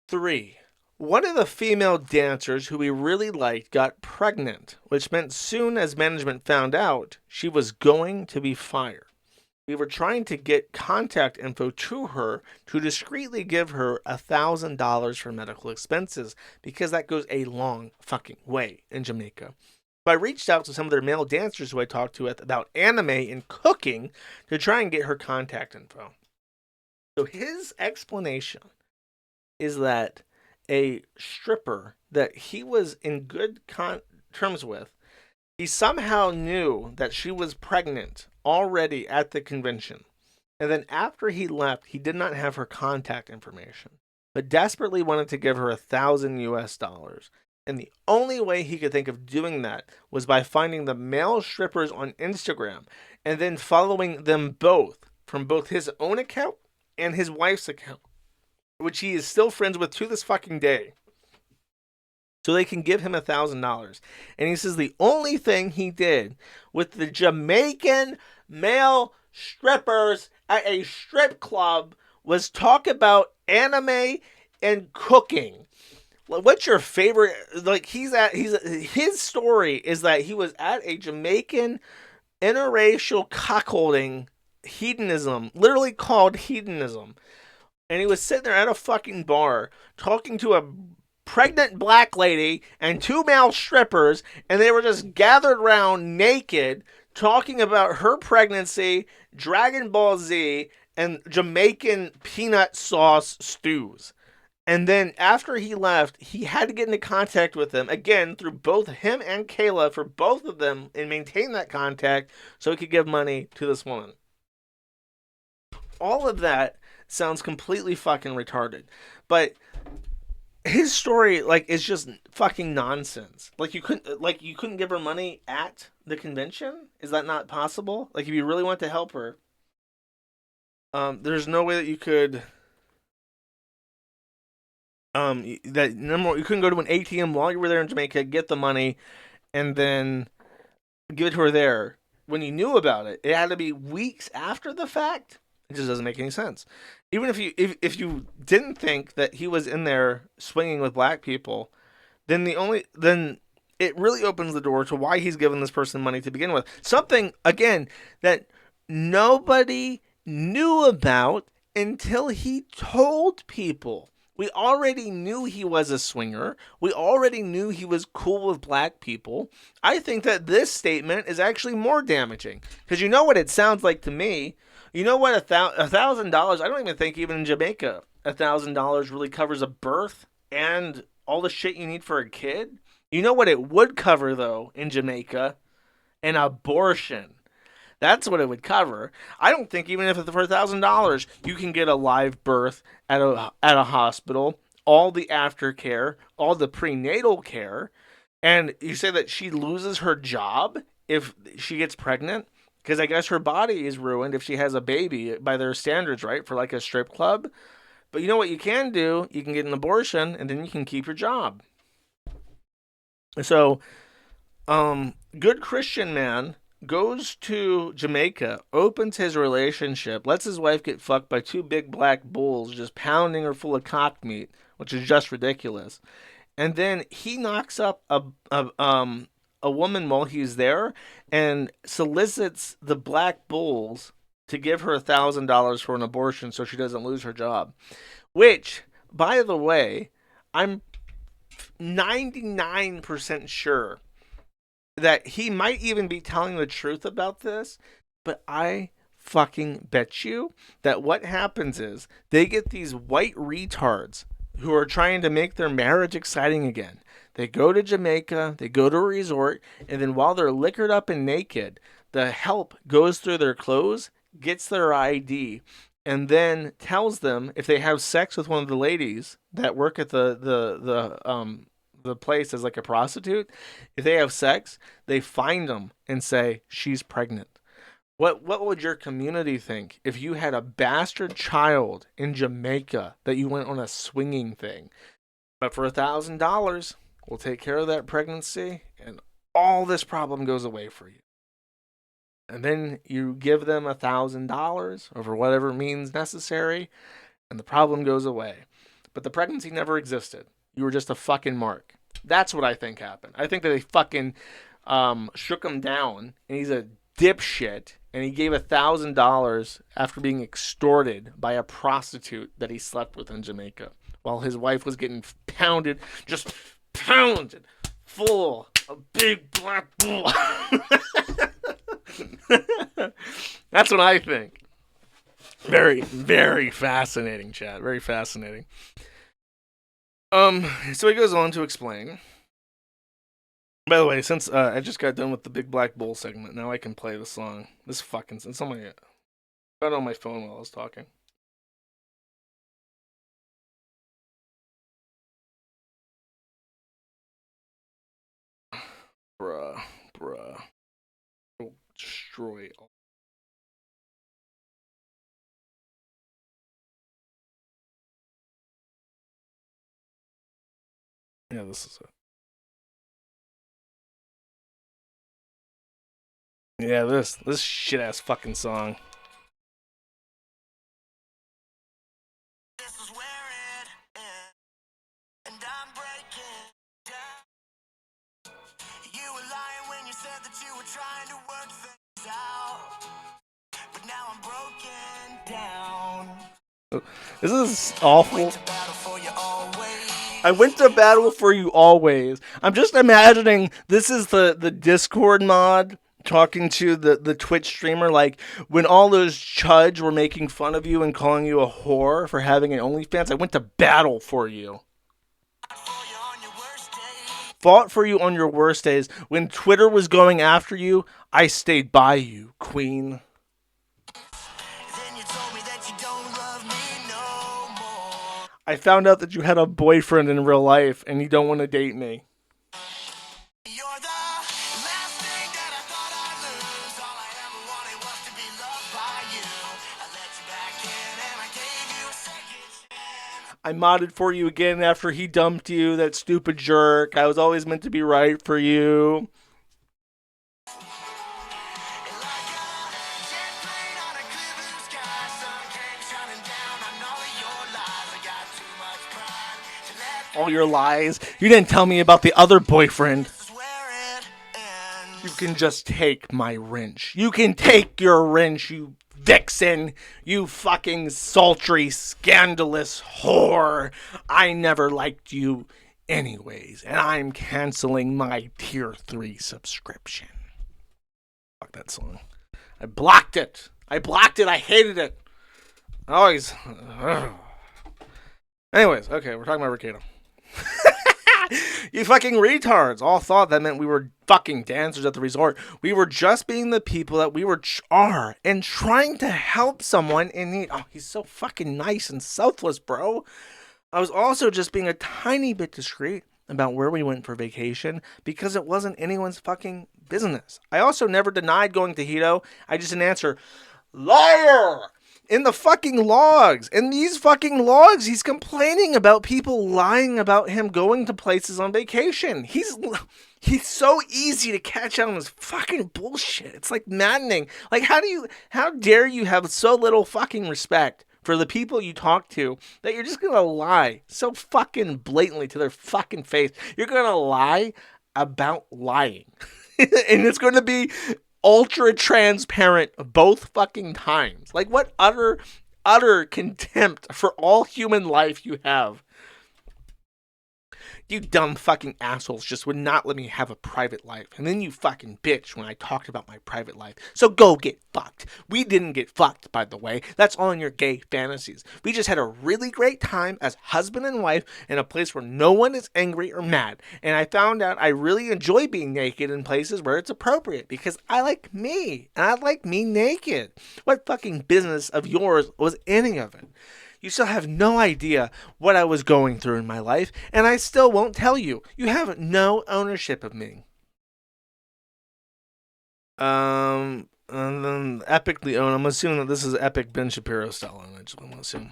3. One of the female dancers who we really liked got pregnant, which meant soon as management found out, she was going to be fired. We were trying to get contact info to her to discreetly give her $1,000 for medical expenses because that goes a long fucking way in Jamaica. So I reached out to some of their male dancers who I talked to about anime and cooking to try and get her contact info. So his explanation is that a stripper that he was in good terms with, he somehow knew that she was pregnant already at the convention. And then after he left, he did not have her contact information, but desperately wanted to give her $1,000 US. And the only way he could think of doing that was by finding the male strippers on Instagram and then following them both from both his own account and his wife's account, which he is still friends with to this fucking day. So they can give him $1,000. And he says the only thing he did with the Jamaican male strippers at a strip club was talk about anime and cooking. What's your favorite? Like his story is that he was at a Jamaican interracial cuckolding hedonism, literally called hedonism. And he was sitting there at a fucking bar talking to a pregnant black lady and two male strippers, and they were just gathered around naked talking about her pregnancy, Dragon Ball Z, and Jamaican peanut sauce stews. And then after he left, he had to get into contact with them again through both him and Kayla for both of them and maintain that contact so he could give money to this woman. All of that sounds completely fucking retarded. But his story, like, is just fucking nonsense. Like you couldn't give her money at the convention? Is that not possible? Like, if you really want to help her, there's no way that you could. You couldn't go to an ATM while you were there in Jamaica, get the money, and then give it to her there. When you knew about it, it had to be weeks after the fact. It just doesn't make any sense. Even if you didn't think that he was in there swinging with black people, then it really opens the door to why he's giving this person money to begin with. Something, again, that nobody knew about until he told people. We already knew he was a swinger. We already knew he was cool with black people. I think that this statement is actually more damaging. Because you know what it sounds like to me? You know what? $1,000, I don't even think even in Jamaica, $1,000 really covers a birth and all the shit you need for a kid. You know what it would cover, though, in Jamaica? An abortion. That's what it would cover. I don't think even if it's for $1,000, you can get a live birth at a hospital, all the aftercare, all the prenatal care, and you say that she loses her job if she gets pregnant? Because I guess her body is ruined if she has a baby by their standards, right? For like a strip club. But you know what you can do? You can get an abortion and then you can keep your job. So, good Christian man goes to Jamaica, opens his relationship, lets his wife get fucked by 2 big black bulls just pounding her full of cock meat, which is just ridiculous. And then he knocks up a woman while he's there and solicits the black bulls to give her $1,000 for an abortion so she doesn't lose her job. Which, by the way, I'm 99% sure that he might even be telling the truth about this, but I fucking bet you that what happens is they get these white retards who are trying to make their marriage exciting again. They go to Jamaica, they go to a resort, and then while they're liquored up and naked, the help goes through their clothes, gets their ID, and then tells them if they have sex with one of the ladies that work at the place as like a prostitute, if they have sex, they find them and say she's pregnant. What would your community think if you had a bastard child in Jamaica that you went on a swinging thing? But for $1,000, we'll take care of that pregnancy and all this problem goes away for you. And then you give them $1,000 or for whatever means necessary, and the problem goes away. But the pregnancy never existed. You were just a fucking mark. That's what I think happened. I think that they fucking shook him down, and he's a dipshit, and he gave $1,000 after being extorted by a prostitute that he slept with in Jamaica, while his wife was getting pounded, just pounded, full of big black bull. That's what I think. Very, very fascinating, chat. Very fascinating. So he goes on to explain. By the way, since I just got done with the Big Black Bull segment, now I can play the song. This fucking... Somebody got on my phone while I was talking. Bruh. It'll destroy all. Yeah, this is it. Yeah, this shit ass fucking song. This is awful. I went to battle for you always. I'm just imagining this is the Discord mod talking to the Twitch streamer, like when all those chuds were making fun of you and calling you a whore for having an OnlyFans. I went to battle for you. Fought for you on your worst days. When Twitter was going after you, I stayed by you, queen. I found out that you had a boyfriend in real life and you don't want to date me. I modded for you again after he dumped you, that stupid jerk. I was always meant to be right for you. All your lies. You didn't tell me about the other boyfriend. You can just take my wrench. You can take your wrench, you vixen. You fucking sultry, scandalous whore. I never liked you anyways, and I'm canceling my tier 3 subscription. Fuck that song. I blocked it. I hated it. Always. Anyways, okay, we're talking about Rekieta. You fucking retards all thought that meant we were fucking dancers at the resort. We were just being the people that we are and trying to help someone in need. Oh, he's so fucking nice and selfless, bro. I was also just being a tiny bit discreet about where we went for vacation because it wasn't anyone's fucking business. I also never denied going to Hito. I just didn't answer, liar! in the fucking logs. In these fucking logs, he's complaining about people lying about him going to places on vacation. He's so easy to catch on his fucking bullshit. It's like maddening. Like, how dare you have so little fucking respect for the people you talk to that you're just gonna lie so fucking blatantly to their fucking face. You're gonna lie about lying. And it's gonna be ultra transparent both fucking times. Like, what utter contempt for all human life you have. You dumb fucking assholes just would not let me have a private life. And then you fucking bitch when I talked about my private life. So go get fucked. We didn't get fucked, by the way. That's all in your gay fantasies. We just had a really great time as husband and wife in a place where no one is angry or mad. And I found out I really enjoy being naked in places where it's appropriate because I like me. And I like me naked. What fucking business of yours was any of it? You still have no idea what I was going through in my life, and I still won't tell you. You have no ownership of me. And then epically owned. I'm assuming that this is epic Ben Shapiro style. I just want to assume.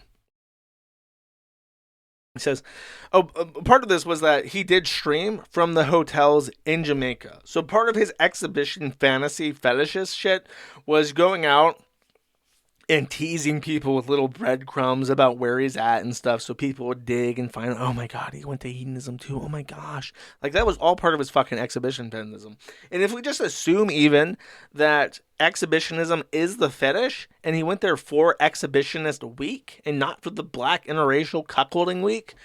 He says, part of this was that he did stream from the hotels in Jamaica. So part of his exhibition fantasy fetishist shit was going out and teasing people with little breadcrumbs about where he's at and stuff, so people would dig and find, oh my god, he went to hedonism too, oh my gosh. Like, that was all part of his fucking exhibition feminism. And if we just assume even that exhibitionism is the fetish, and he went there for exhibitionist week, and not for the black interracial cuckolding week,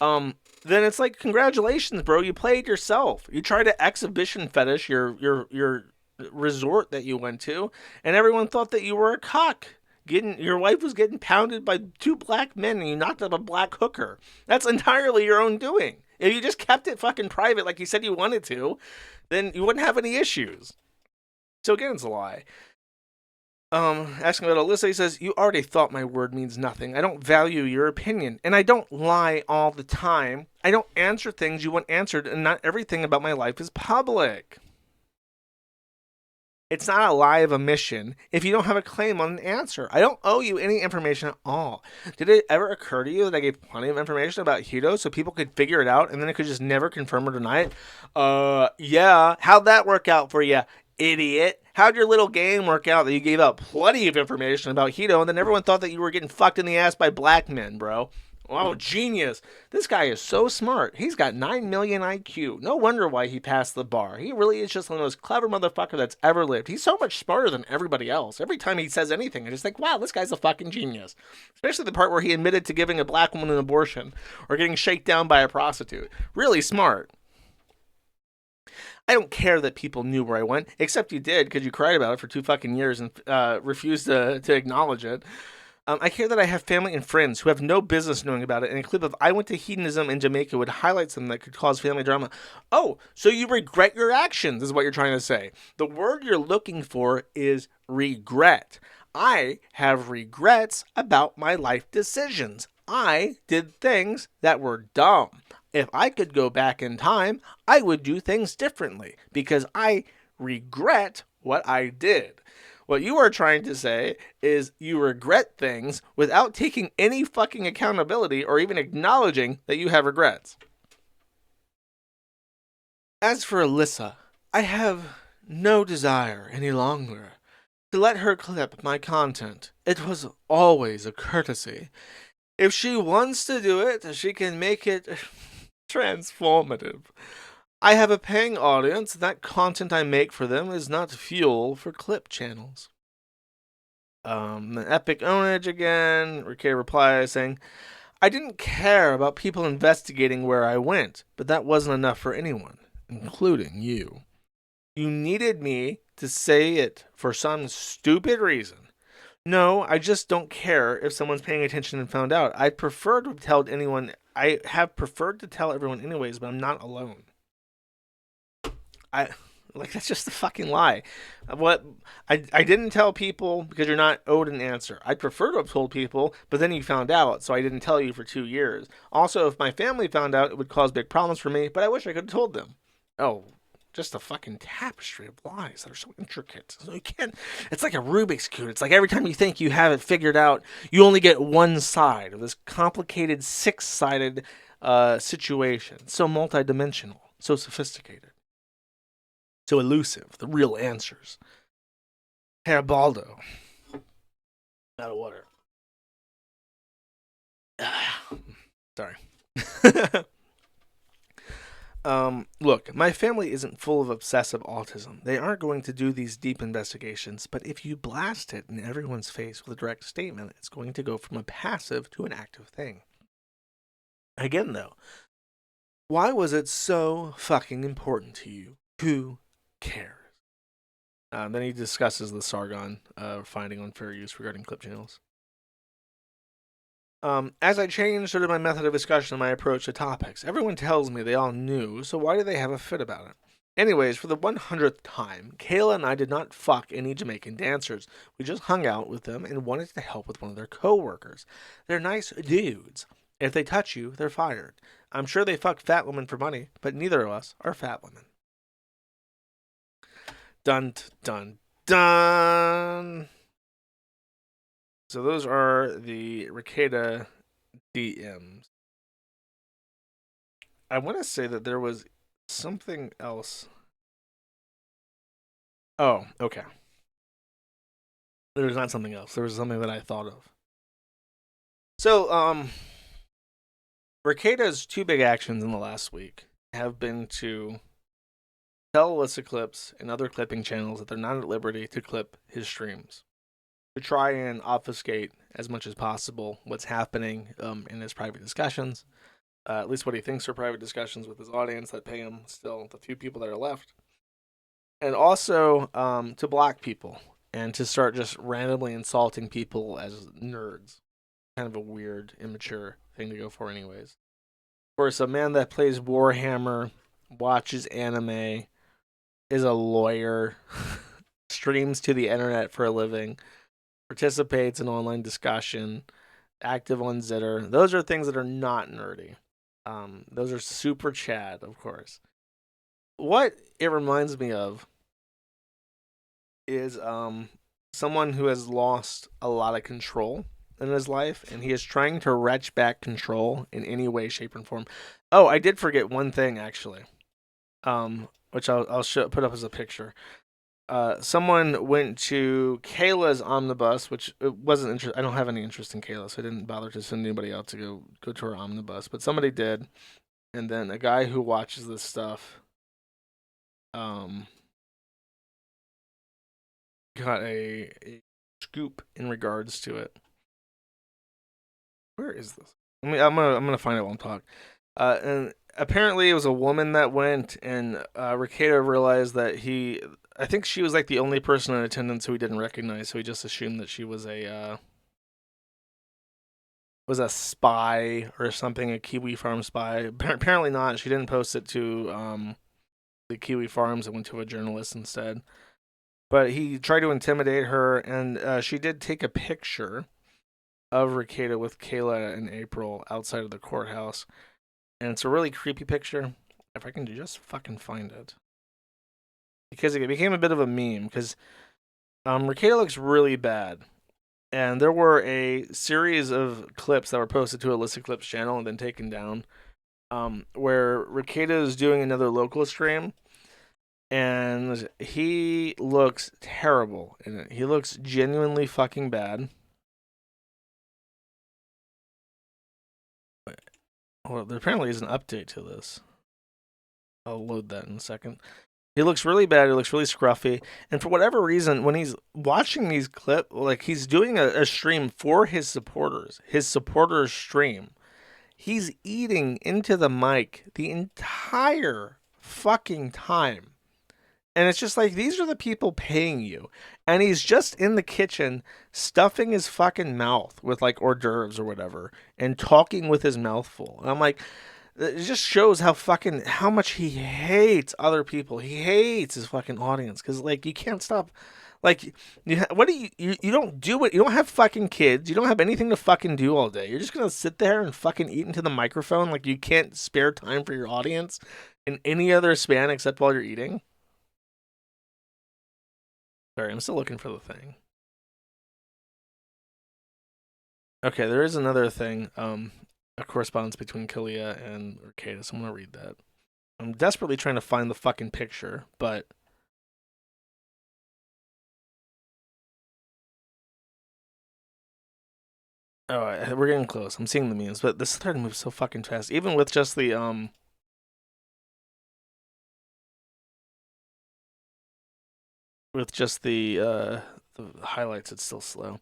then it's like, congratulations, bro, you played yourself. You tried to exhibition fetish your resort that you went to, and everyone thought that you were a cock. Your wife was getting pounded by 2 black men and you knocked up a black hooker. That's entirely your own doing. If you just kept it fucking private like you said you wanted to, then you wouldn't have any issues. So again, it's a lie. Asking about Alyssa, he says, you already thought my word means nothing. I don't value your opinion. And I don't lie all the time. I don't answer things you want answered, and not everything about my life is public. It's not a lie of omission if you don't have a claim on an answer. I don't owe you any information at all. Did it ever occur to you that I gave plenty of information about Hito so people could figure it out and then it could just never confirm or deny it? Yeah. How'd that work out for you, idiot? How'd your little game work out that you gave out plenty of information about Hito and then everyone thought that you were getting fucked in the ass by black men, bro? Oh, genius. This guy is so smart. He's got 9 million IQ. No wonder why he passed the bar. He really is just one of the most clever motherfucker that's ever lived. He's so much smarter than everybody else. Every time he says anything, I just think, wow, this guy's a fucking genius. Especially the part where he admitted to giving a black woman an abortion or getting shaken down by a prostitute. Really smart. I don't care that people knew where I went, except you did because you cried about it for 2 fucking years and refused to acknowledge it. I care that I have family and friends who have no business knowing about it, and a clip of I went to hedonism in Jamaica would highlight something that could cause family drama. Oh, so you regret your actions is what you're trying to say. The word you're looking for is regret. I have regrets about my life decisions. I did things that were dumb. If I could go back in time, I would do things differently because I regret what I did. What you are trying to say is you regret things without taking any fucking accountability or even acknowledging that you have regrets. As for Alyssa, I have no desire any longer to let her clip my content. It was always a courtesy. If she wants to do it, she can make it transformative. I have a paying audience. That content I make for them is not fuel for clip channels. Epic Ownage again. Ricky replies saying, I didn't care about people investigating where I went, but that wasn't enough for anyone, including you. You needed me to say it for some stupid reason. No, I just don't care if someone's paying attention and found out. I have preferred to tell everyone anyways, but I'm not alone. That's just a fucking lie. I didn't tell people because you're not owed an answer. I'd prefer to have told people, but then you found out, so I didn't tell you for 2 years. Also, if my family found out, it would cause big problems for me, but I wish I could have told them. Oh, just a fucking tapestry of lies that are so intricate. So you can't. It's like a Rubik's cube. It's like every time you think you have it figured out, you only get one side of this complicated 6-sided situation. So multidimensional, so sophisticated, so elusive. The real answers. Herr Baldo. Out of water. Sorry. Look, my family isn't full of obsessive autism. They aren't going to do these deep investigations, but if you blast it in everyone's face with a direct statement, it's going to go from a passive to an active thing. Again, though, why was it so fucking important to you? Who cares? Then he discusses the Sargon finding unfair use regarding clip channels. As I changed sort of my method of discussion and my approach to topics, everyone tells me they all knew, so why do they have a fit about it? Anyways, for the 100th time, Kayla and I did not fuck any Jamaican dancers. We just hung out with them and wanted to help with one of their co-workers. They're nice dudes. If they touch you, they're fired. I'm sure they fuck fat women for money, but neither of us are fat women. Dun, dun, dun. So those are the Rekieta DMs. I want to say that there was something else. Oh, okay. There was not something else. There was something that I thought of. So, Rekieta's 2 big actions in the last week have been to tell Alyssa Clips and other clipping channels that they're not at liberty to clip his streams, to try and obfuscate as much as possible what's happening in his private discussions, at least what he thinks are private discussions with his audience that pay him still, the few people that are left, and also to block people and to start just randomly insulting people as nerds. Kind of a weird, immature thing to go for anyways. Of course, a man that plays Warhammer, watches anime, is a lawyer, streams to the internet for a living, participates in online discussion, active on Zitter. Those are things that are not nerdy. Those are super Chad, of course. What it reminds me of is someone who has lost a lot of control in his life, and he is trying to wrench back control in any way, shape, and form. Oh, I did forget one thing, actually. Which I'll put up as a picture. Someone went to Kayla's omnibus, which it wasn't I don't have any interest in Kayla, so I didn't bother to send anybody out to go to her omnibus, but somebody did. And then a guy who watches this stuff got a scoop in regards to it. Where is this? I'm gonna find it while I'm talking. And apparently it was a woman that went, and Rekieta realized that I think she was like the only person in attendance who he didn't recognize, so he just assumed that she was a spy or something, a Kiwi Farm spy. Apparently not. She didn't post it to the Kiwi Farms. It went to a journalist instead. But he tried to intimidate her, and she did take a picture of Rekieta with Kayla and April outside of the courthouse. And it's a really creepy picture. If I can just fucking find it. Because it became a bit of a meme. Because Rekieta looks really bad. And there were a series of clips that were posted to Alyssa Clips channel and then taken down. Where Rekieta is doing another local stream. And he looks terrible in it. He looks genuinely fucking bad. Well, there apparently is an update to this. I'll load that in a second. He looks really bad. He looks really scruffy. And for whatever reason, when he's watching these clips, like he's doing a stream for his supporters stream, he's eating into the mic the entire fucking time. And it's just like, these are the people paying you. And he's just in the kitchen stuffing his fucking mouth with like hors d'oeuvres or whatever and talking with his mouth full. And I'm like, it just shows how much he hates other people. He hates his fucking audience because like you can't stop. Like, what do you don't do it. You don't have fucking kids. You don't have anything to fucking do all day. You're just going to sit there and fucking eat into the microphone like you can't spare time for your audience in any other span except while you're eating? Sorry, I'm still looking for the thing. Okay, there is another thing, a correspondence between Kalia and Rekieta, so I'm gonna read that. I'm desperately trying to find the fucking picture, but oh, we're getting close. I'm seeing the memes, but this thread moves so fucking fast. Even with just the the highlights, it's still slow.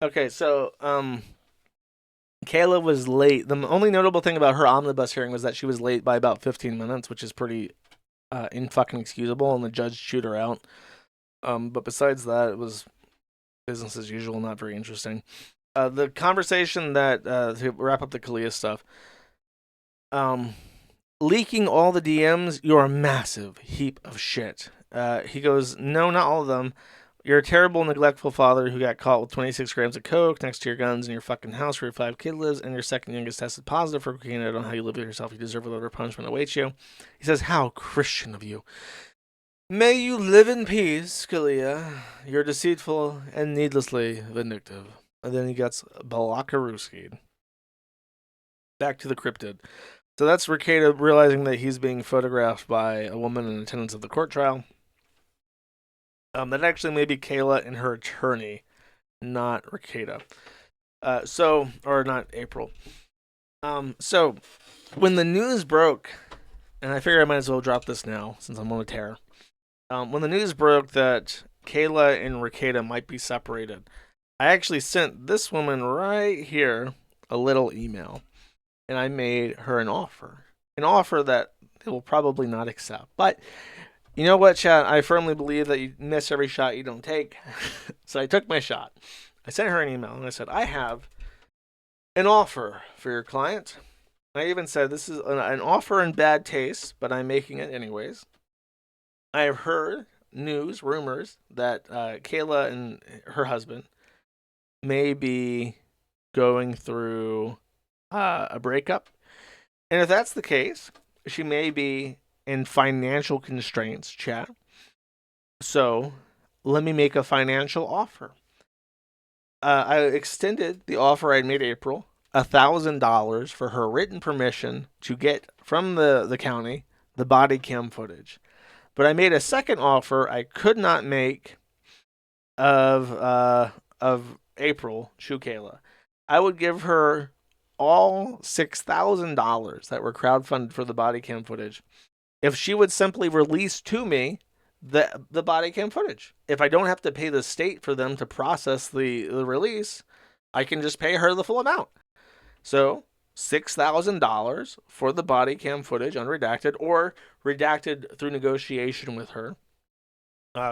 Okay, so Kayla was late. The only notable thing about her omnibus hearing was that she was late by about 15 minutes, which is pretty fucking excusable, and the judge chewed her out. But besides that, it was business as usual, not very interesting. The conversation that to wrap up the Kalia stuff, leaking all the DMs, you're a massive heap of shit. He goes, no, not all of them. You're a terrible, neglectful father who got caught with 26 grams of coke next to your guns in your fucking house where your 5 kid lives, and your second youngest tested positive for cocaine. I don't know how you live with yourself. You deserve whatever punishment awaits you. He says, how Christian of you. May you live in peace, Kalia. You're deceitful and needlessly vindictive. And then he gets Balakaruski'd. Back to the cryptid. So that's Rekieta realizing that he's being photographed by a woman in attendance of the court trial. That actually may be Kayla and her attorney, not Rekieta. Or not April. So, when the news broke, and I figure I might as well drop this now, since I'm on a tear. When the news broke that Kayla and Rekieta might be separated, I actually sent this woman right here a little email, and I made her an offer that they will probably not accept. But you know what, chat? I firmly believe that you miss every shot you don't take. So I took my shot. I sent her an email, and I said, I have an offer for your client. I even said, this is an offer in bad taste, but I'm making it anyways. I have heard rumors that Kayla and her husband may be going through a breakup. And if that's the case, she may be in financial constraints, chat. So let me make a financial offer. I extended the offer I made April, $1,000 for her written permission to get from the county the body cam footage. But I made a second offer I could not make of April to Kayla. I would give her all $6,000 that were crowdfunded for the body cam footage if she would simply release to me the body cam footage. If I don't have to pay the state for them to process the release, I can just pay her the full amount. So $6,000 for the body cam footage, unredacted, or redacted through negotiation with her,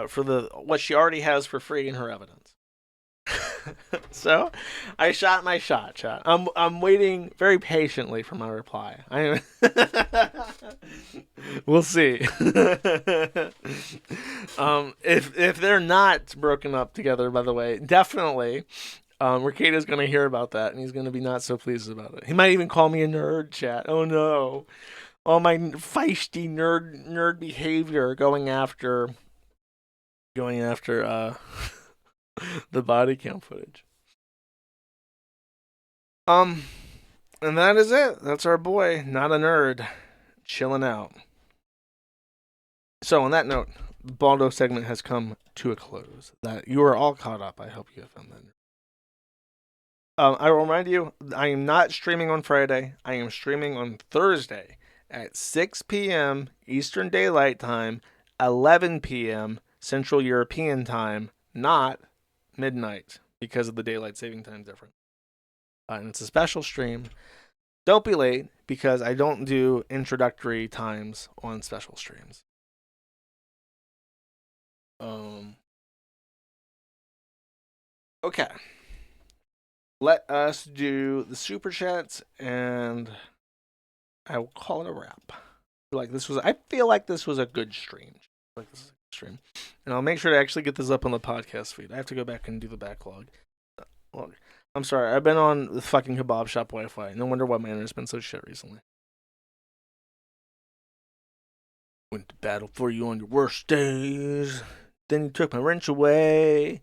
for what she already has for free in her evidence. So I shot my shot, chat. I'm waiting very patiently for my reply. We'll see. If they're not broken up together, by the way, definitely Rekieta's going to hear about that, and he's going to be not so pleased about it. He might even call me a nerd, chat. Oh no. All my feisty nerd behavior going after the body cam footage. And that is it. That's our boy, not a nerd, chilling out. So on that note, the Baldo segment has come to a close. That you are all caught up. I hope you have found that. I will remind you, I am not streaming on Friday. I am streaming on Thursday at 6 p.m. Eastern Daylight Time, 11 p.m. Central European Time, not midnight, because of the daylight saving time difference. And it's a special stream. Don't be late, because I don't do introductory times on special streams. Okay. Let us do the super chats, and I will call it a wrap. I feel like this was a good stream. And I'll make sure to actually get this up on the podcast feed. I have to go back and do the backlog. Look, I'm sorry. I've been on the fucking kebab shop Wi-Fi. No wonder why my internet's been so shit recently. Went to battle for you on your worst days. Then you took my wrench away.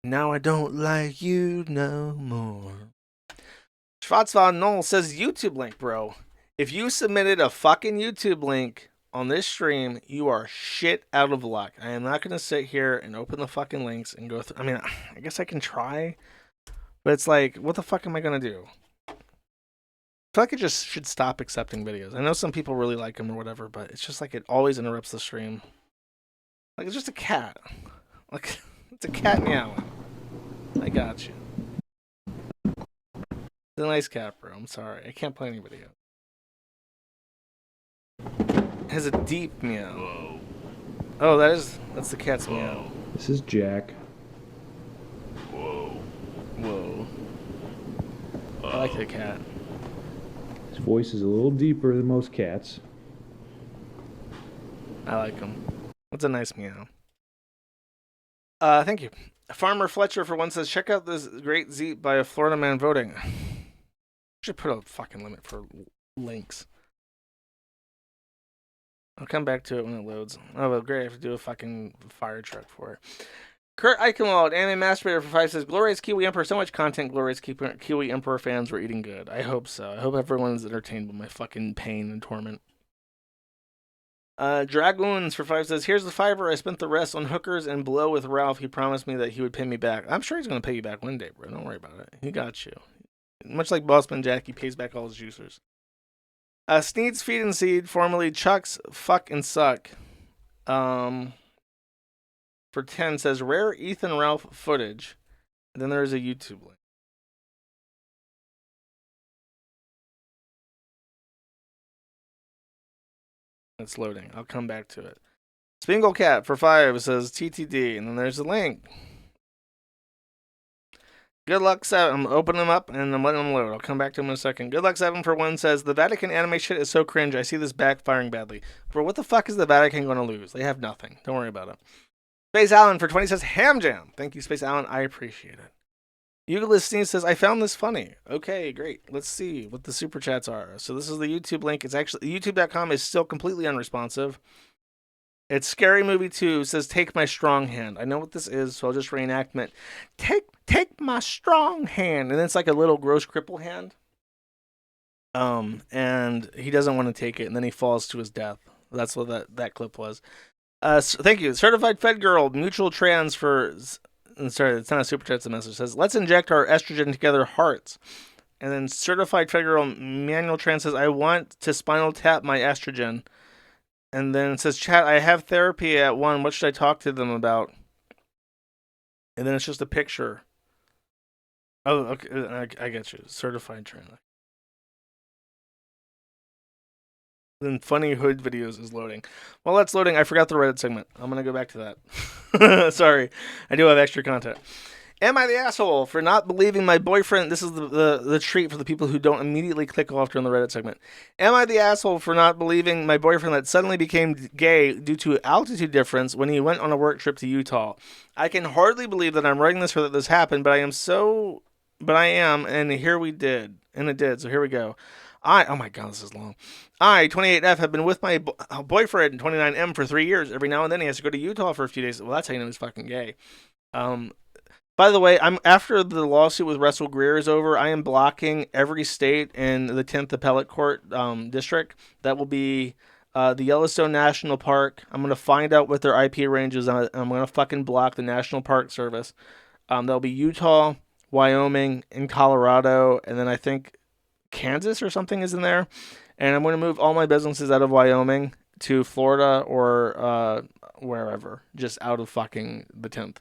Now I don't like you no more. Schwarzwald Noel says YouTube link, bro. If you submitted a fucking YouTube link on this stream, you are shit out of luck. I am not going to sit here and open the fucking links and go through. I mean, I guess I can try, but it's like, what the fuck am I going to do? I feel like I just should stop accepting videos. I know some people really like them or whatever, but it's just like it always interrupts the stream. Like, it's just a cat. Like, it's a cat meowing. I got you. It's a nice cat, bro. I'm sorry. I can't play any video. It has a deep meow. Whoa. Oh, that's the cat's meow. This is Jack. Whoa. I like the cat. His voice is a little deeper than most cats. I like him. That's a nice meow. Thank you. Farmer Fletcher for one says, check out this great Zeet by a Florida man voting. Should put a fucking limit for links. I'll come back to it when it loads. Oh, well, great. I have to do a fucking fire truck for it. Kurt Eichenwald, Anime Masturbator for 5 says, Glorious Kiwi Emperor, so much content, Glorious Kiwi Emperor fans were eating good. I hope so. I hope everyone's entertained by my fucking pain and torment. Dragoons for 5 says, here's the fiver. I spent the rest on hookers and blow with Ralph. He promised me that he would pay me back. I'm sure he's going to pay you back one day, bro. Don't worry about it. He got you. Much like Bossman Jack, he pays back all his juicers. Sneed's Feed and Seed, formerly Chuck's Fuck and Suck, for 10 says, rare Ethan Ralph footage. And then there is a YouTube link. It's loading. I'll come back to it. Spingle Cat for 5 says TTD, and then there's a link. Good Luck 7. I'm opening them up and I'm letting them load. I'll come back to them in a second. Good Luck 7 for 1 says, the Vatican anime shit is so cringe. I see this backfiring badly. Bro, what the fuck is the Vatican going to lose? They have nothing. Don't worry about it. Space Allen for 20 says, Ham Jam. Thank you, Space Allen. I appreciate it. Euclid Sneeze says, I found this funny. Okay, great. Let's see what the super chats are. So this is the YouTube link. It's actually, youtube.com is still completely unresponsive. It's Scary Movie 2 says, take my strong hand. I know what this is, so I'll just reenact it. Take my strong hand. And it's like a little gross cripple hand. And he doesn't want to take it, and then he falls to his death. That's what that clip was. So thank you. Certified Fed Girl, Mutual Trans for... Sorry, it's not a super chat, it's a message. It says, let's inject our estrogen together hearts. And then Certified Fed Girl, Manual Trans says, I want to spinal tap my estrogen. And then it says, chat, I have therapy at 1. What should I talk to them about? And then it's just a picture. Oh, okay. I get you. Certified trans. Then Funny Hood Videos is loading. While that's loading, I forgot the Reddit segment. I'm going to go back to that. Sorry. I do have extra content. Am I the asshole for not believing my boyfriend? This is the treat for the people who don't immediately click off during the Reddit segment. Am I the asshole for not believing my boyfriend that suddenly became gay due to altitude difference when he went on a work trip to Utah? I can hardly believe that I'm writing this or that this happened, but I am, and here we did. And it did, so here we go. Oh my god, this is long. I, 28F, have been with my boyfriend, 29M, for 3 years. Every now and then he has to go to Utah for a few days. Well, that's how you know he's fucking gay. By the way, after the lawsuit with Russell Greer is over, I am blocking every state in the 10th Appellate Court district. That will be the Yellowstone National Park. I'm going to find out what their IP range is, and I'm going to fucking block the National Park Service. There'll be Utah, Wyoming, and Colorado, and then I think Kansas or something is in there. And I'm going to move all my businesses out of Wyoming to Florida or wherever, just out of fucking the 10th.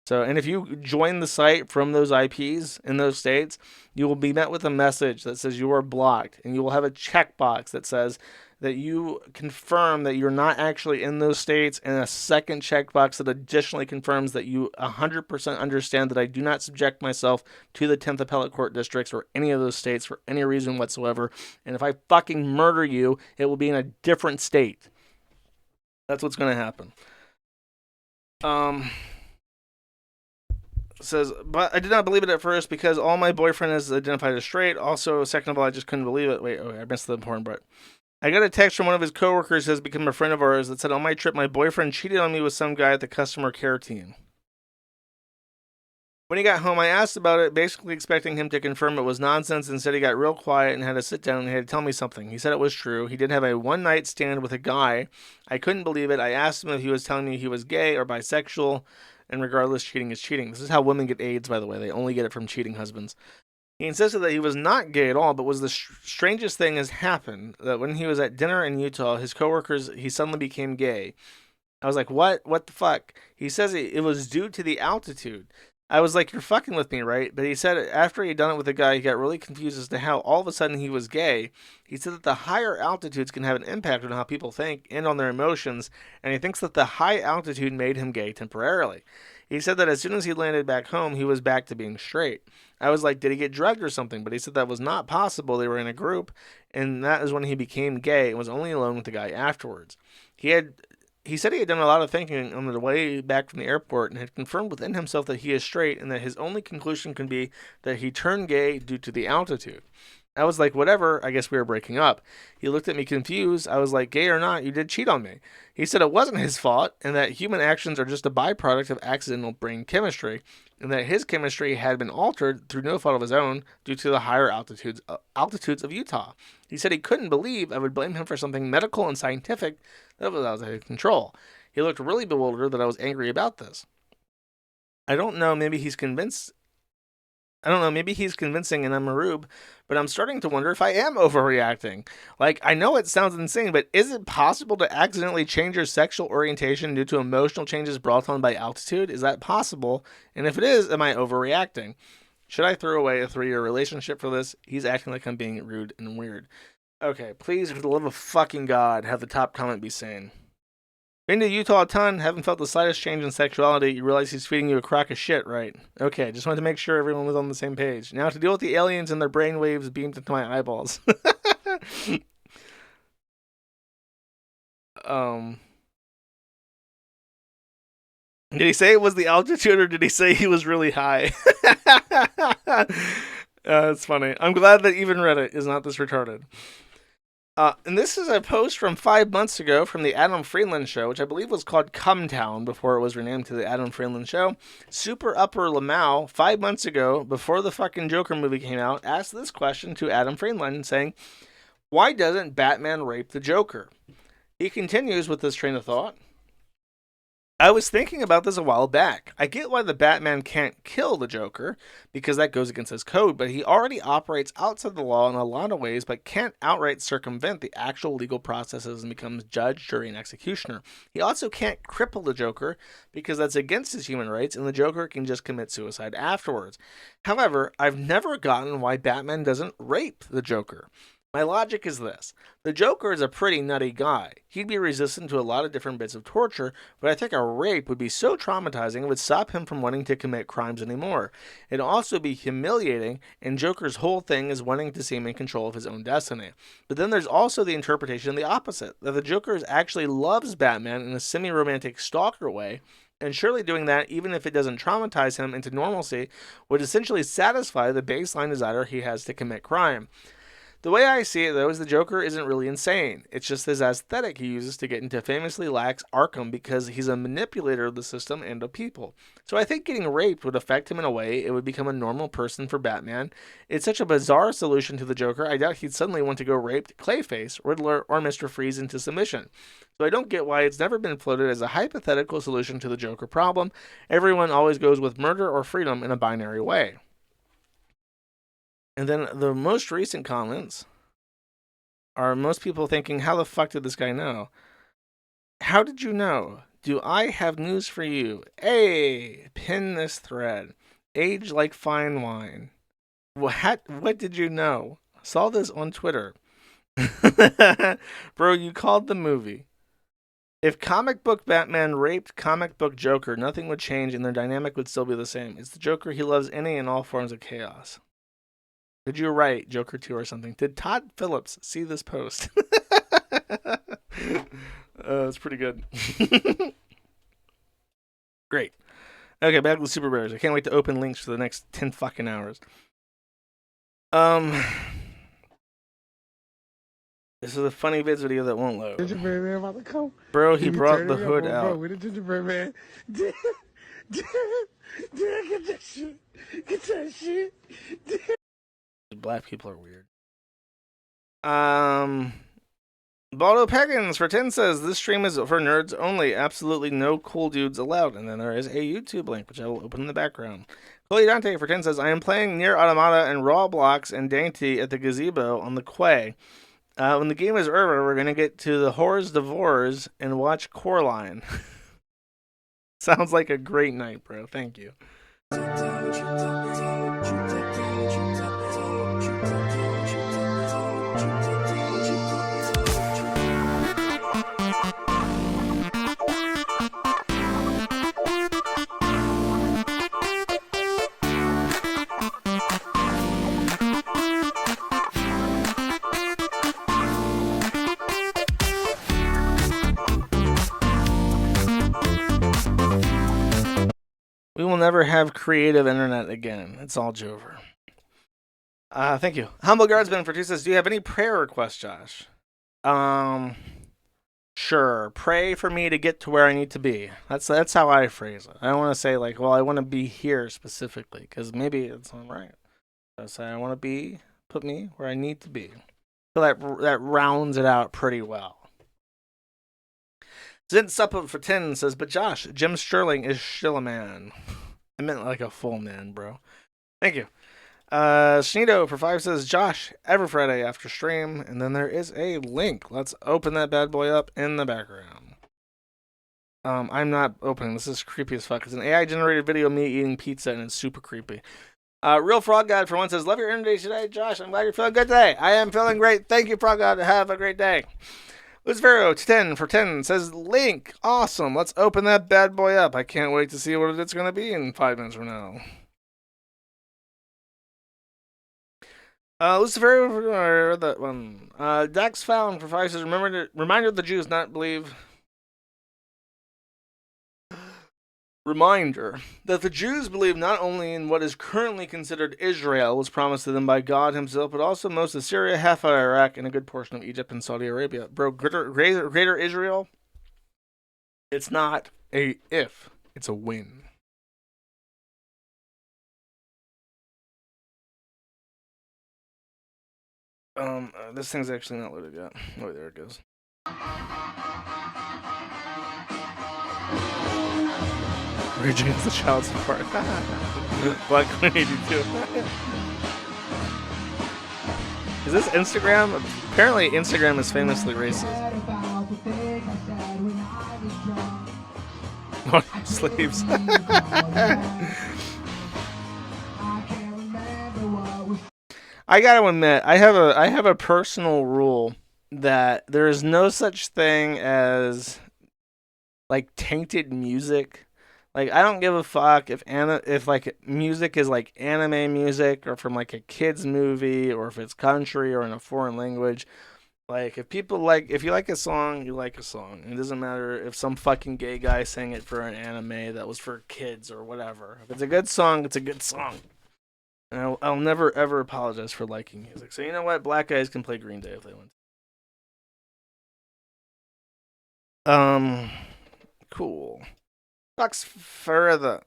So, and if you join the site from those IPs in those states, you will be met with a message that says you are blocked, and you will have a checkbox that says that you confirm that you're not actually in those states, and a second checkbox that additionally confirms that you 100% understand that I do not subject myself to the 10th Appellate Court districts or any of those states for any reason whatsoever. And if I fucking murder you, it will be in a different state. That's what's going to happen. Says, but I did not believe it at first because all my boyfriend is identified as straight. Also, second of all, I just couldn't believe it. Wait, I missed the important part. I got a text from one of his coworkers who has become a friend of ours that said, on my trip, my boyfriend cheated on me with some guy at the customer care team. When he got home, I asked about it, basically expecting him to confirm it was nonsense. Instead, he got real quiet and had to sit down and had to tell me something. He said it was true. He did have a one-night stand with a guy. I couldn't believe it. I asked him if he was telling me he was gay or bisexual, and regardless, cheating is cheating. This is how women get AIDS, by the way. They only get it from cheating husbands. He insisted that he was not gay at all, but was the strangest thing has happened, that when he was at dinner in Utah, his coworkers, he suddenly became gay. I was like, what? What the fuck? He says it was due to the altitude. I was like, you're fucking with me, right? But he said after he'd done it with a guy, he got really confused as to how all of a sudden he was gay. He said that the higher altitudes can have an impact on how people think and on their emotions, and he thinks that the high altitude made him gay temporarily. He said that as soon as he landed back home, he was back to being straight. I was like, did he get drugged or something? But he said that was not possible. They were in a group, and that is when he became gay and was only alone with the guy afterwards. He said he had done a lot of thinking on the way back from the airport and had confirmed within himself that he is straight and that his only conclusion can be that he turned gay due to the altitude. I was like, whatever, I guess we were breaking up. He looked at me confused. I was like, gay or not, you did cheat on me. He said it wasn't his fault and that human actions are just a byproduct of accidental brain chemistry and that his chemistry had been altered through no fault of his own due to the higher altitudes of Utah. He said he couldn't believe I would blame him for something medical and scientific that was out of his control. He looked really bewildered that I was angry about this. I don't know, maybe he's convincing and I'm a rube, but I'm starting to wonder if I am overreacting. Like, I know it sounds insane, but is it possible to accidentally change your sexual orientation due to emotional changes brought on by altitude? Is that possible? And if it is, am I overreacting? Should I throw away a 3-year relationship for this? He's acting like I'm being rude and weird. Okay, please, for the love of fucking God, have the top comment be sane. Been to Utah a ton, haven't felt the slightest change in sexuality. You realize he's feeding you a crock of shit, right? Okay, just wanted to make sure everyone was on the same page. Now to deal with the aliens and their brainwaves beamed into my eyeballs. Did he say it was the altitude or did he say he was really high? That's funny. I'm glad that even Reddit is not this retarded. And this is a post from 5 months ago from the Adam Friedland Show, which I believe was called Cumtown before it was renamed to the Adam Friedland Show. Super Upper Lamau, 5 months ago, before the fucking Joker movie came out, asked this question to Adam Friedland, saying, why doesn't Batman rape the Joker? He continues with this train of thought. I was thinking about this a while back. I get why the Batman can't kill the Joker, because that goes against his code, but he already operates outside the law in a lot of ways, but can't outright circumvent the actual legal processes and becomes judge, jury, and executioner. He also can't cripple the Joker, because that's against his human rights, and the Joker can just commit suicide afterwards. However, I've never gotten why Batman doesn't rape the Joker. My logic is this. The Joker is a pretty nutty guy. He'd be resistant to a lot of different bits of torture, but I think a rape would be so traumatizing it would stop him from wanting to commit crimes anymore. It'd also be humiliating, and Joker's whole thing is wanting to seem in control of his own destiny. But then there's also the interpretation of the opposite, that the Joker actually loves Batman in a semi-romantic stalker way, and surely doing that, even if it doesn't traumatize him into normalcy, would essentially satisfy the baseline desire he has to commit crime. The way I see it, though, is the Joker isn't really insane. It's just his aesthetic he uses to get into famously lax Arkham because he's a manipulator of the system and of people. So I think getting raped would affect him in a way it would become a normal person for Batman. It's such a bizarre solution to the Joker, I doubt he'd suddenly want to go rape Clayface, Riddler, or Mr. Freeze into submission. So I don't get why it's never been floated as a hypothetical solution to the Joker problem. Everyone always goes with murder or freedom in a binary way. And then the most recent comments are most people thinking, how the fuck did this guy know? How did you know? Do I have news for you? Hey, pin this thread. Age like fine wine. What did you know? Saw this on Twitter. Bro, you called the movie. If comic book Batman raped comic book Joker, nothing would change and their dynamic would still be the same. It's the Joker, he loves any and all forms of chaos. Did you write Joker 2 or something? Did Todd Phillips see this post? It's pretty good. Great. Okay, back to the Super Bears. I can't wait to open links for the next 10 fucking hours. This is a funny vids video that won't load. Gingerbread man about to come. Bro, he You brought turn the it up, hood bro, out. with the gingerbread man. Dad, get that shit. Get that shit. Black people are weird. Baldo Peggins for 10 says this stream is for nerds only. Absolutely no cool dudes allowed. And then there is a YouTube link, which I will open in the background. Chloe Dante for 10 says I am playing Nier Automata and Roblox and Dainty at the gazebo on the quay. When the game is over, we're gonna get to the Whores Divorce and watch Coraline. Sounds like a great night, bro. Thank you. We will never have creative internet again. It's all Jover. Thank you. Humble Guardsman for 2 says, do you have any prayer requests, Josh? Sure. Pray for me to get to where I need to be. That's how I phrase it. I don't want to say like, well, I want to be here specifically, because maybe it's not right. I say I want to put me where I need to be. So that rounds it out pretty well. Zint Suppa for 10 says, but Josh, Jim Sterling is still a man. I meant like a full man, bro. Thank you. Sneedo for 5 says, Josh, every Friday after stream. And then there is a link. Let's open that bad boy up in the background. I'm not opening. This is creepy as fuck. It's an AI-generated video of me eating pizza, and it's super creepy. Real Frog God for 1 says, love your energy today, Josh. I'm glad you're feeling good today. I am feeling great. Thank you, Frog God. Have a great day. Lucifero 10 for 10 says, link, awesome. Let's open that bad boy up. I can't wait to see what it's going to be in 5 minutes from now. Lucifero, that one. Dax Found for 5 says, reminder the Jews not believe. Reminder that the Jews believe not only in what is currently considered Israel was promised to them by God himself, but also most of Syria, half of Iraq, and a good portion of Egypt and Saudi Arabia. Bro, greater Israel, it's not a if, it's a when. This thing's actually not loaded yet. Oh, there it goes. Rage Against the Child Support. Black 182. Is this Instagram? Apparently Instagram is famously racist. No sleeves. I gotta admit, I have a personal rule that there is no such thing as like tainted music. Like, I don't give a fuck if like music is like anime music or from like a kid's movie or if it's country or in a foreign language. Like, if you like a song, you like a song. It doesn't matter if some fucking gay guy sang it for an anime that was for kids or whatever. If it's a good song, it's a good song. And I'll never ever apologize for liking music. So you know what? Black guys can play Green Day if they want. Cool. Bucks for the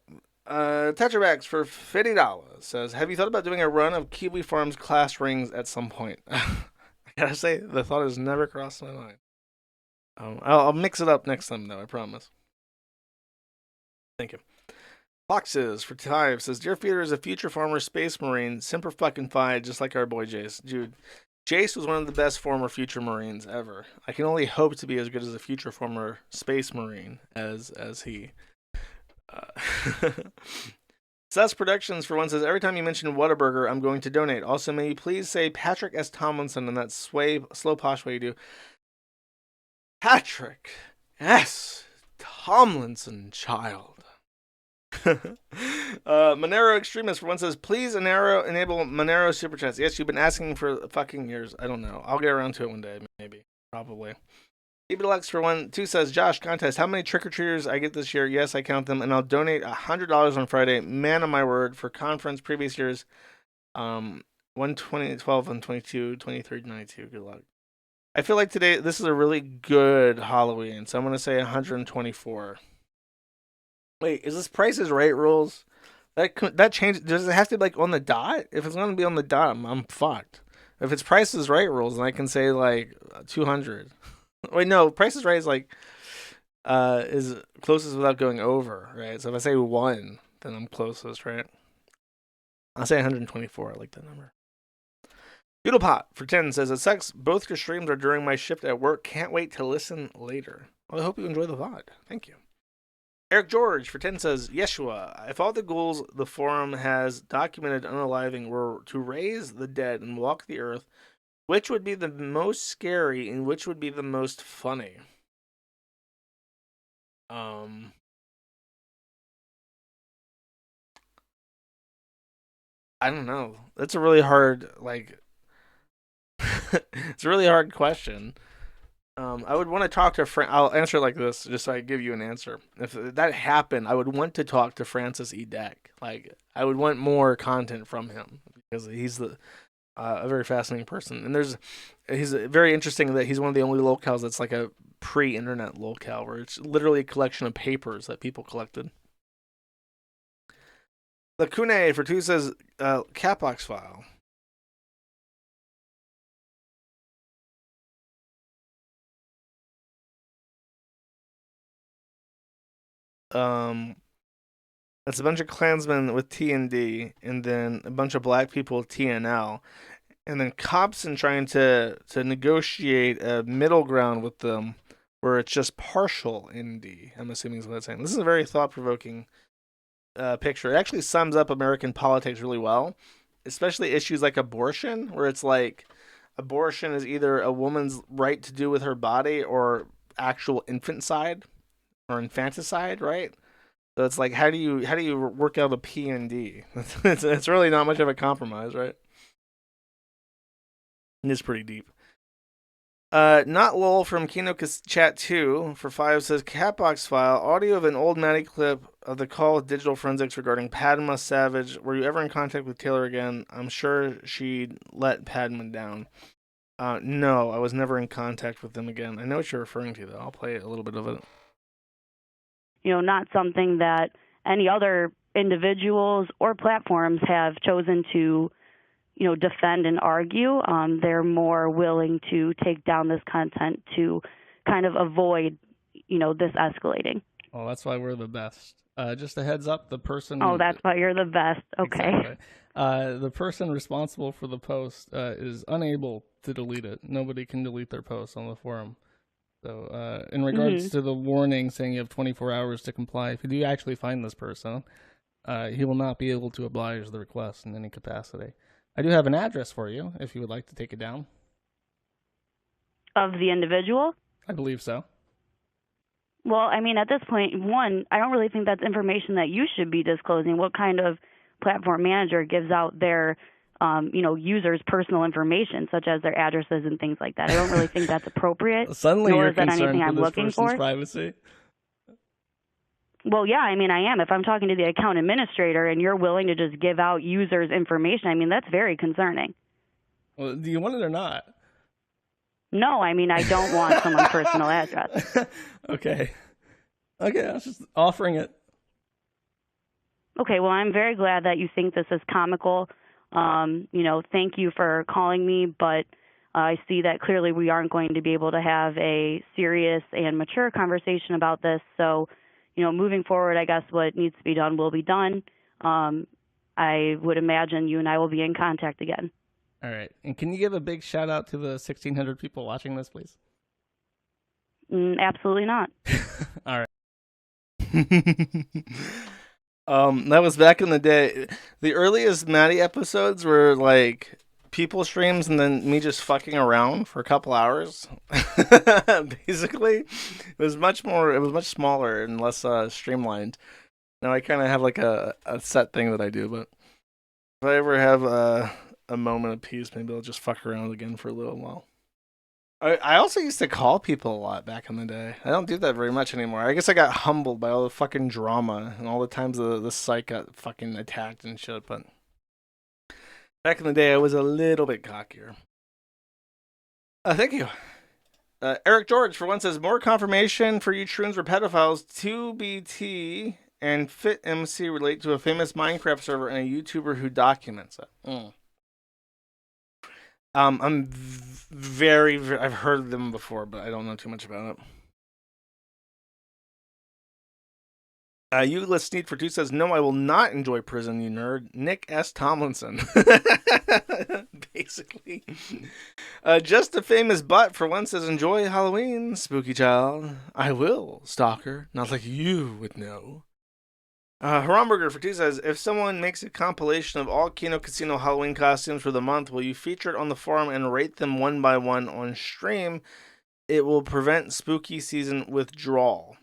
Tetrabax for $50 says, have you thought about doing a run of Kiwi Farms class rings at some point? I gotta say, the thought has never crossed my mind. I'll mix it up next time, though, I promise. Thank you. Foxes for 5 says, Dear Feeder is a future former space marine, semper fucking fi, just like our boy Jace. Dude, Jace was one of the best former future marines ever. I can only hope to be as good as a future former space marine as he. Sus Productions for 1 says, every time you mention Whataburger, I'm going to donate. Also, may you please say Patrick S. Tomlinson in that slow posh way you do. Patrick S. Tomlinson, child. Monero Extremist for 1 says, please enable Monero Super Chats. Yes, you've been asking for fucking years. I don't know. I'll get around to it one day, maybe. Probably. Deluxe for 2 says, Josh, contest, how many trick-or-treaters I get this year? Yes, I count them, and I'll donate $100 on Friday. Man of my word, for conference previous years. 120, 12, and 22, 23, 92. Good luck. I feel like today this is a really good Halloween, so I'm gonna say 124. Wait, is this Price is Right rules? That changes. Does it have to be like on the dot? If it's gonna be on the dot, I'm fucked. If it's Price is Right rules, then I can say like 200. Wait, no, Price is Right is like is closest without going over, right? So if I say 1, then I'm closest, right? I'll say 124. I like that number. Doodlepot for 10 says, it sucks. Both your streams are during my shift at work. Can't wait to listen later. Well, I hope you enjoy the VOD. Thank you. Eric George for 10 says, Yeshua, if all the ghouls the forum has documented unaliving were to raise the dead and walk the earth, which would be the most scary and which would be the most funny? I don't know. That's a really hard, like, it's a really hard question. I would want to talk to I'll answer it like this, just so I give you an answer. If that happened, I would want to talk to Francis E. Deck. Like, I would want more content from him because he's a very fascinating person. And he's very interesting that he's one of the only locales that's like a pre-internet locale where it's literally a collection of papers that people collected. Lacune for 2 says, Catbox file. It's a bunch of Klansmen with TND, and then a bunch of black people with TNL, and then Cobson trying to negotiate a middle ground with them where it's just partial ND. I'm assuming is what it's saying. This is a very thought-provoking picture. It actually sums up American politics really well, especially issues like abortion, where it's like abortion is either a woman's right to do with her body or actual infanticide or infanticide, right? So it's like, how do you work out a P and D? It's really not much of a compromise, right? It's pretty deep. Not lol from Kino Chat 2 for 5 says, Catbox file, audio of an old Maddie clip of the call with Digital Forensics regarding Padma Savage. Were you ever in contact with Taylor again? I'm sure she'd let Padma down. No, I was never in contact with them again. I know what you're referring to, though. I'll play a little bit of it. Not something that any other individuals or platforms have chosen to, defend and argue. They're more willing to take down this content to kind of avoid, this escalating. Well, that's why we're the best. Just a heads up, the person... Oh, that's why you're the best. Okay. Exactly. The person responsible for the post is unable to delete it. Nobody can delete their post on the forum. So, in regards to the warning saying you have 24 hours to comply, if you do actually find this person, he will not be able to oblige the request in any capacity. I do have an address for you, if you would like to take it down. Of the individual? I believe so. Well, I mean, at this point, one, I don't really think that's information that you should be disclosing. What kind of platform manager gives out their users' personal information, such as their addresses and things like that? I don't really think that's appropriate. Suddenly nor you're is that concerned anything for I'm this looking person's for. privacy? Well, yeah, I mean, I am. If I'm talking to the account administrator and you're willing to just give out users' information, I mean, that's very concerning. Well, do you want it or not? No, I mean, I don't want someone's personal address. Okay, I was just offering it. Okay, well, I'm very glad that you think this is comical. Thank you for calling me, but I see that clearly we aren't going to be able to have a serious and mature conversation about this. So, moving forward, I guess what needs to be done will be done. I would imagine you and I will be in contact again. All right. And can you give a big shout out to the 1,600 people watching this, please? Absolutely not. All right. That was back in the day. The earliest Maddie episodes were like people streams and then me just fucking around for a couple hours. Basically, it was much smaller and less streamlined. Now I kind of have like a set thing that I do, but if I ever have a moment of peace, maybe I'll just fuck around again for a little while. I also used to call people a lot back in the day. I don't do that very much anymore. I guess I got humbled by all the fucking drama and all the times the site got fucking attacked and shit, but back in the day I was a little bit cockier. Thank you. Eric George, for one, says, more confirmation for you troons were pedophiles. 2BT and FitMC relate to a famous Minecraft server and a YouTuber who documents it. I'm very, I've heard of them before, but I don't know too much about it. Euless Sneed for 2 says, no, I will not enjoy prison, you nerd. Nick S. Tomlinson. Basically. Just a famous butt for 1 says, enjoy Halloween, spooky child. I will, stalker. Not like you would know. Haramburger for 2 says, if someone makes a compilation of all Kino Casino Halloween costumes for the month, will you feature it on the forum and rate them one by one on stream? It will prevent spooky season withdrawal.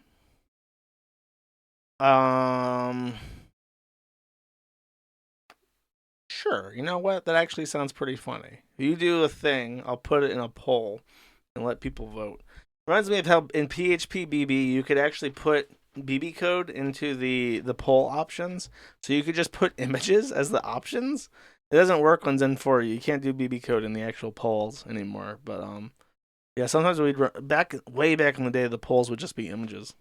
Sure. You know what? That actually sounds pretty funny. If you do a thing, I'll put it in a poll and let people vote. Reminds me of how in PHP BB you could actually put BB code into the poll options. So you could just put images as the options. It doesn't work on Zen 4. You can't do BB code in the actual polls anymore. But yeah, sometimes we'd way back in the day, the polls would just be images.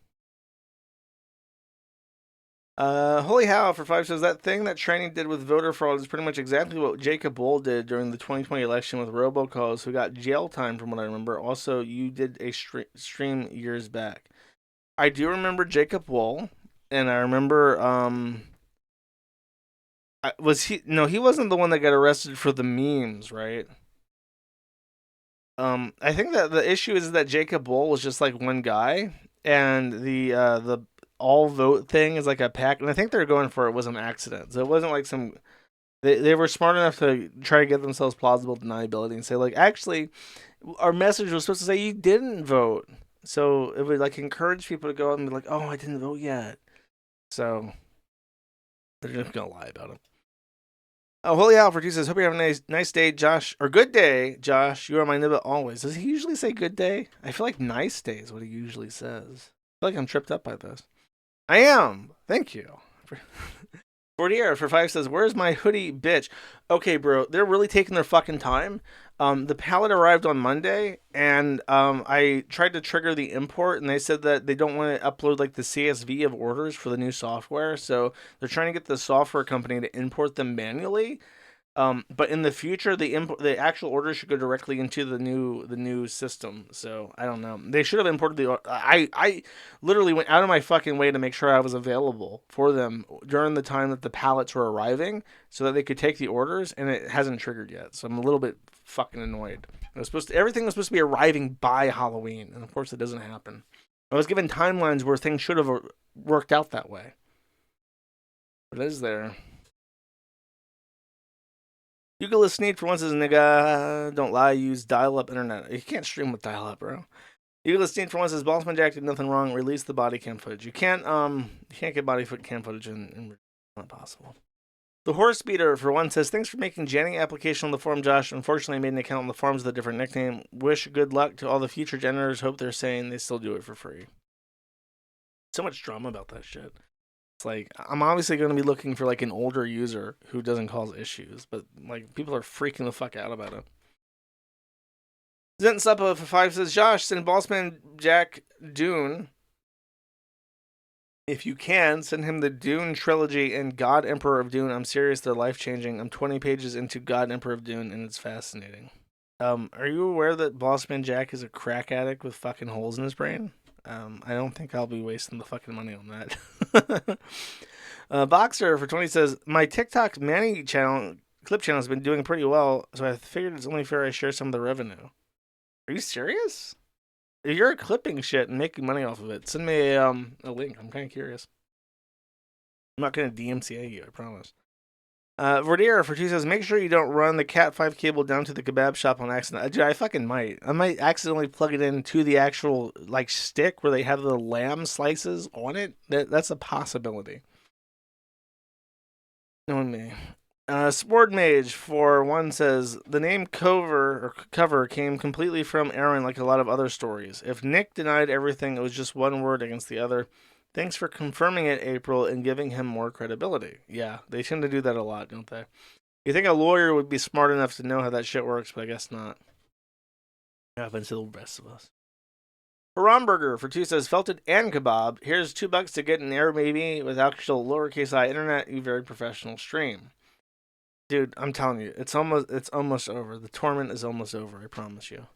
Holy How for 5 says, that thing that Training did with voter fraud is pretty much exactly what Jacob Wohl did during the 2020 election with robocalls, who got jail time from what I remember. Also, you did a stream years back. I do remember Jacob Wohl, and I remember, he wasn't the one that got arrested for the memes, right? I think that the issue is that Jacob Wohl was just like one guy, and the all vote thing is like a pack, and I think they're going for it was an accident. So it wasn't like some. They were smart enough to try to give themselves plausible deniability and say, like, actually, our message was supposed to say you didn't vote, so it would like encourage people to go out and be like, oh, I didn't vote yet. So they're just gonna lie about it. Holy Alfred, he says, hope you have a nice day, Josh, or good day, Josh. You are my nibble always. Does he usually say good day? I feel like nice day is what he usually says. I feel like I'm tripped up by this. I am. Thank you. Fortier for 5 says, where's my hoodie, bitch? Okay, bro, they're really taking their fucking time. The pallet arrived on Monday, and I tried to trigger the import, and they said that they don't want to upload like the CSV of orders for the new software, so they're trying to get the software company to import them manually. But in the future, the actual order should go directly into the new system. So I don't know. They should have imported the. I literally went out of my fucking way to make sure I was available for them during the time that the pallets were arriving, so that they could take the orders, and it hasn't triggered yet. So I'm a little bit fucking annoyed. Everything was supposed to be arriving by Halloween, and of course it doesn't happen. I was given timelines where things should have worked out that way, but it is there. Euclid Sneed for once says, nigga, don't lie, use dial-up internet. You can't stream with dial-up, bro. Euclid Sneed for once says, Bossman Jack did nothing wrong, release the body cam footage. You can't get body cam footage in not possible. The Horse Beater for one says, thanks for making Jenny application on the forum, Josh. Unfortunately, I made an account on the forums with a different nickname. Wish good luck to all the future janitors. Hope they're saying they still do it for free. So much drama about that shit. It's like, I'm obviously going to be looking for like an older user who doesn't cause issues, but like people are freaking the fuck out about it. Zentsupa for 5 says, Josh, send Bossman Jack Dune. If you can, send him the Dune trilogy and God Emperor of Dune. I'm serious, they're life-changing. I'm 20 pages into God Emperor of Dune, and it's fascinating. Are you aware that Bossman Jack is a crack addict with fucking holes in his brain? I don't think I'll be wasting the fucking money on that. Boxer for 20 says, my TikTok Manny clip channel has been doing pretty well, so I figured it's only fair I share some of the revenue. Are you serious? If you're clipping shit and making money off of it, send me a link. I'm kind of curious. I'm not going to DMCA you, I promise. Verdier for 2 says, make sure you don't run the Cat 5 cable down to the kebab shop on accident. Dude, I fucking might. I might accidentally plug it into the actual like stick where they have the lamb slices on it. That's a possibility. Knowing me. Sport Mage for 1 says, the name cover came completely from Aaron like a lot of other stories. If Nick denied everything, it was just one word against the other. Thanks for confirming it, April, and giving him more credibility. Yeah, they tend to do that a lot, don't they? You think a lawyer would be smart enough to know how that shit works, but I guess not. It happens to the rest of us. Haramburger for 2 says, felt it and kebab. Here's $2 to get an Airbnb with actual lowercase I internet. You very professional stream. Dude, I'm telling you, it's almost over. The torment is almost over, I promise you.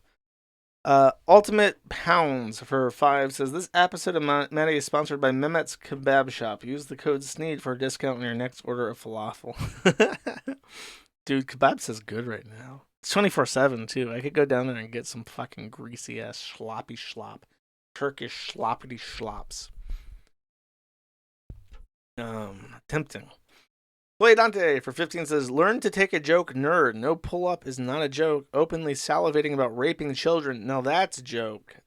Ultimate Pounds for 5 says, this episode of Maddie is sponsored by Mehmet's Kebab Shop. Use the code SNEED for a discount on your next order of falafel. Dude, kebabs is good right now. It's 24/7 too. I could go down there and get some fucking greasy ass sloppy schlop. Turkish sloppity schlops. Tempting. Play Dante for 15 says, learn to take a joke, nerd. No pull-up is not a joke. Openly salivating about raping children. Now that's a joke.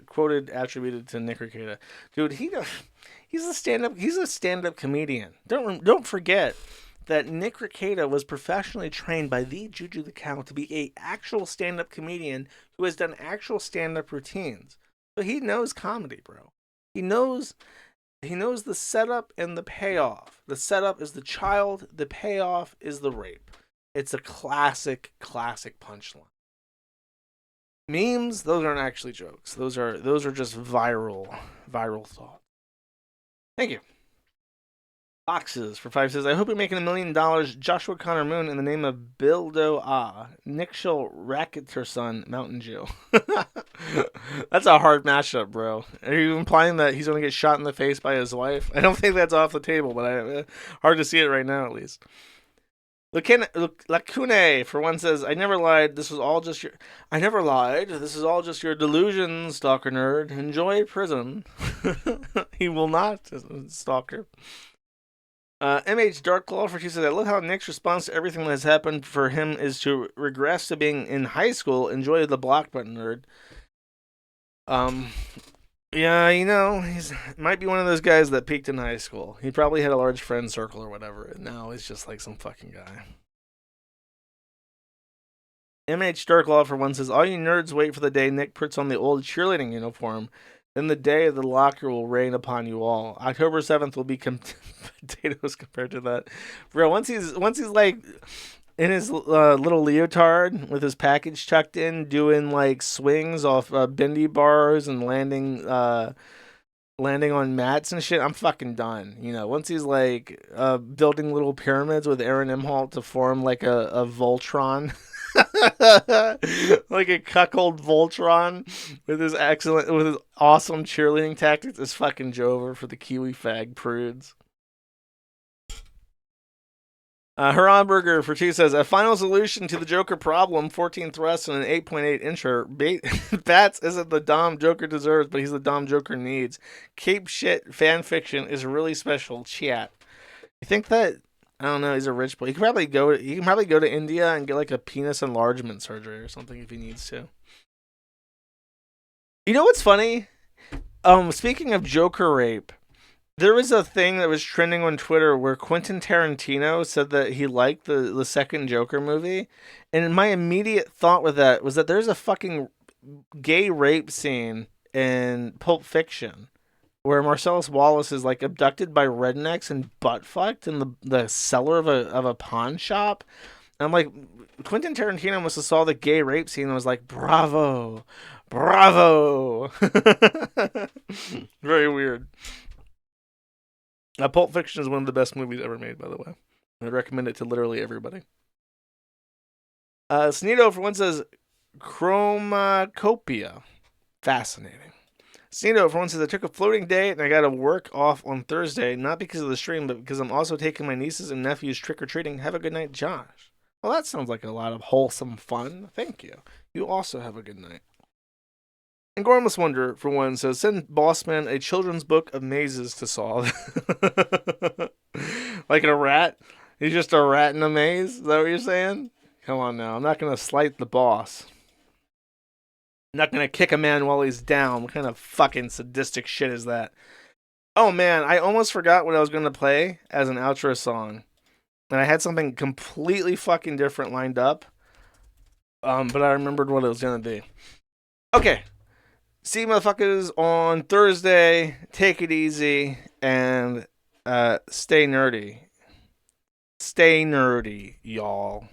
Quoted, attributed to Nick Rekieta. Dude, he's a stand-up comedian. Don't forget that Nick Rekieta was professionally trained by the Juju the Cow to be a actual stand-up comedian who has done actual stand-up routines. So he knows comedy, bro. He knows the setup and the payoff. The setup is the child, the payoff is the rape. It's a classic punchline. Memes, those aren't actually jokes. Those are just viral thoughts. Thank you. Boxes for 5 says, I hope you're making $1 million. Joshua Connor Moon in the name of Bildo Ah. Nikshal Rakiterson Mountain Dew. That's a hard mashup, bro. Are you implying that he's going to get shot in the face by his wife? I don't think that's off the table, but hard to see it right now, at least. Lacune for 1 says, I never lied. This is all just your delusion, stalker nerd. Enjoy prison. He will not, stalker. MH Darklaw for 2 says, I love how Nick's response to everything that has happened for him is to regress to being in high school. Enjoy the block button, nerd. Yeah, he's might be one of those guys that peaked in high school. He probably had a large friend circle or whatever, and now he's just like some fucking guy. MH Darklaw for 1 says, all you nerds wait for the day Nick puts on the old cheerleading uniform. Then the day of the locker will rain upon you all. October 7th will be potatoes compared to that. Bro, once he's like in his little leotard with his package tucked in, doing like swings off bendy bars and landing on mats and shit, I'm fucking done. Once he's like building little pyramids with Aaron Imholt to form like a Voltron. Like a cuckold Voltron with his awesome cheerleading tactics is fucking Jover for the Kiwi fag prudes. Haramburger for 2 says, a final solution to the Joker problem, 14 thrusts and an 8.8 incher. Bats isn't the Dom Joker deserves, but he's the Dom Joker needs. Cape shit fan fiction is really special. Chat. You think that, I don't know, he's a rich boy. He can probably go to India and get like a penis enlargement surgery or something if he needs to. You know what's funny? Speaking of Joker rape, there was a thing that was trending on Twitter where Quentin Tarantino said that he liked the second Joker movie. And my immediate thought with that was that there's a fucking gay rape scene in Pulp Fiction where Marcellus Wallace is like abducted by rednecks and butt fucked in the cellar of a pawn shop. And I'm like, Quentin Tarantino must have saw the gay rape scene and was like, bravo. Very weird. Pulp Fiction is one of the best movies ever made, by the way. I recommend it to literally everybody. Sneedo for 1 says, Chromacopia. Fascinating. Sneedo for 1 says, I took a floating day and I got to work off on Thursday, not because of the stream, but because I'm also taking my nieces and nephews trick-or-treating. Have a good night, Josh. Well, that sounds like a lot of wholesome fun. Thank you. You also have a good night. And Gormless Wonder, for 1, says, send Bossman a children's book of mazes to solve. Like a rat? He's just a rat in a maze? Is that what you're saying? Come on now. I'm not going to slight the boss. I'm not going to kick a man while he's down. What kind of fucking sadistic shit is that? Oh, man. I almost forgot what I was going to play as an outro song. And I had something completely fucking different lined up. But I remembered what it was going to be. Okay. See you motherfuckers on Thursday. Take it easy and stay nerdy. Stay nerdy, y'all.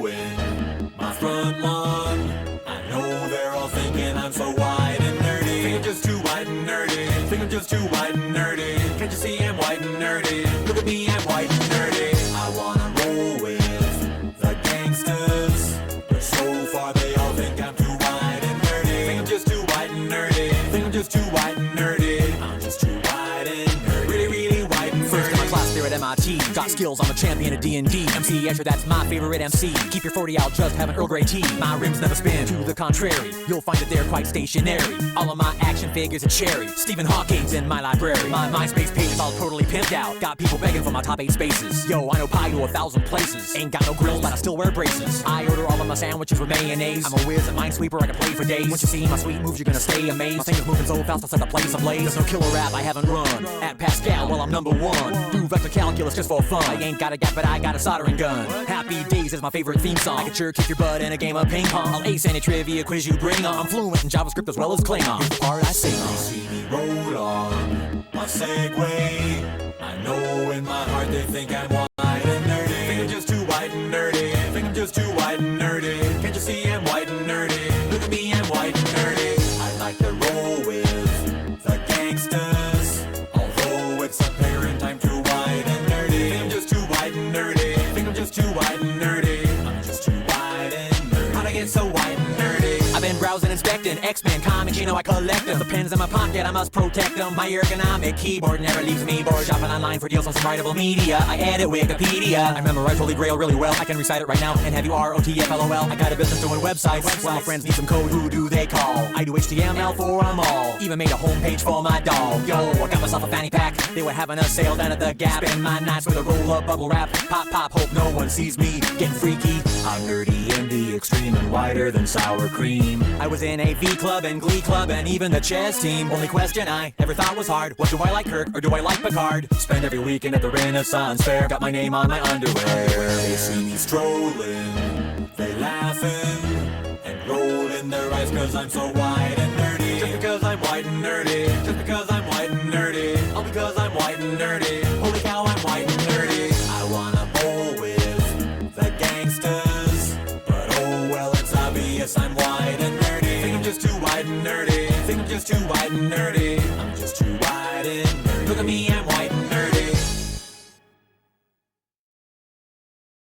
mowing my front lawn. I know they're all thinking I'm so white and nerdy. Think I'm just too white and nerdy. Think I'm just too white and nerdy. Can't you see I'm white and nerdy? Look at me, I'm white and nerdy. I wanna roll with the gangsters, but so far they all think I'm too white and nerdy. Think I'm just too white and nerdy. Think I'm just too white and nerdy. I'm just too white and nerdy. Really, really white and nerdy. First in my class there at MIT. Got skills, I'm a champion of D&D. MC Escher, that's my favorite MC. Keep your 40 out, just have an Earl Grey tea. My rims never spin, to the contrary. You'll find that they're quite stationary. All of my action figures are cherry. Stephen Hawking's in my library. My MySpace page is all totally pimped out. Got people begging for my top 8 spaces. Yo, I know pie to 1,000 places. Ain't got no grills, but I still wear braces. I order all of my sandwiches with mayonnaise. I'm a whiz at Minesweeper, I can play for days. Once you see my sweet moves, you're gonna stay amazed. My fingers moving so fast, I'll set the place ablaze. There's no killer rap I haven't run. At Pascal, well, I'm number 1. Do vector calculus just for fun. I ain't got a gap, but I got a soldering gun. Happy Days is my favorite theme song. I can sure kick your butt in a game of ping pong. I'll ace any trivia quiz you bring on. I'm fluent in JavaScript as well as Klingon. Here's the part I sing on. See me roll on my Segway. I know in my heart they think I'm white and nerdy. Think I'm just too white and nerdy. Think I'm just too white and nerdy. Can't you see I'm white and nerdy? Look at me, I'm white and nerdy. I like to roll with the gangsters, although it's apparent I'm too white and nerdy. Think I'm just too white and nerdy. Think I'm just too white and nerdy. I'm just too white and nerdy. How'd I get so white and nerdy? I've been browsing, inspecting X-Men comics, you know I collect them. The pens in my pocket, I must protect them. My ergonomic keyboard never leaves me bored. Shopping online for deals on some writable media. I edit Wikipedia. I memorize Holy Grail really well. I can recite it right now and have you ROTFLOL. I got a business doing websites. When my friends need some code, who do they call? I do HTML for them all. Even made a homepage for my dog. Yo, I got myself a fanny pack. They were having a sale down at the Gap. Spend my nights with a roll-up bubble wrap. Pop, pop, hope no one sees me getting freaky. I'm nerdy in the extreme and whiter than sour cream. I was in AV Club and Glee Club and even the chess team. Only question I ever thought was hard, what do I like, Kirk or do I like Picard? Spend every weekend at the Renaissance Fair. Got my name on my underwear. They see me strolling, they laughing and rolling their eyes cause I'm so white and nerdy. Just because I'm white and nerdy. Just because I'm white and nerdy. All because I'm white and nerdy. Holy cow, I'm white and nerdy. I wanna bowl with the gangsters, but oh well, it's obvious I'm white and nerdy. Think I'm just too white and nerdy. Think I'm just too white and nerdy. I'm just too white and nerdy. Look at me,